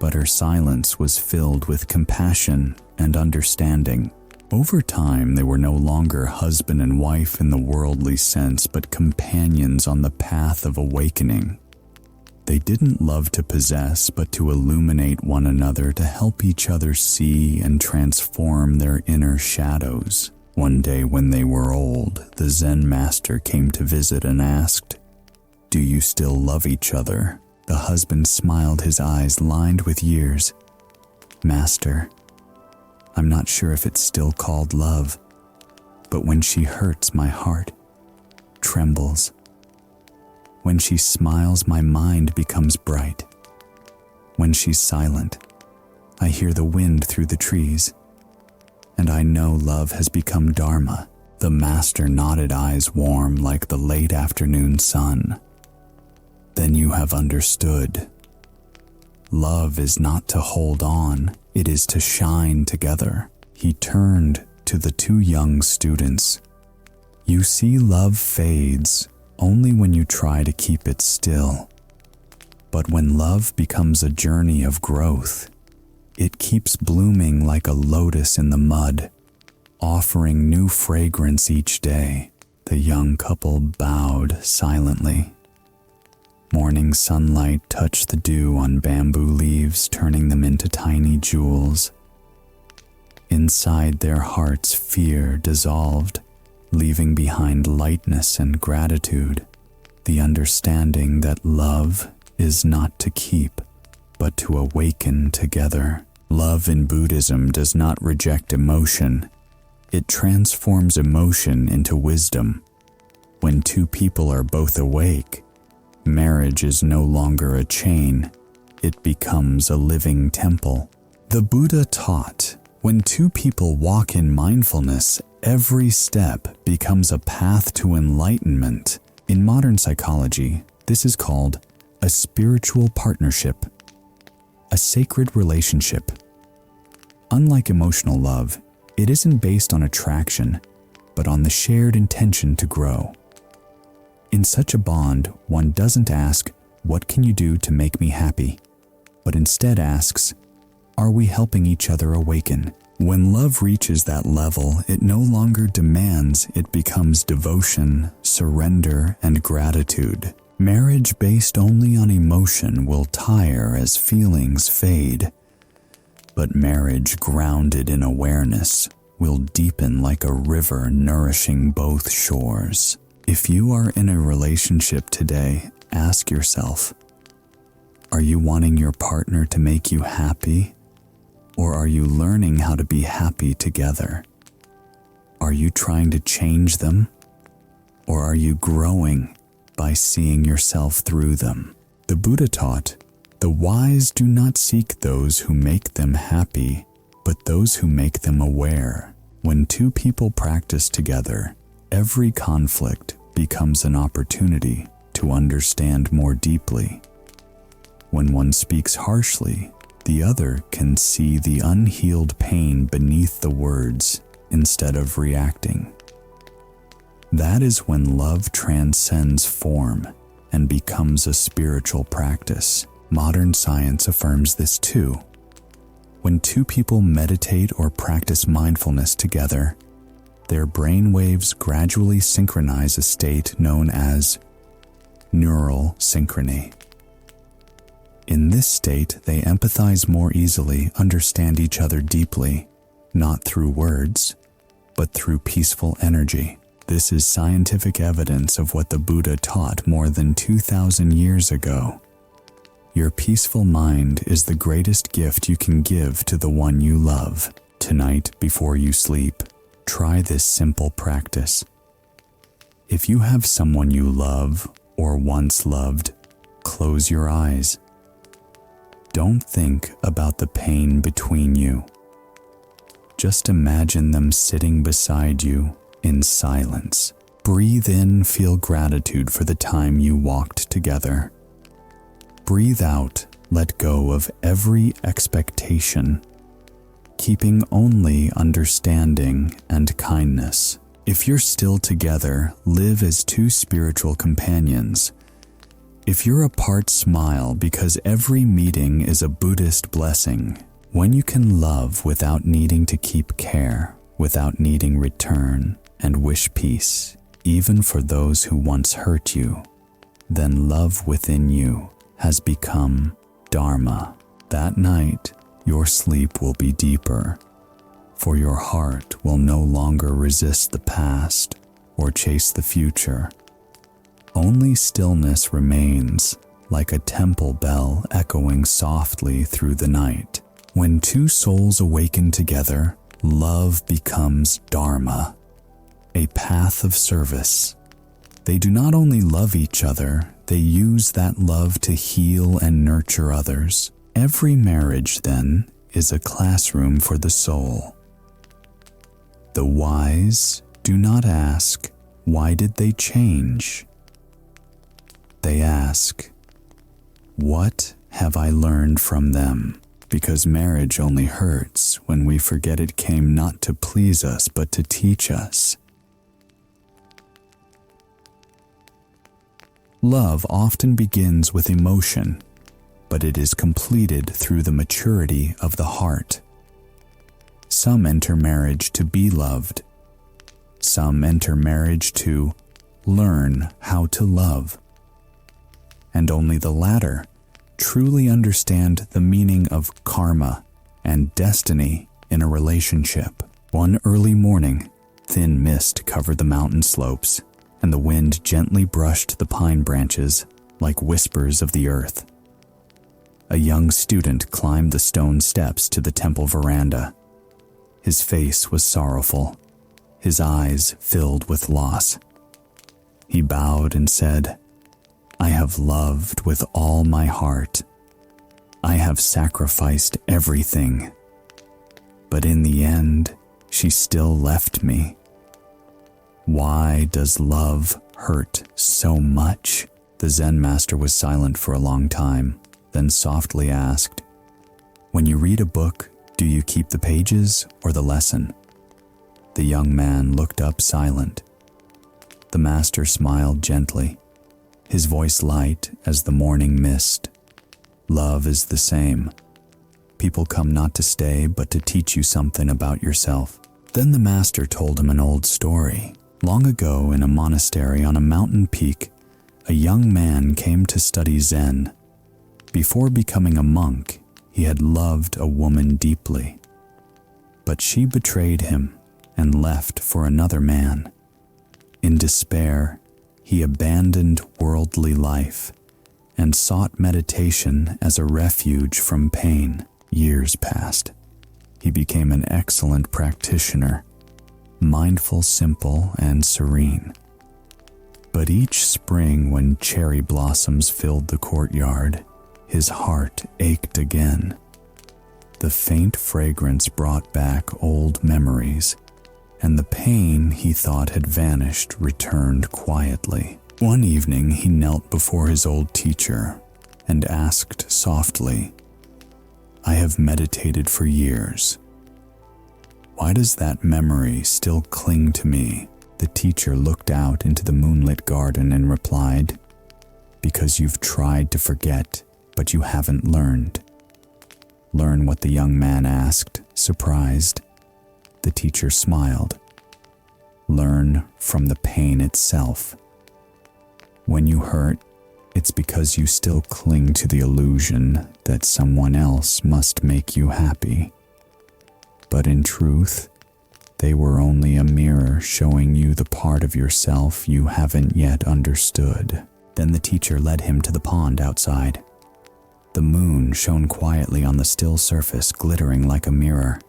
but her silence was filled with compassion and understanding. Over time, they were no longer husband and wife in the worldly sense, but companions on the path of awakening. They didn't love to possess, but to illuminate one another, to help each other see and transform their inner shadows. One day when they were old, the Zen master came to visit and asked, "Do you still love each other?" The husband smiled, his eyes lined with years. "Master, I'm not sure if it's still called love, but when she hurts, my heart trembles. When she smiles, my mind becomes bright. When she's silent, I hear the wind through the trees, and I know love has become Dharma." The master nodded, eyes warm like the late afternoon sun. "Then you have understood. Love is not to hold on, it is to shine together." He turned to the two young students. "You see, love fades only when you try to keep it still. But when love becomes a journey of growth, it keeps blooming like a lotus in the mud, offering new fragrance each day." The young couple bowed silently. Morning sunlight touched the dew on bamboo leaves, turning them into tiny jewels. Inside their hearts, fear dissolved, leaving behind lightness and gratitude, the understanding that love is not to keep, but to awaken together. Love in Buddhism does not reject emotion. It transforms emotion into wisdom. When two people are both awake, marriage is no longer a chain, it becomes a living temple. The Buddha taught, when two people walk in mindfulness, every step becomes a path to enlightenment. In modern psychology, this is called a spiritual partnership, a sacred relationship. Unlike emotional love, it isn't based on attraction, but on the shared intention to grow. In such a bond, one doesn't ask, "What can you do to make me happy?" but instead asks, "Are we helping each other awaken?" When love reaches that level, it no longer demands, it becomes devotion, surrender, and gratitude. Marriage based only on emotion will tire as feelings fade, but marriage grounded in awareness will deepen like a river nourishing both shores. If you are in a relationship today, ask yourself, are you wanting your partner to make you happy? Or are you learning how to be happy together? Are you trying to change them? Or are you growing by seeing yourself through them? The Buddha taught, the wise do not seek those who make them happy, but those who make them aware. When two people practice together, every conflict becomes an opportunity to understand more deeply. When one speaks harshly, the other can see the unhealed pain beneath the words instead of reacting. That is when love transcends form and becomes a spiritual practice. Modern science affirms this too. When two people meditate or practice mindfulness together, their brain waves gradually synchronize, a state known as neural synchrony. In this state, they empathize more easily, understand each other deeply, not through words, but through peaceful energy. This is scientific evidence of what the Buddha taught more than 2,000 years ago. Your peaceful mind is the greatest gift you can give to the one you love. Tonight, before you sleep, try this simple practice. If you have someone you love or once loved, close your eyes. Don't think about the pain between you. Just imagine them sitting beside you in silence. Breathe in, feel gratitude for the time you walked together. Breathe out, Let go of every expectation, keeping only understanding and kindness. If you're still together, live as two spiritual companions. If you're apart, smile, because every meeting is a Buddhist blessing. When you can love without needing to keep care, without needing return, and wish peace, even for those who once hurt you, then love within you has become Dharma. That night, your sleep will be deeper, for your heart will no longer resist the past or chase the future. Only stillness remains, like a temple bell echoing softly through the night. When two souls awaken together, love becomes Dharma, a path of service. They do not only love each other, they use that love to heal and nurture others. Every marriage, then, is a classroom for the soul. The wise do not ask, why did they change? They ask, what have I learned from them? Because marriage only hurts when we forget it came not to please us but to teach us. Love often begins with emotion, but it is completed through the maturity of the heart. Some enter marriage to be loved. Some enter marriage to learn how to love. And only the latter truly understand the meaning of karma and destiny in a relationship. One early morning, thin mist covered the mountain slopes, and the wind gently brushed the pine branches like whispers of the earth. A young student climbed the stone steps to the temple veranda. His face was sorrowful, his eyes filled with loss. He bowed and said, I have loved with all my heart. I have sacrificed everything. But in the end, she still left me. Why does love hurt so much? The Zen master was silent for a long time, then softly asked, when you read a book, do you keep the pages or the lesson? The young man looked up silent. The master smiled gently, his voice light as the morning mist. Love is the same. People come not to stay, but to teach you something about yourself. Then the master told him an old story. Long ago, in a monastery on a mountain peak, a young man came to study Zen. Before becoming a monk, he had loved a woman deeply. But she betrayed him and left for another man. In despair, he abandoned worldly life and sought meditation as a refuge from pain. Years passed. He became an excellent practitioner, mindful, simple, and serene. But each spring when cherry blossoms filled the courtyard, his heart ached again. The faint fragrance brought back old memories, and the pain he thought had vanished returned quietly. One evening he knelt before his old teacher and asked softly, I have meditated for years. Why does that memory still cling to me? The teacher looked out into the moonlit garden and replied, because you've tried to forget, but you haven't learned. Learn what the young man asked, surprised. The teacher smiled. Learn from the pain itself. When you hurt, it's because you still cling to the illusion that someone else must make you happy. But in truth, they were only a mirror showing you the part of yourself you haven't yet understood. Then the teacher led him to the pond outside. The moon shone quietly on the still surface, glittering like a mirror.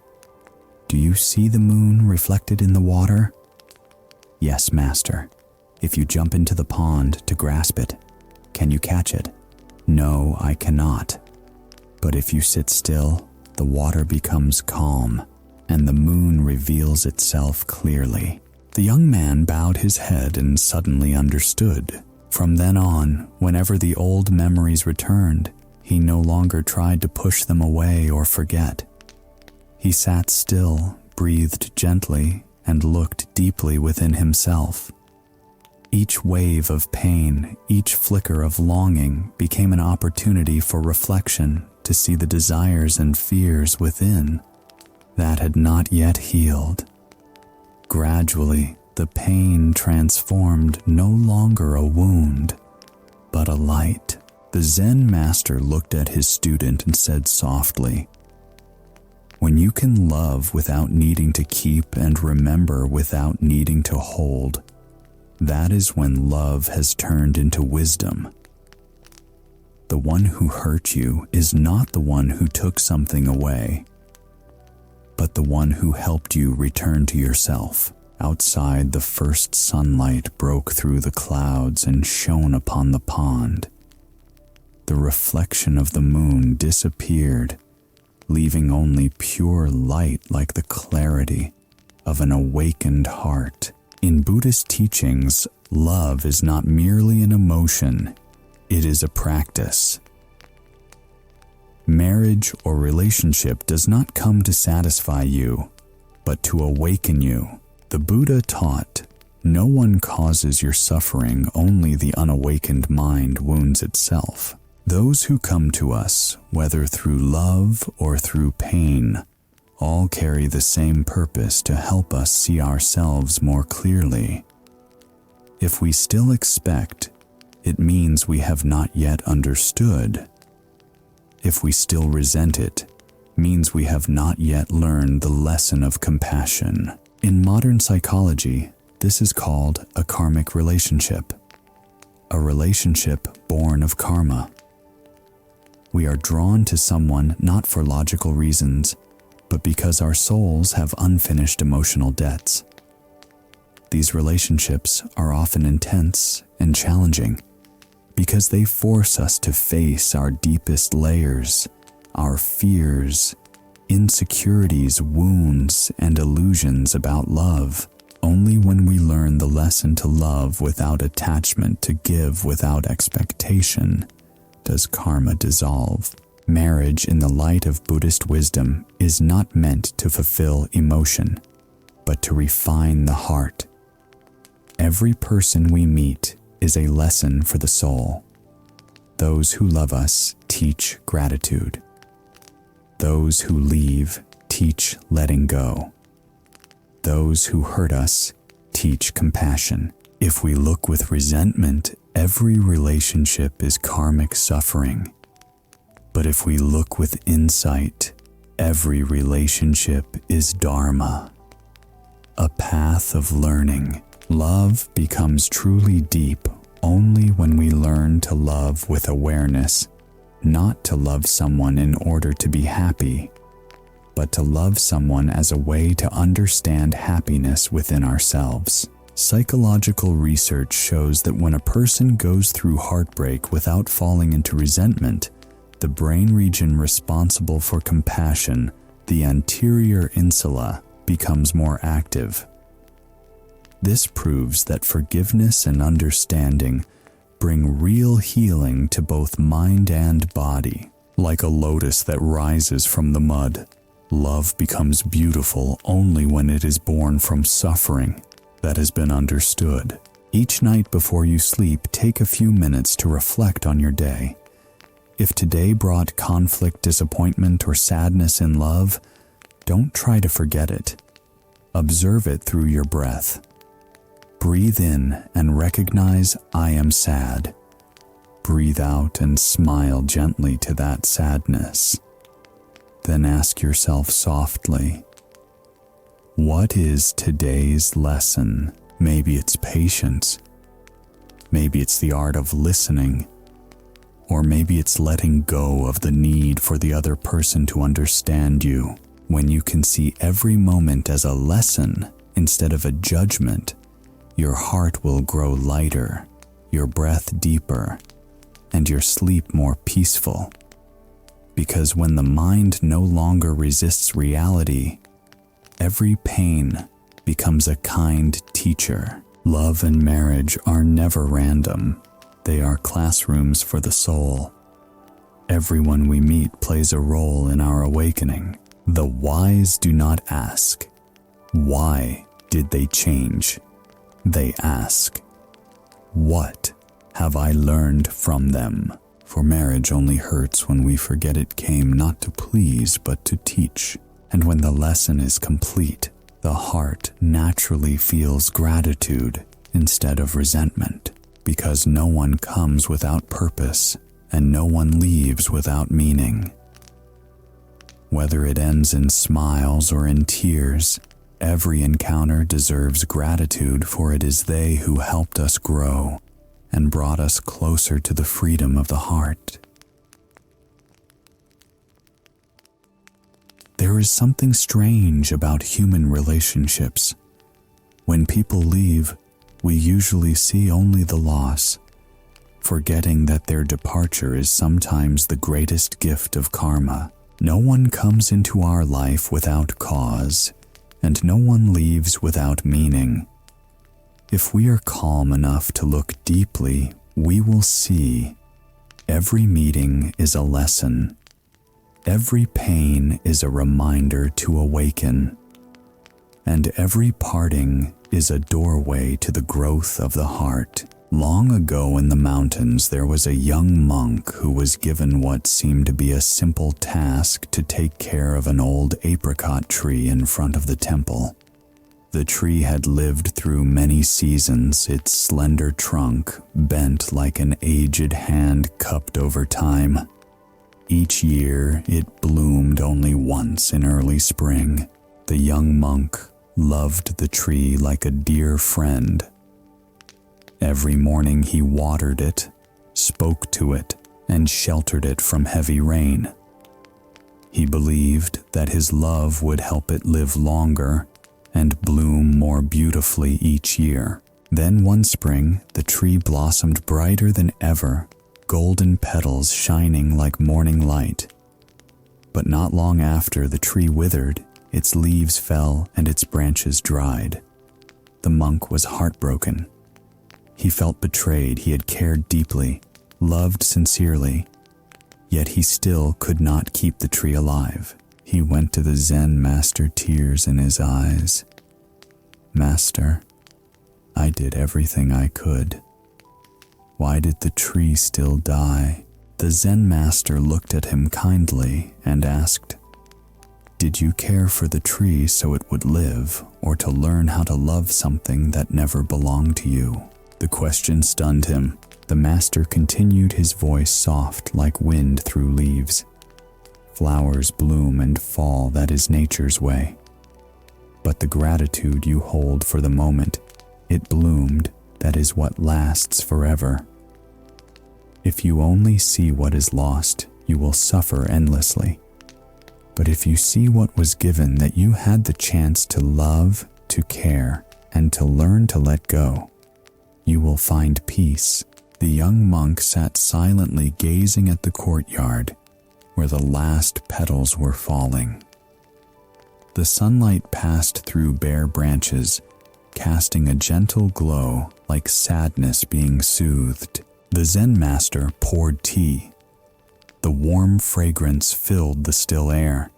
Do you see the moon reflected in the water? Yes, master. If you jump into the pond to grasp it, can you catch it? No, I cannot. But if you sit still, the water becomes calm, and the moon reveals itself clearly. The young man bowed his head and suddenly understood. From then on, whenever the old memories returned, He no longer tried to push them away or forget. He sat still, breathed gently, and looked deeply within himself. Each wave of pain, each flicker of longing became an opportunity for reflection to see the desires and fears within that had not yet healed. Gradually, the pain transformed no longer a wound, but a light. The Zen master looked at his student and said softly, "When you can love without needing to keep and remember without needing to hold, that is when love has turned into wisdom. The one who hurt you is not the one who took something away, but the one who helped you return to yourself." Outside, the first sunlight broke through the clouds and shone upon the pond. The reflection of the moon disappeared, leaving only pure light like the clarity of an awakened heart. In Buddhist teachings, love is not merely an emotion, it is a practice. Marriage or relationship does not come to satisfy you, but to awaken you. The Buddha taught, "No one causes your suffering, only the unawakened mind wounds itself." Those who come to us, whether through love or through pain, all carry the same purpose to help us see ourselves more clearly. If we still expect, it means we have not yet understood. If we still resent it, means we have not yet learned the lesson of compassion. In modern psychology, this is called a karmic relationship, a relationship born of karma. We are drawn to someone not for logical reasons, but because our souls have unfinished emotional debts. These relationships are often intense and challenging because they force us to face our deepest layers, our fears, insecurities, wounds, and illusions about love. Only when we learn the lesson to love without attachment, to give without expectation, does karma dissolve. Marriage, in the light of Buddhist wisdom, is not meant to fulfill emotion, but to refine the heart. Every person we meet is a lesson for the soul. Those who love us teach gratitude. Those who leave teach letting go. Those who hurt us teach compassion. If we look with resentment, every relationship is karmic suffering. But if we look with insight, every relationship is dharma, a path of learning. Love becomes truly deep only when we learn to love with awareness, not to love someone in order to be happy, but to love someone as a way to understand happiness within ourselves. Psychological research shows that when a person goes through heartbreak without falling into resentment, the brain region responsible for compassion, the anterior insula, becomes more active. This proves that forgiveness and understanding bring real healing to both mind and body. Like a lotus that rises from the mud, love becomes beautiful only when it is born from suffering that has been understood. Each night before you sleep, take a few minutes to reflect on your day. If today brought conflict, disappointment, or sadness in love, don't try to forget it. Observe it through your breath. Breathe in and recognize, "I am sad." Breathe out and smile gently to that sadness. Then ask yourself softly, what is today's lesson? Maybe it's patience. Maybe it's the art of listening. Or maybe it's letting go of the need for the other person to understand you. When you can see every moment as a lesson instead of a judgment, your heart will grow lighter, your breath deeper, and your sleep more peaceful. Because when the mind no longer resists reality, every pain becomes a kind teacher. Love and marriage are never random. They are classrooms for the soul. Everyone we meet plays a role in our awakening. The wise do not ask, "Why did they change?" They ask, "What have I learned from them?" For marriage only hurts when we forget it came not to please but to teach. And when the lesson is complete, the heart naturally feels gratitude instead of resentment, because no one comes without purpose and no one leaves without meaning. Whether it ends in smiles or in tears, every encounter deserves gratitude, for it is they who helped us grow and brought us closer to the freedom of the heart. There is something strange about human relationships. When people leave, we usually see only the loss, forgetting that their departure is sometimes the greatest gift of karma. No one comes into our life without cause, and no one leaves without meaning. If we are calm enough to look deeply, we will see every meeting is a lesson. Every pain is a reminder to awaken. And every parting is a doorway to the growth of the heart. Long ago in the mountains, there was a young monk who was given what seemed to be a simple task to take care of an old apricot tree in front of the temple. The tree had lived through many seasons, its slender trunk bent like an aged hand cupped over time. Each year, it bloomed only once in early spring. The young monk loved the tree like a dear friend. Every morning he watered it, spoke to it, and sheltered it from heavy rain. He believed that his love would help it live longer and bloom more beautifully each year. Then one spring, the tree blossomed brighter than ever, golden petals shining like morning light. But not long after, the tree withered, its leaves fell, and its branches dried. The monk was heartbroken. He felt betrayed. He had cared deeply, loved sincerely, yet he still could not keep the tree alive. He went to the Zen master, tears in his eyes. "Master, I did everything I could. Why did the tree still die?" The Zen master looked at him kindly and asked, "Did you care for the tree so it would live, or to learn how to love something that never belonged to you?" The question stunned him. The master continued, his voice soft like wind through leaves. "Flowers bloom and fall, that is nature's way. But the gratitude you hold for the moment it bloomed, that is what lasts forever. If you only see what is lost, you will suffer endlessly. But if you see what was given, that you had the chance to love, to care, and to learn to let go, you will find peace." The young monk sat silently gazing at the courtyard where the last petals were falling. The sunlight passed through bare branches, casting a gentle glow like sadness being soothed. The Zen master poured tea. The warm fragrance filled the still air.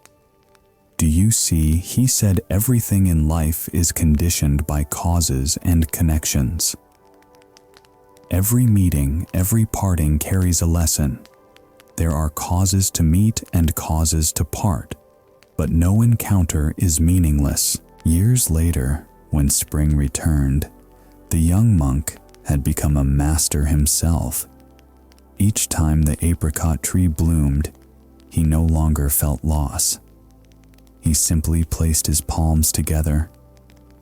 "Do you see?" he said, "everything in life is conditioned by causes and connections. Every meeting, every parting carries a lesson. There are causes to meet and causes to part, but no encounter is meaningless." Years later, when spring returned, the young monk had become a master himself. Each time the apricot tree bloomed, he no longer felt loss. He simply placed his palms together,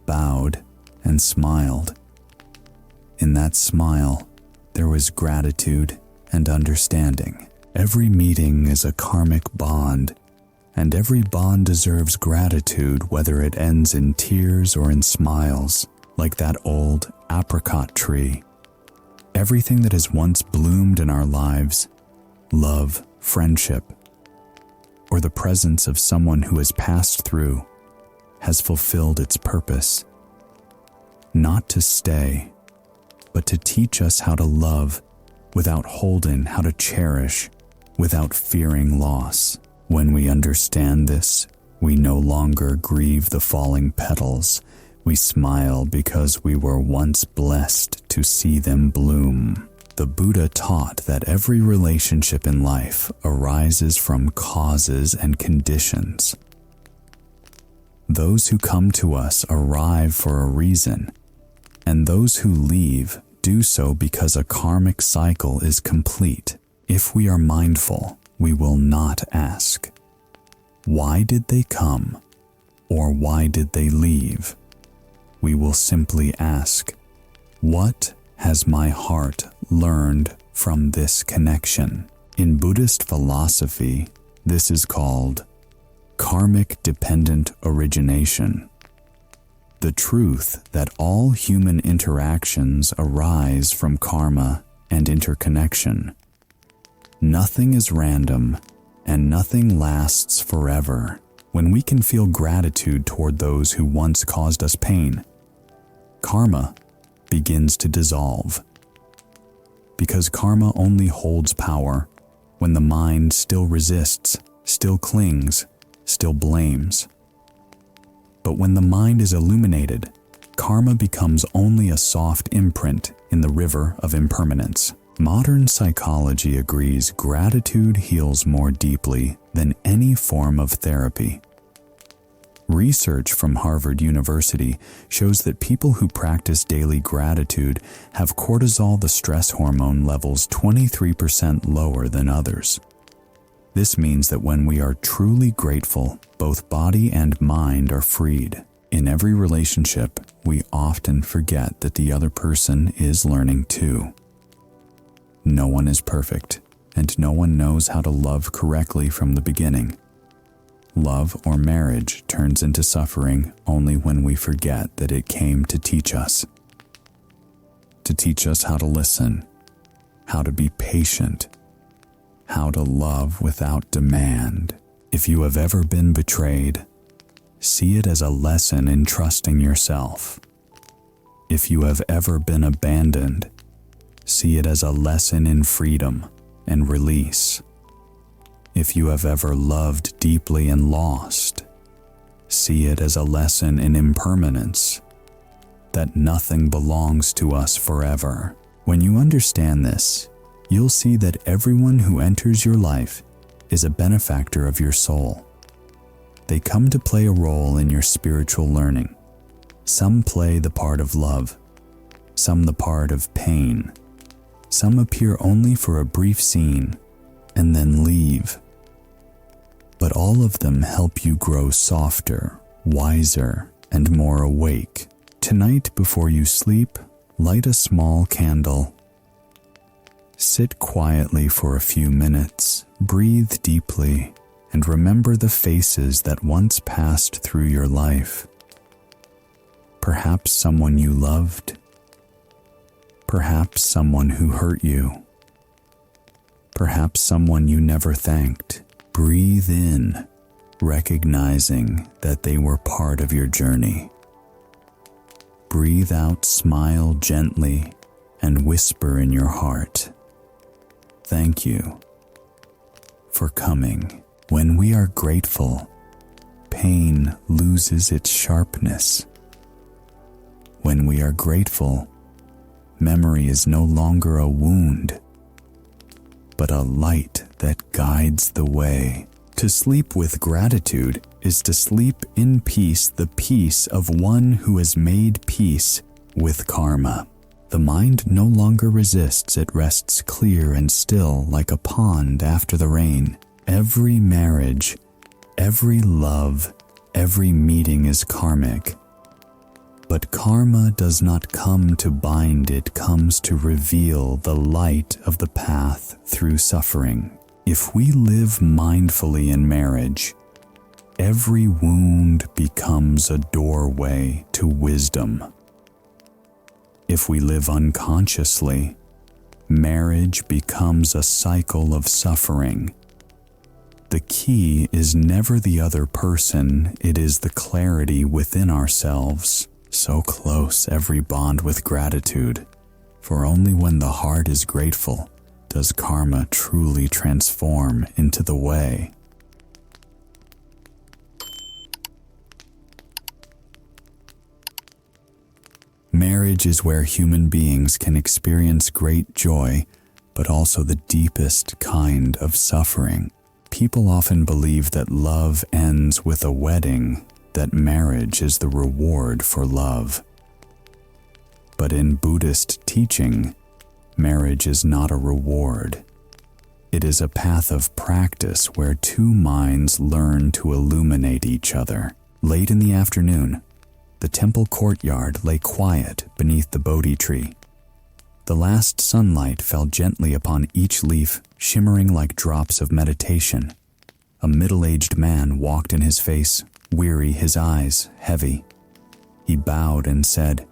bowed, and smiled. In that smile, there was gratitude and understanding. Every meeting is a karmic bond, and every bond deserves gratitude, whether it ends in tears or in smiles, like that old apricot tree. Everything that has once bloomed in our lives, love, friendship, or the presence of someone who has passed through, has fulfilled its purpose. Not to stay, but to teach us how to love without holding, how to cherish without fearing loss. When we understand this, we no longer grieve the falling petals. We smile because we were once blessed to see them bloom. The Buddha taught that every relationship in life arises from causes and conditions. Those who come to us arrive for a reason, and those who leave do so because a karmic cycle is complete. If we are mindful, we will not ask, "Why did they come?" or "Why did they leave?" We will simply ask, "What has my heart learned from this connection?" In Buddhist philosophy, this is called karmic-dependent origination. The truth that all human interactions arise from karma and interconnection. Nothing is random, and nothing lasts forever. When we can feel gratitude toward those who once caused us pain, karma begins to dissolve. Because karma only holds power when the mind still resists, still clings, still blames. But when the mind is illuminated, karma becomes only a soft imprint in the river of impermanence. Modern psychology agrees gratitude heals more deeply than any form of therapy. Research from Harvard University shows that people who practice daily gratitude have cortisol, the stress hormone, levels 23% lower than others. This means that when we are truly grateful, both body and mind are freed. In every relationship, we often forget that the other person is learning too. No one is perfect, and no one knows how to love correctly from the beginning. Love or marriage turns into suffering only when we forget that it came to teach us. To teach us how to listen, how to be patient, how to love without demand. If you have ever been betrayed, see it as a lesson in trusting yourself. If you have ever been abandoned, see it as a lesson in freedom and release. If you have ever loved deeply and lost, see it as a lesson in impermanence, that nothing belongs to us forever. When you understand this, you'll see that everyone who enters your life is a benefactor of your soul. They come to play a role in your spiritual learning. Some play the part of love, some the part of pain. Some appear only for a brief scene and then leave. But all of them help you grow softer, wiser, and more awake. Tonight, before you sleep, light a small candle. Sit quietly for a few minutes, breathe deeply, and remember the faces that once passed through your life. Perhaps someone you loved, perhaps someone who hurt you, perhaps someone you never thanked. Breathe in, recognizing that they were part of your journey. Breathe out, smile gently, and whisper in your heart, "Thank you for coming." When we are grateful, pain loses its sharpness. When we are grateful, memory is no longer a wound, but a light that guides the way. To sleep with gratitude is to sleep in peace, the peace of one who has made peace with karma. The mind no longer resists, it rests clear and still like a pond after the rain. Every marriage, every love, every meeting is karmic. But karma does not come to bind, it comes to reveal the light of the path through suffering. If we live mindfully in marriage, every wound becomes a doorway to wisdom. If we live unconsciously, marriage becomes a cycle of suffering. The key is never the other person, it is the clarity within ourselves. So close every bond with gratitude, for only when the heart is grateful does karma truly transform into the way? Marriage is where human beings can experience great joy, but also the deepest kind of suffering. People often believe that love ends with a wedding, that marriage is the reward for love. But in Buddhist teaching, marriage is not a reward. It is a path of practice where two minds learn to illuminate each other. Late in the afternoon, the temple courtyard lay quiet beneath the Bodhi tree. The last sunlight fell gently upon each leaf, shimmering like drops of meditation. A middle-aged man walked in his face, weary, his eyes heavy. He bowed and said,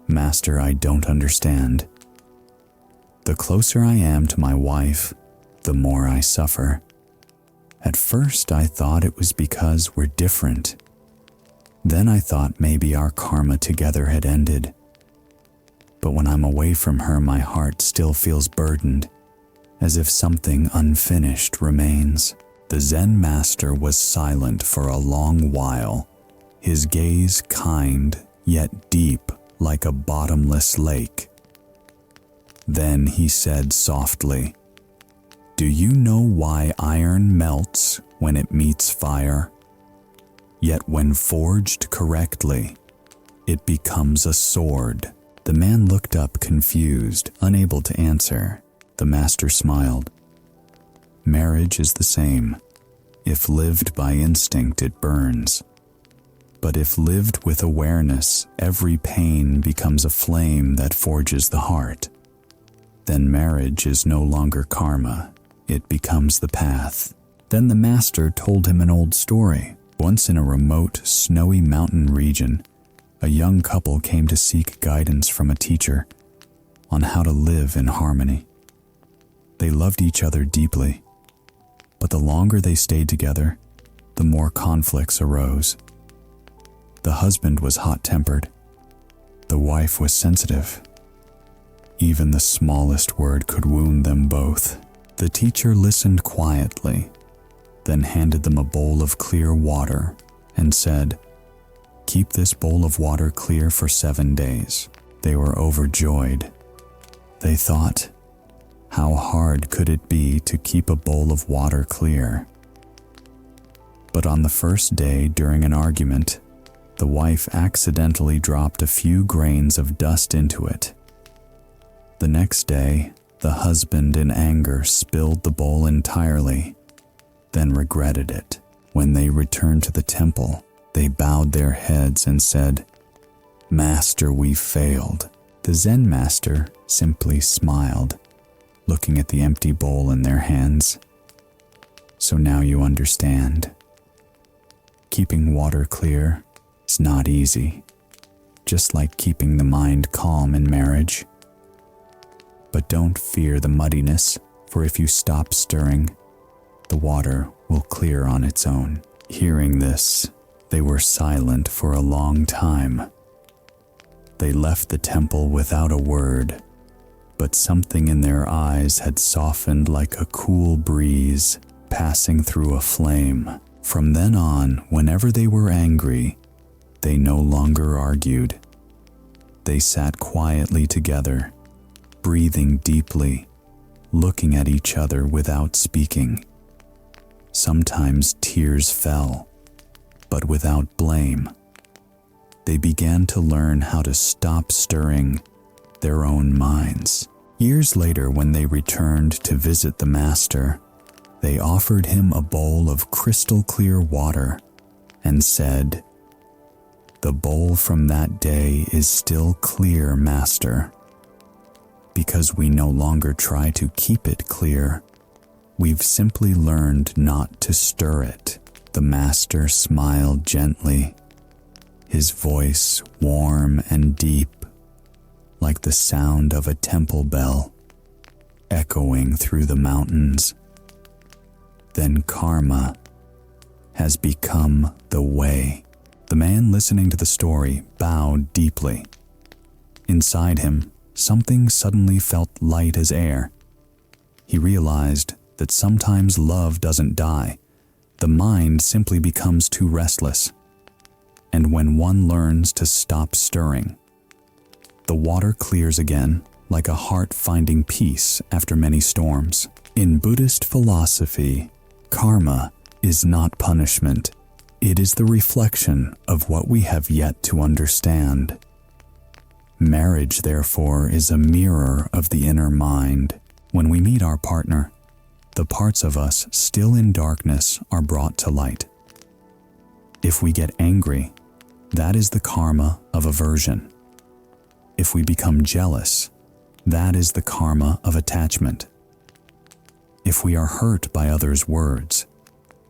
"Master, I don't understand. The closer I am to my wife, the more I suffer. At first I thought it was because we're different. Then I thought maybe our karma together had ended. But when I'm away from her, my heart still feels burdened, as if something unfinished remains." The Zen master was silent for a long while, his gaze kind yet deep like a bottomless lake. Then he said softly, "Do you know why iron melts when it meets fire? Yet when forged correctly, it becomes a sword." The man looked up confused, unable to answer. The master smiled. Marriage is the same. If lived by instinct, it burns. But if lived with awareness, every pain becomes a flame that forges the heart. Then marriage is no longer karma, it becomes the path. Then the master told him an old story. Once in a remote, snowy mountain region, a young couple came to seek guidance from a teacher on how to live in harmony. They loved each other deeply, but the longer they stayed together, the more conflicts arose. The husband was hot-tempered. The wife was sensitive. Even the smallest word could wound them both. The teacher listened quietly, then handed them a bowl of clear water and said, "Keep this bowl of water clear for 7 days." They were overjoyed. They thought, how hard could it be to keep a bowl of water clear? But on the first day, during an argument, the wife accidentally dropped a few grains of dust into it. The next day, the husband in anger spilled the bowl entirely, then regretted it. When they returned to the temple, they bowed their heads and said, "Master, we failed." The Zen master simply smiled, looking at the empty bowl in their hands. "So now you understand. Keeping water clear is not easy, just like keeping the mind calm in marriage. But don't fear the muddiness, for if you stop stirring, the water will clear on its own." Hearing this, they were silent for a long time. They left the temple without a word, but something in their eyes had softened like a cool breeze passing through a flame. From then on, whenever they were angry, they no longer argued. They sat quietly together, breathing deeply, looking at each other without speaking. Sometimes tears fell, but without blame. They began to learn how to stop stirring their own minds. Years later, when they returned to visit the master, they offered him a bowl of crystal clear water and said, "The bowl from that day is still clear, master. Because we no longer try to keep it clear, we've simply learned not to stir it." The master smiled gently, his voice warm and deep, like the sound of a temple bell, echoing through the mountains. Then karma has become the way. The man listening to the story bowed deeply. Inside him, something suddenly felt light as air. he realized that sometimes love doesn't die. The mind simply becomes too restless. And when one learns to stop stirring, the water clears again, like a heart finding peace after many storms. In Buddhist philosophy, karma is not punishment. It is the reflection of what we have yet to understand. Marriage, therefore, is a mirror of the inner mind. When we meet our partner, the parts of us still in darkness are brought to light. If we get angry, that is the karma of aversion. If we become jealous, that is the karma of attachment. If we are hurt by others' words,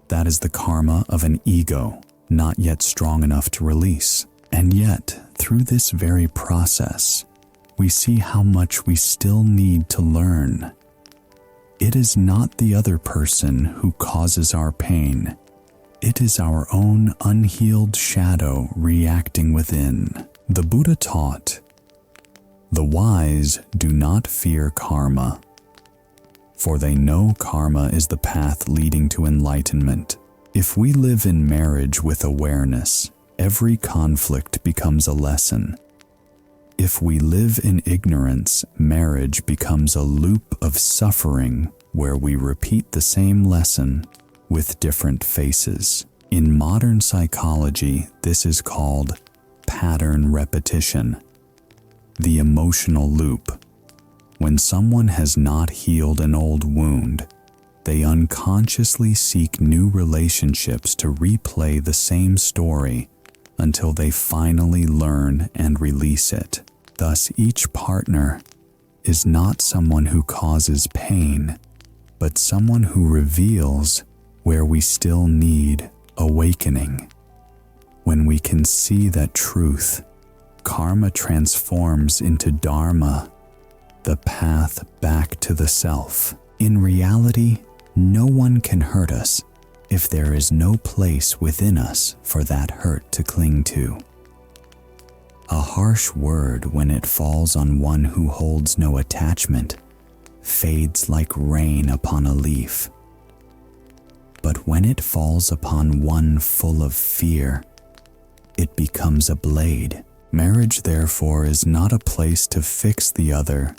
that is the karma of an ego not yet strong enough to release. And yet, through this very process, we see how much we still need to learn. It is not the other person who causes our pain. It is our own unhealed shadow reacting within. The Buddha taught, "The wise do not fear karma, for they know karma is the path leading to enlightenment." If we live in marriage with awareness, every conflict becomes a lesson. If we live in ignorance, marriage becomes a loop of suffering where we repeat the same lesson with different faces. In modern psychology, this is called pattern repetition. The emotional loop. When someone has not healed an old wound, they unconsciously seek new relationships to replay the same story until they finally learn and release it. Thus, each partner is not someone who causes pain, but someone who reveals where we still need awakening. When we can see that truth, karma transforms into dharma, the path back to the self. In reality, no one can hurt us if there is no place within us for that hurt to cling to. A harsh word, when it falls on one who holds no attachment, fades like rain upon a leaf. But when it falls upon one full of fear, it becomes a blade. Marriage, therefore, is not a place to fix the other,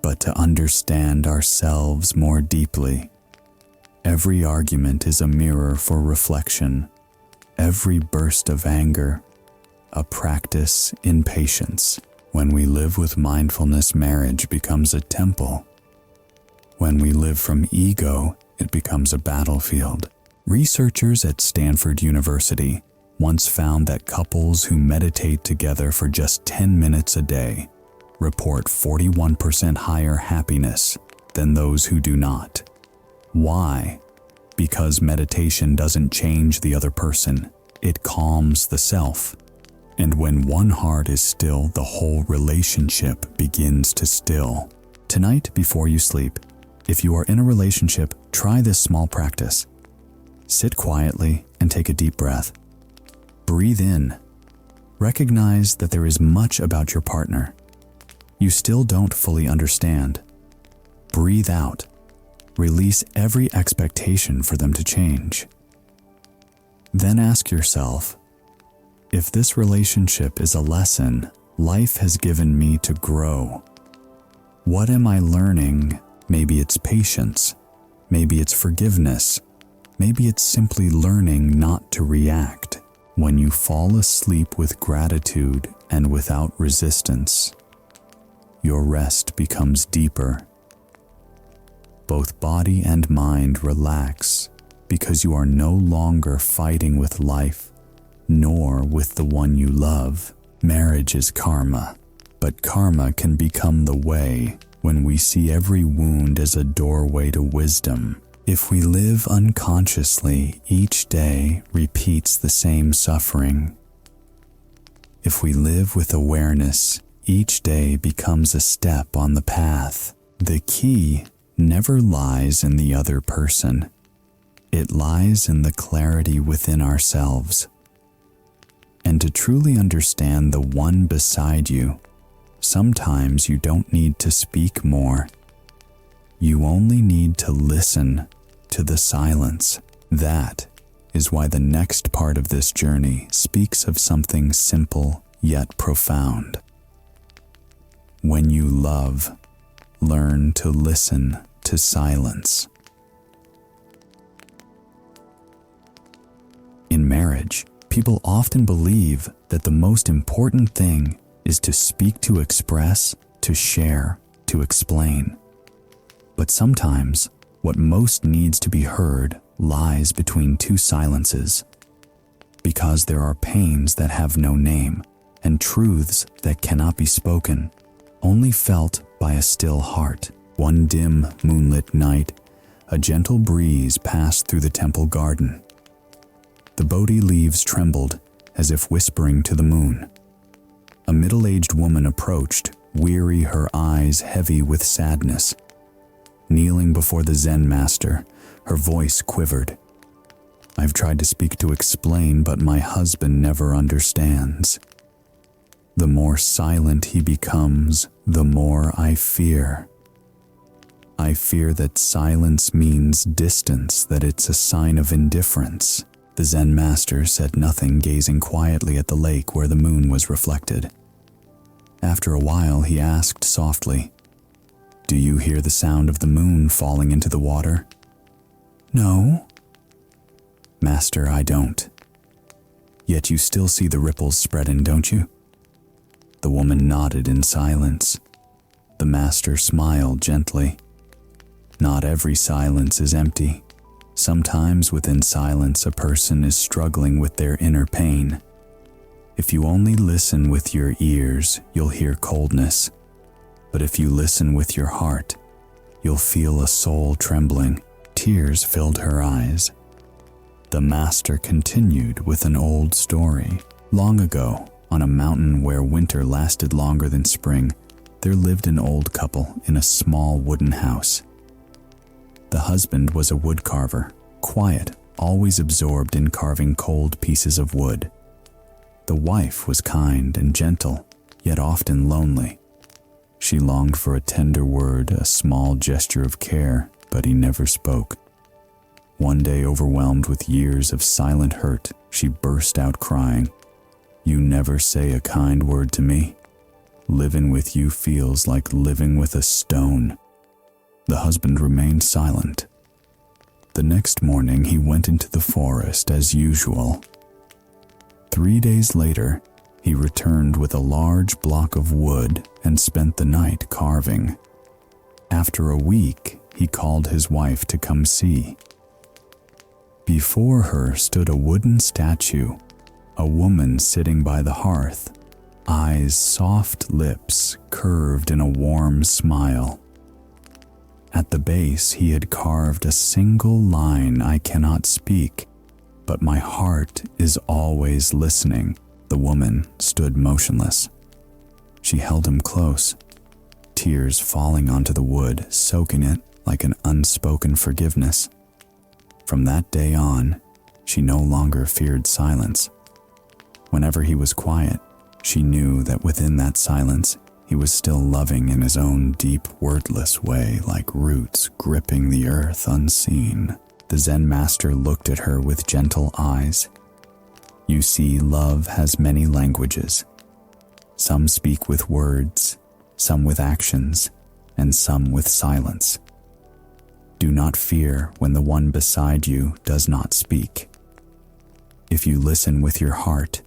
but to understand ourselves more deeply. Every argument is a mirror for reflection. Every burst of anger, a practice in patience. When we live with mindfulness, marriage becomes a temple. When we live from ego, it becomes a battlefield. Researchers at Stanford University once found that couples who meditate together for just 10 minutes a day report 41% higher happiness than those who do not. Why? Because meditation doesn't change the other person, it calms the self. And when one heart is still, the whole relationship begins to still. Tonight, before you sleep, if you are in a relationship, try this small practice. Sit quietly and take a deep breath. Breathe in. Recognize that there is much about your partner you still don't fully understand. Breathe out. Release every expectation for them to change. Then ask yourself, if this relationship is a lesson life has given me to grow, what am I learning? Maybe it's patience. Maybe it's forgiveness. Maybe it's simply learning not to react. When you fall asleep with gratitude and without resistance, your rest becomes deeper. Both body and mind relax because you are no longer fighting with life, nor with the one you love. Marriage is karma, but karma can become the way when we see every wound as a doorway to wisdom. If we live unconsciously, each day repeats the same suffering. If we live with awareness, each day becomes a step on the path. The key never lies in the other person. It lies in the clarity within ourselves. And to truly understand the one beside you, sometimes you don't need to speak more. You only need to listen to the silence. That is why the next part of this journey speaks of something simple yet profound. When you love, learn to listen to silence. In marriage, people often believe that the most important thing is to speak, to express, to share, to explain. But sometimes, what most needs to be heard lies between two silences, because there are pains that have no name and truths that cannot be spoken, only felt by a still heart. One dim, moonlit night, a gentle breeze passed through the temple garden. The Bodhi leaves trembled as if whispering to the moon. A middle-aged woman approached, weary, her eyes heavy with sadness. Kneeling before the Zen master, her voice quivered. I've tried to speak, to explain, but my husband never understands. The more silent he becomes, the more I fear. I fear that silence means distance, that it's a sign of indifference. The Zen master said nothing, gazing quietly at the lake where the moon was reflected. After a while, he asked softly, "Do you hear the sound of the moon falling into the water?" "No." "Master, I don't. Yet you still see the ripples spreading, don't you?" The woman nodded in silence. The master smiled gently. Not every silence is empty. Sometimes within silence, a person is struggling with their inner pain. If you only listen with your ears, you'll hear coldness. But if you listen with your heart, you'll feel a soul trembling. Tears filled her eyes. The master continued with an old story. Long ago, on a mountain where winter lasted longer than spring, there lived an old couple in a small wooden house. The husband was a wood carver, quiet, always absorbed in carving cold pieces of wood. The wife was kind and gentle, yet often lonely. She longed for a tender word, a small gesture of care, but he never spoke. One day, overwhelmed with years of silent hurt, she burst out crying. "You never say a kind word to me. Living with you feels like living with a stone." The husband remained silent. The next morning, he went into the forest as usual. 3 days later, he returned with a large block of wood and spent the night carving. After a week, he called his wife to come see. Before her stood a wooden statue, a woman sitting by the hearth, eyes soft, lips curved in a warm smile. At the base, he had carved a single line, "I cannot speak, but my heart is always listening." The woman stood motionless. She held him close, tears falling onto the wood, soaking it like an unspoken forgiveness. From that day on, she no longer feared silence. Whenever he was quiet, she knew that within that silence, he was still loving in his own deep, wordless way, like roots gripping the earth unseen. The Zen master looked at her with gentle eyes. "You see, love has many languages. Some speak with words, some with actions, and some with silence. Do not fear when the one beside you does not speak. If you listen with your heart,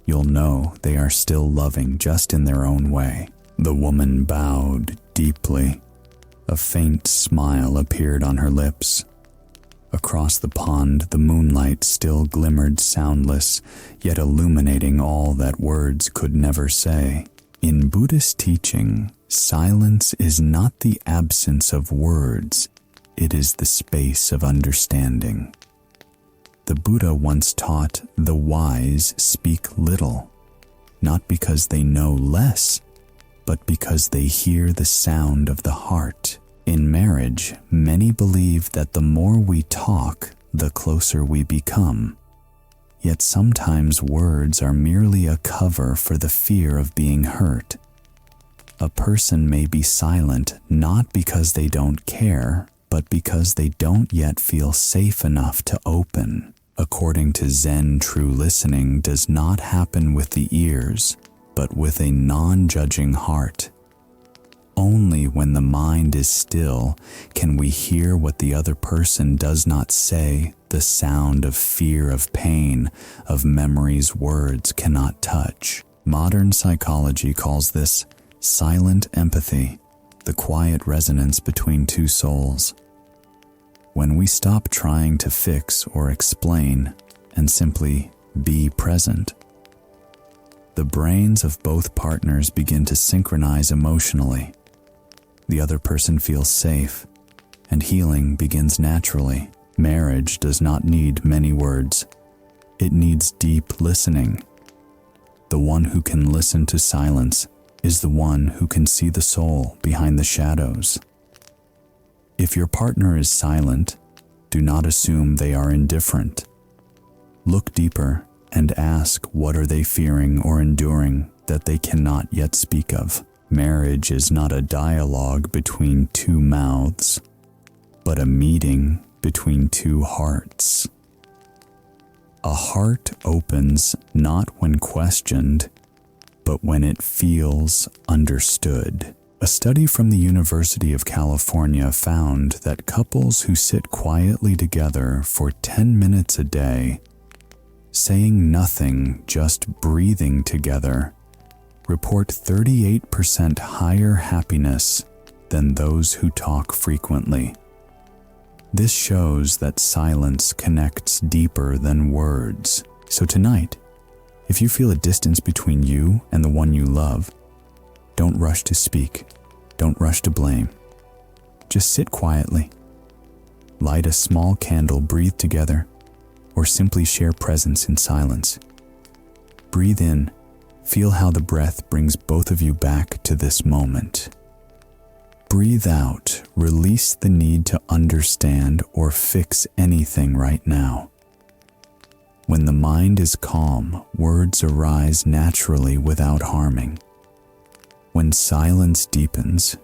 you'll know they are still loving just in their own way." The woman bowed deeply. A faint smile appeared on her lips. Across the pond, the moonlight still glimmered soundless, yet illuminating all that words could never say. In Buddhist teaching, silence is not the absence of words, it is the space of understanding. The Buddha once taught the wise speak little, not because they know less, but because they hear the sound of the heart. In marriage, many believe that the more we talk, the closer we become. Yet sometimes words are merely a cover for the fear of being hurt. A person may be silent not because they don't care, but because they don't yet feel safe enough to open. According to Zen, true listening does not happen with the ears, but with a non-judging heart. Only when the mind is still can we hear what the other person does not say, the sound of fear, of pain, of memories words cannot touch. Modern psychology calls this silent empathy, the quiet resonance between two souls. When we stop trying to fix or explain and simply be present, the brains of both partners begin to synchronize emotionally. The other person feels safe, and healing begins naturally. Marriage does not need many words. It needs deep listening. The one who can listen to silence is the one who can see the soul behind the shadows. If your partner is silent, do not assume they are indifferent. Look deeper and ask, what are they fearing or enduring that they cannot yet speak of? Marriage is not a dialogue between two mouths, but a meeting between two hearts. A heart opens not when questioned, but when it feels understood. A study from the University of California found that couples who sit quietly together for 10 minutes a day, saying nothing, just breathing together, report 38% higher happiness than those who talk frequently. This shows that silence connects deeper than words. So tonight, if you feel a distance between you and the one you love, don't rush to speak. Don't rush to blame. Just sit quietly. Light a small candle, breathe together, or simply share presence in silence. Breathe in. Feel how the breath brings both of you back to this moment. Breathe out. Release the need to understand or fix anything right now. When the mind is calm, words arise naturally without harming. When silence deepens,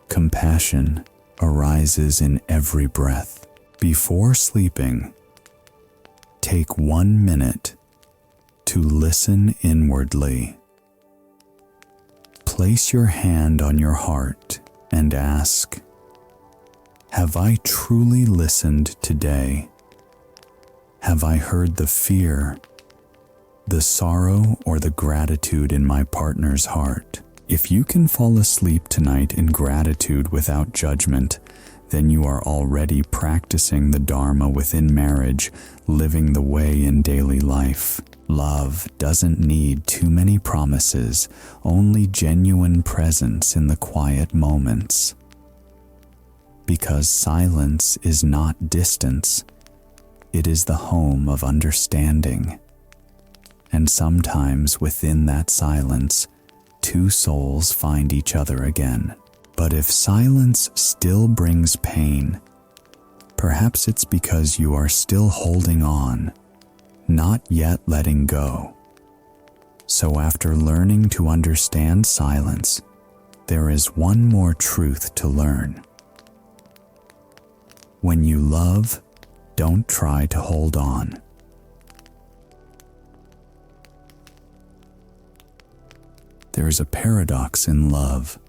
compassion arises in every breath. Before sleeping, take 1 minute to listen inwardly. Place your hand on your heart and ask, have I truly listened today? Have I heard the fear, the sorrow, or the gratitude in my partner's heart? If you can fall asleep tonight in gratitude without judgment, then you are already practicing the Dharma within marriage, living the way in daily life. Love doesn't need too many promises, only genuine presence in the quiet moments. Because silence is not distance, it is the home of understanding. And sometimes within that silence, two souls find each other again. But if silence still brings pain, perhaps it's because you are still holding on, not yet letting go. So after learning to understand silence, there is one more truth to learn. When you love, don't try to hold on. There is a paradox in love.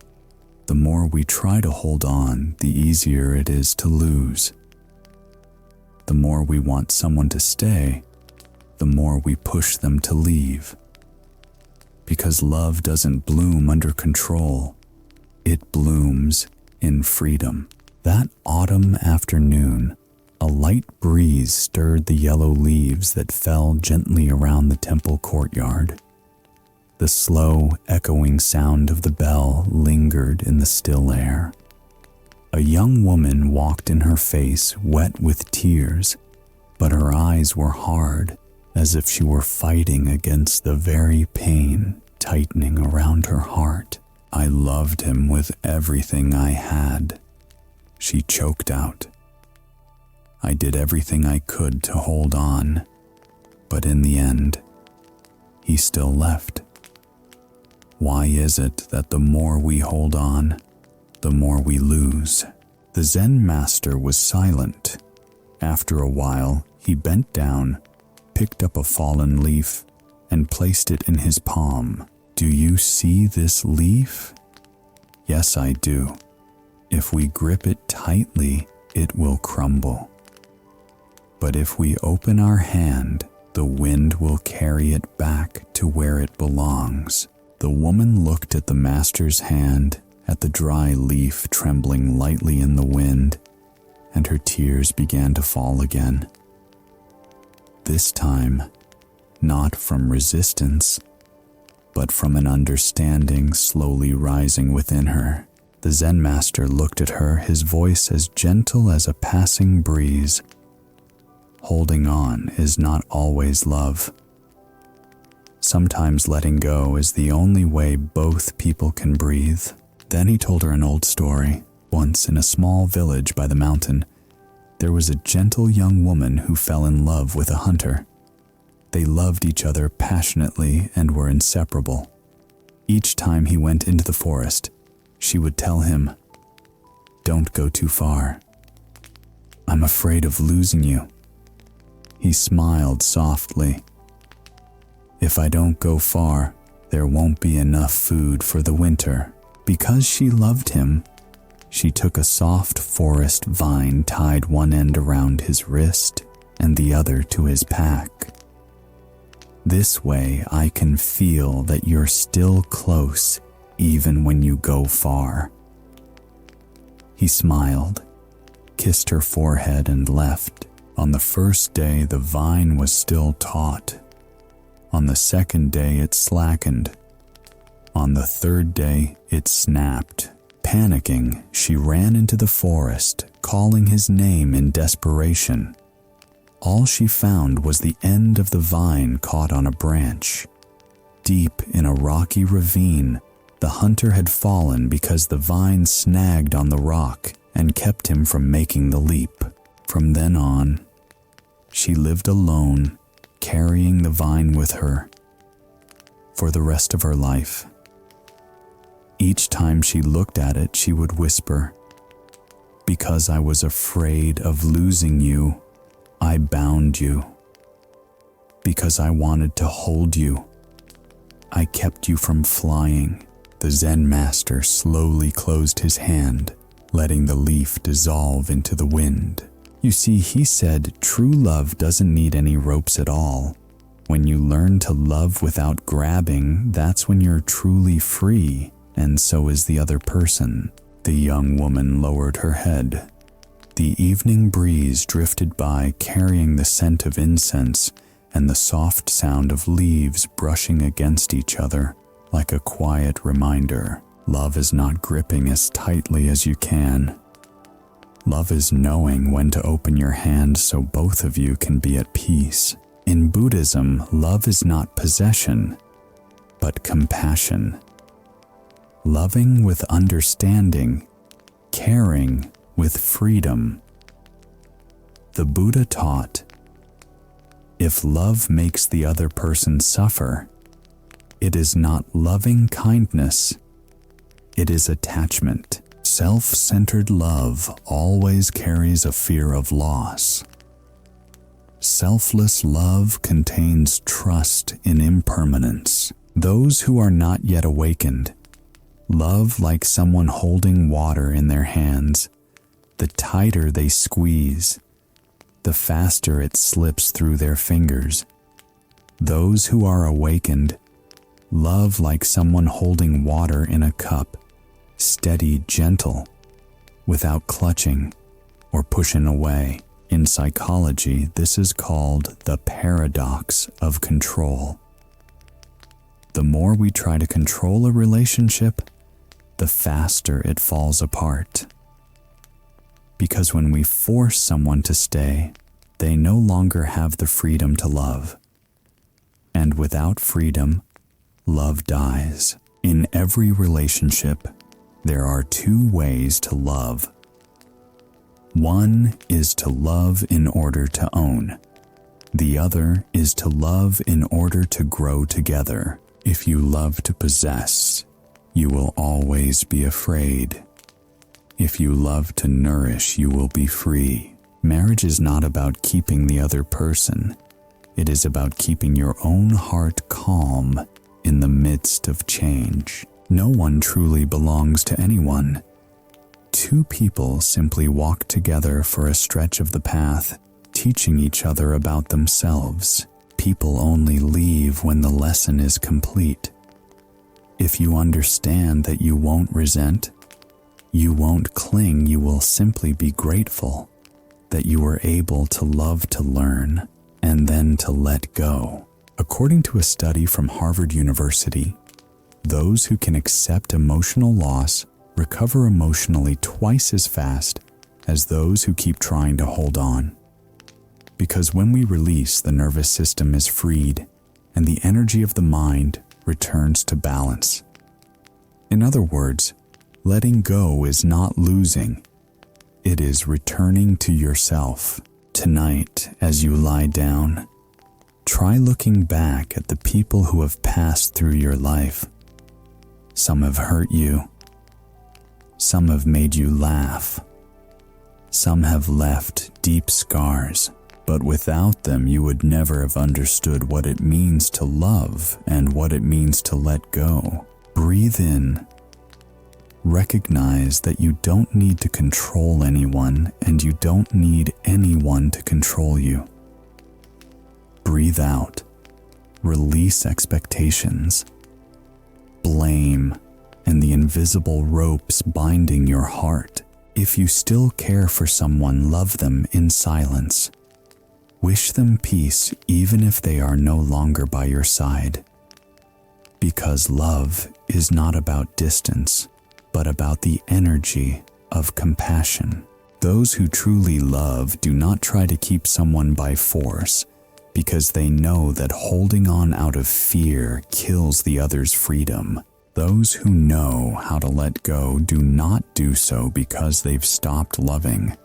The more we try to hold on, the easier it is to lose. The more we want someone to stay, the more we push them to leave. Because love doesn't bloom under control, it blooms in freedom. That autumn afternoon, a light breeze stirred the yellow leaves that fell gently around the temple courtyard. The slow, echoing sound of the bell lingered in the still air. A young woman walked in her face wet with tears, but her eyes were hard, as if she were fighting against the very pain tightening around her heart. I loved him with everything I had, she choked out. I did everything I could to hold on, but in the end, he still left. Why is it that the more we hold on, the more we lose? The Zen master was silent. After a while, he bent down, picked up a fallen leaf, and placed it in his palm. Do you see this leaf? Yes, I do. If we grip it tightly, it will crumble. But if we open our hand, the wind will carry it back to where it belongs. The woman looked at the master's hand, at the dry leaf trembling lightly in the wind, and her tears began to fall again. This time, not from resistance, but from an understanding slowly rising within her. The Zen master looked at her, his voice as gentle as a passing breeze. Holding on is not always love. Sometimes letting go is the only way both people can breathe. Then he told her an old story. Once in a small village by the mountain, there was a gentle young woman who fell in love with a hunter. They loved each other passionately and were inseparable. Each time he went into the forest, she would tell him, "Don't go too far. I'm afraid of losing you." He smiled softly. "If I don't go far, there won't be enough food for the winter." Because she loved him, she took a soft forest vine, tied one end around his wrist and the other to his pack. "This way I can feel that you're still close even when you go far." He smiled, kissed her forehead and left. On the first day the vine was still taut. On the second day it slackened. On the third day it snapped. Panicking, she ran into the forest, calling his name in desperation. All she found was the end of the vine caught on a branch. Deep in a rocky ravine, the hunter had fallen because the vine snagged on the rock and kept him from making the leap. From then on, she lived alone, carrying the vine with her for the rest of her life. Each time she looked at it, she would whisper, "Because I was afraid of losing you, I bound you. Because I wanted to hold you, I kept you from flying." The Zen master slowly closed his hand, letting the leaf dissolve into the wind. You see, he said, true love doesn't need any ropes at all. When you learn to love without grabbing, that's when you're truly free, and so is the other person. The young woman lowered her head. The evening breeze drifted by, carrying the scent of incense and the soft sound of leaves brushing against each other, like a quiet reminder. Love is not gripping as tightly as you can. Love is knowing when to open your hand so both of you can be at peace. In Buddhism, love is not possession, but compassion. Loving with understanding, caring with freedom. The Buddha taught, if love makes the other person suffer, it is not loving kindness, it is attachment. Self-centered love always carries a fear of loss. Selfless love contains trust in impermanence. Those who are not yet awakened love like someone holding water in their hands. The tighter they squeeze, the faster it slips through their fingers. Those who are awakened love like someone holding water in a cup, steady, gentle, without clutching or pushing away. In psychology, this is called the paradox of control. The more we try to control a relationship, the faster it falls apart. Because when we force someone to stay, they no longer have the freedom to love. And without freedom, love dies. In every relationship, there are two ways to love. One is to love in order to own. The other is to love in order to grow together. If you love to possess, you will always be afraid. If you love to nourish, you will be free. Marriage is not about keeping the other person. It is about keeping your own heart calm in the midst of change. No one truly belongs to anyone. Two people simply walk together for a stretch of the path, teaching each other about themselves. People only leave when the lesson is complete. If you understand that you won't resent, you won't cling, you will simply be grateful that you were able to love to learn and then to let go. According to a study from Harvard University, those who can accept emotional loss recover emotionally twice as fast as those who keep trying to hold on. Because when we release, the nervous system is freed and the energy of the mind returns to balance. In other words, letting go is not losing. It is returning to yourself. Tonight, as you lie down, try looking back at the people who have passed through your life. Some have hurt you. Some have made you laugh. Some have left deep scars. But without them, you would never have understood what it means to love and what it means to let go. Breathe in. Recognize that you don't need to control anyone and you don't need anyone to control you. Breathe out. Release expectations, blame, and the invisible ropes binding your heart. If you still care for someone, love them in silence. Wish them peace even if they are no longer by your side. Because love is not about distance, but about the energy of compassion. Those who truly love do not try to keep someone by force, because they know that holding on out of fear kills the other's freedom. Those who know how to let go do not do so because they've stopped loving,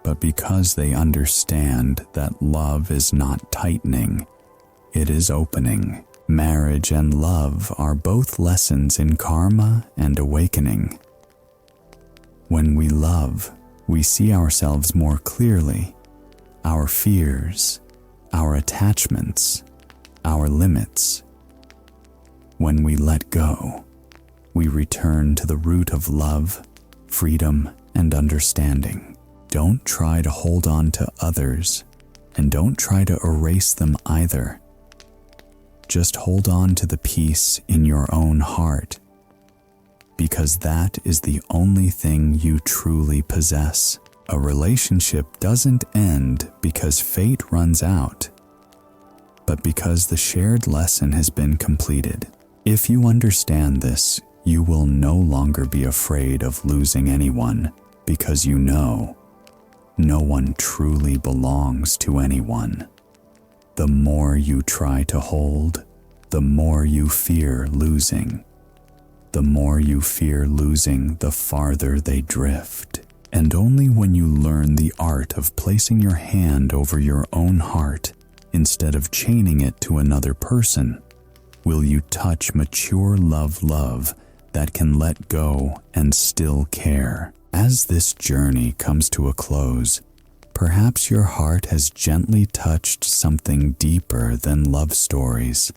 but because they understand that love is not tightening, it is opening. Marriage and love are both lessons in karma and awakening. When we love, we see ourselves more clearly, our fears, our attachments, our limits. When we let go, we return to the root of love, freedom, and understanding. Don't try to hold on to others, and don't try to erase them either. Just hold on to the peace in your own heart, because that is the only thing you truly possess. A relationship doesn't end because fate runs out, but because the shared lesson has been completed. If you understand this, you will no longer be afraid of losing anyone, because you know no one truly belongs to anyone. The more you try to hold, the more you fear losing. The more you fear losing, the farther they drift. And only when you learn the art of placing your hand over your own heart instead of chaining it to another person, will you touch mature love that can let go and still care. As this journey comes to a close, perhaps your heart has gently touched something deeper than love stories.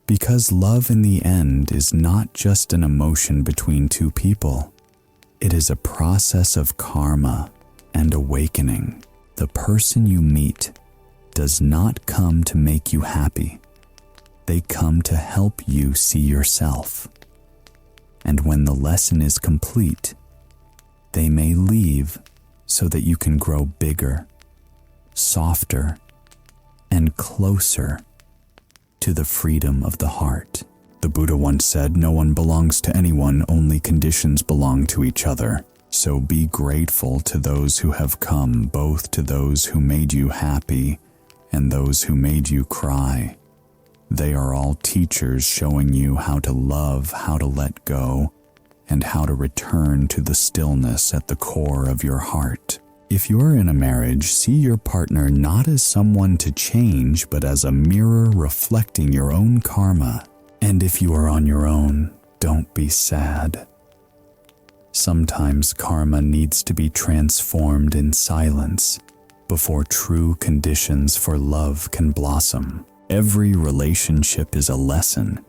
Because love in the end is not just an emotion between two people. It is a process of karma and awakening. The person you meet does not come to make you happy. They come to help you see yourself. And when the lesson is complete, they may leave so that you can grow bigger, softer, and closer to the freedom of the heart. The Buddha once said, "No one belongs to anyone, only conditions belong to each other." So be grateful to those who have come, both to those who made you happy and those who made you cry. They are all teachers showing you how to love, how to let go, and how to return to the stillness at the core of your heart. If you're in a marriage, see your partner not as someone to change, but as a mirror reflecting your own karma. And if you are on your own, don't be sad. Sometimes karma needs to be transformed in silence before true conditions for love can blossom. Every relationship is a lesson.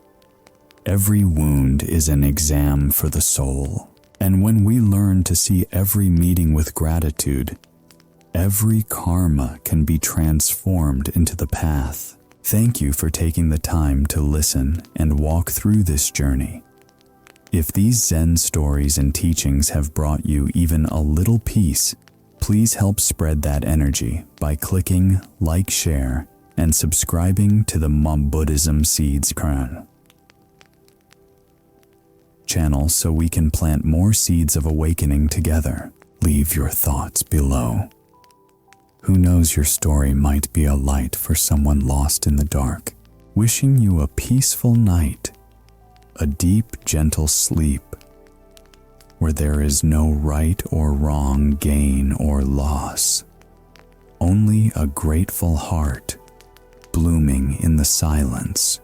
Every wound is an exam for the soul. And when we learn to see every meeting with gratitude, every karma can be transformed into the path. Thank you for taking the time to listen and walk through this journey. If these Zen stories and teachings have brought you even a little peace, please help spread that energy by clicking like, share, and subscribing to the Buddhism Seeds channel so we can plant more seeds of awakening together. Leave your thoughts below. Who knows, your story might be a light for someone lost in the dark. Wishing you a peaceful night, a deep, gentle sleep, where there is no right or wrong, gain or loss. Only a grateful heart blooming in the silence.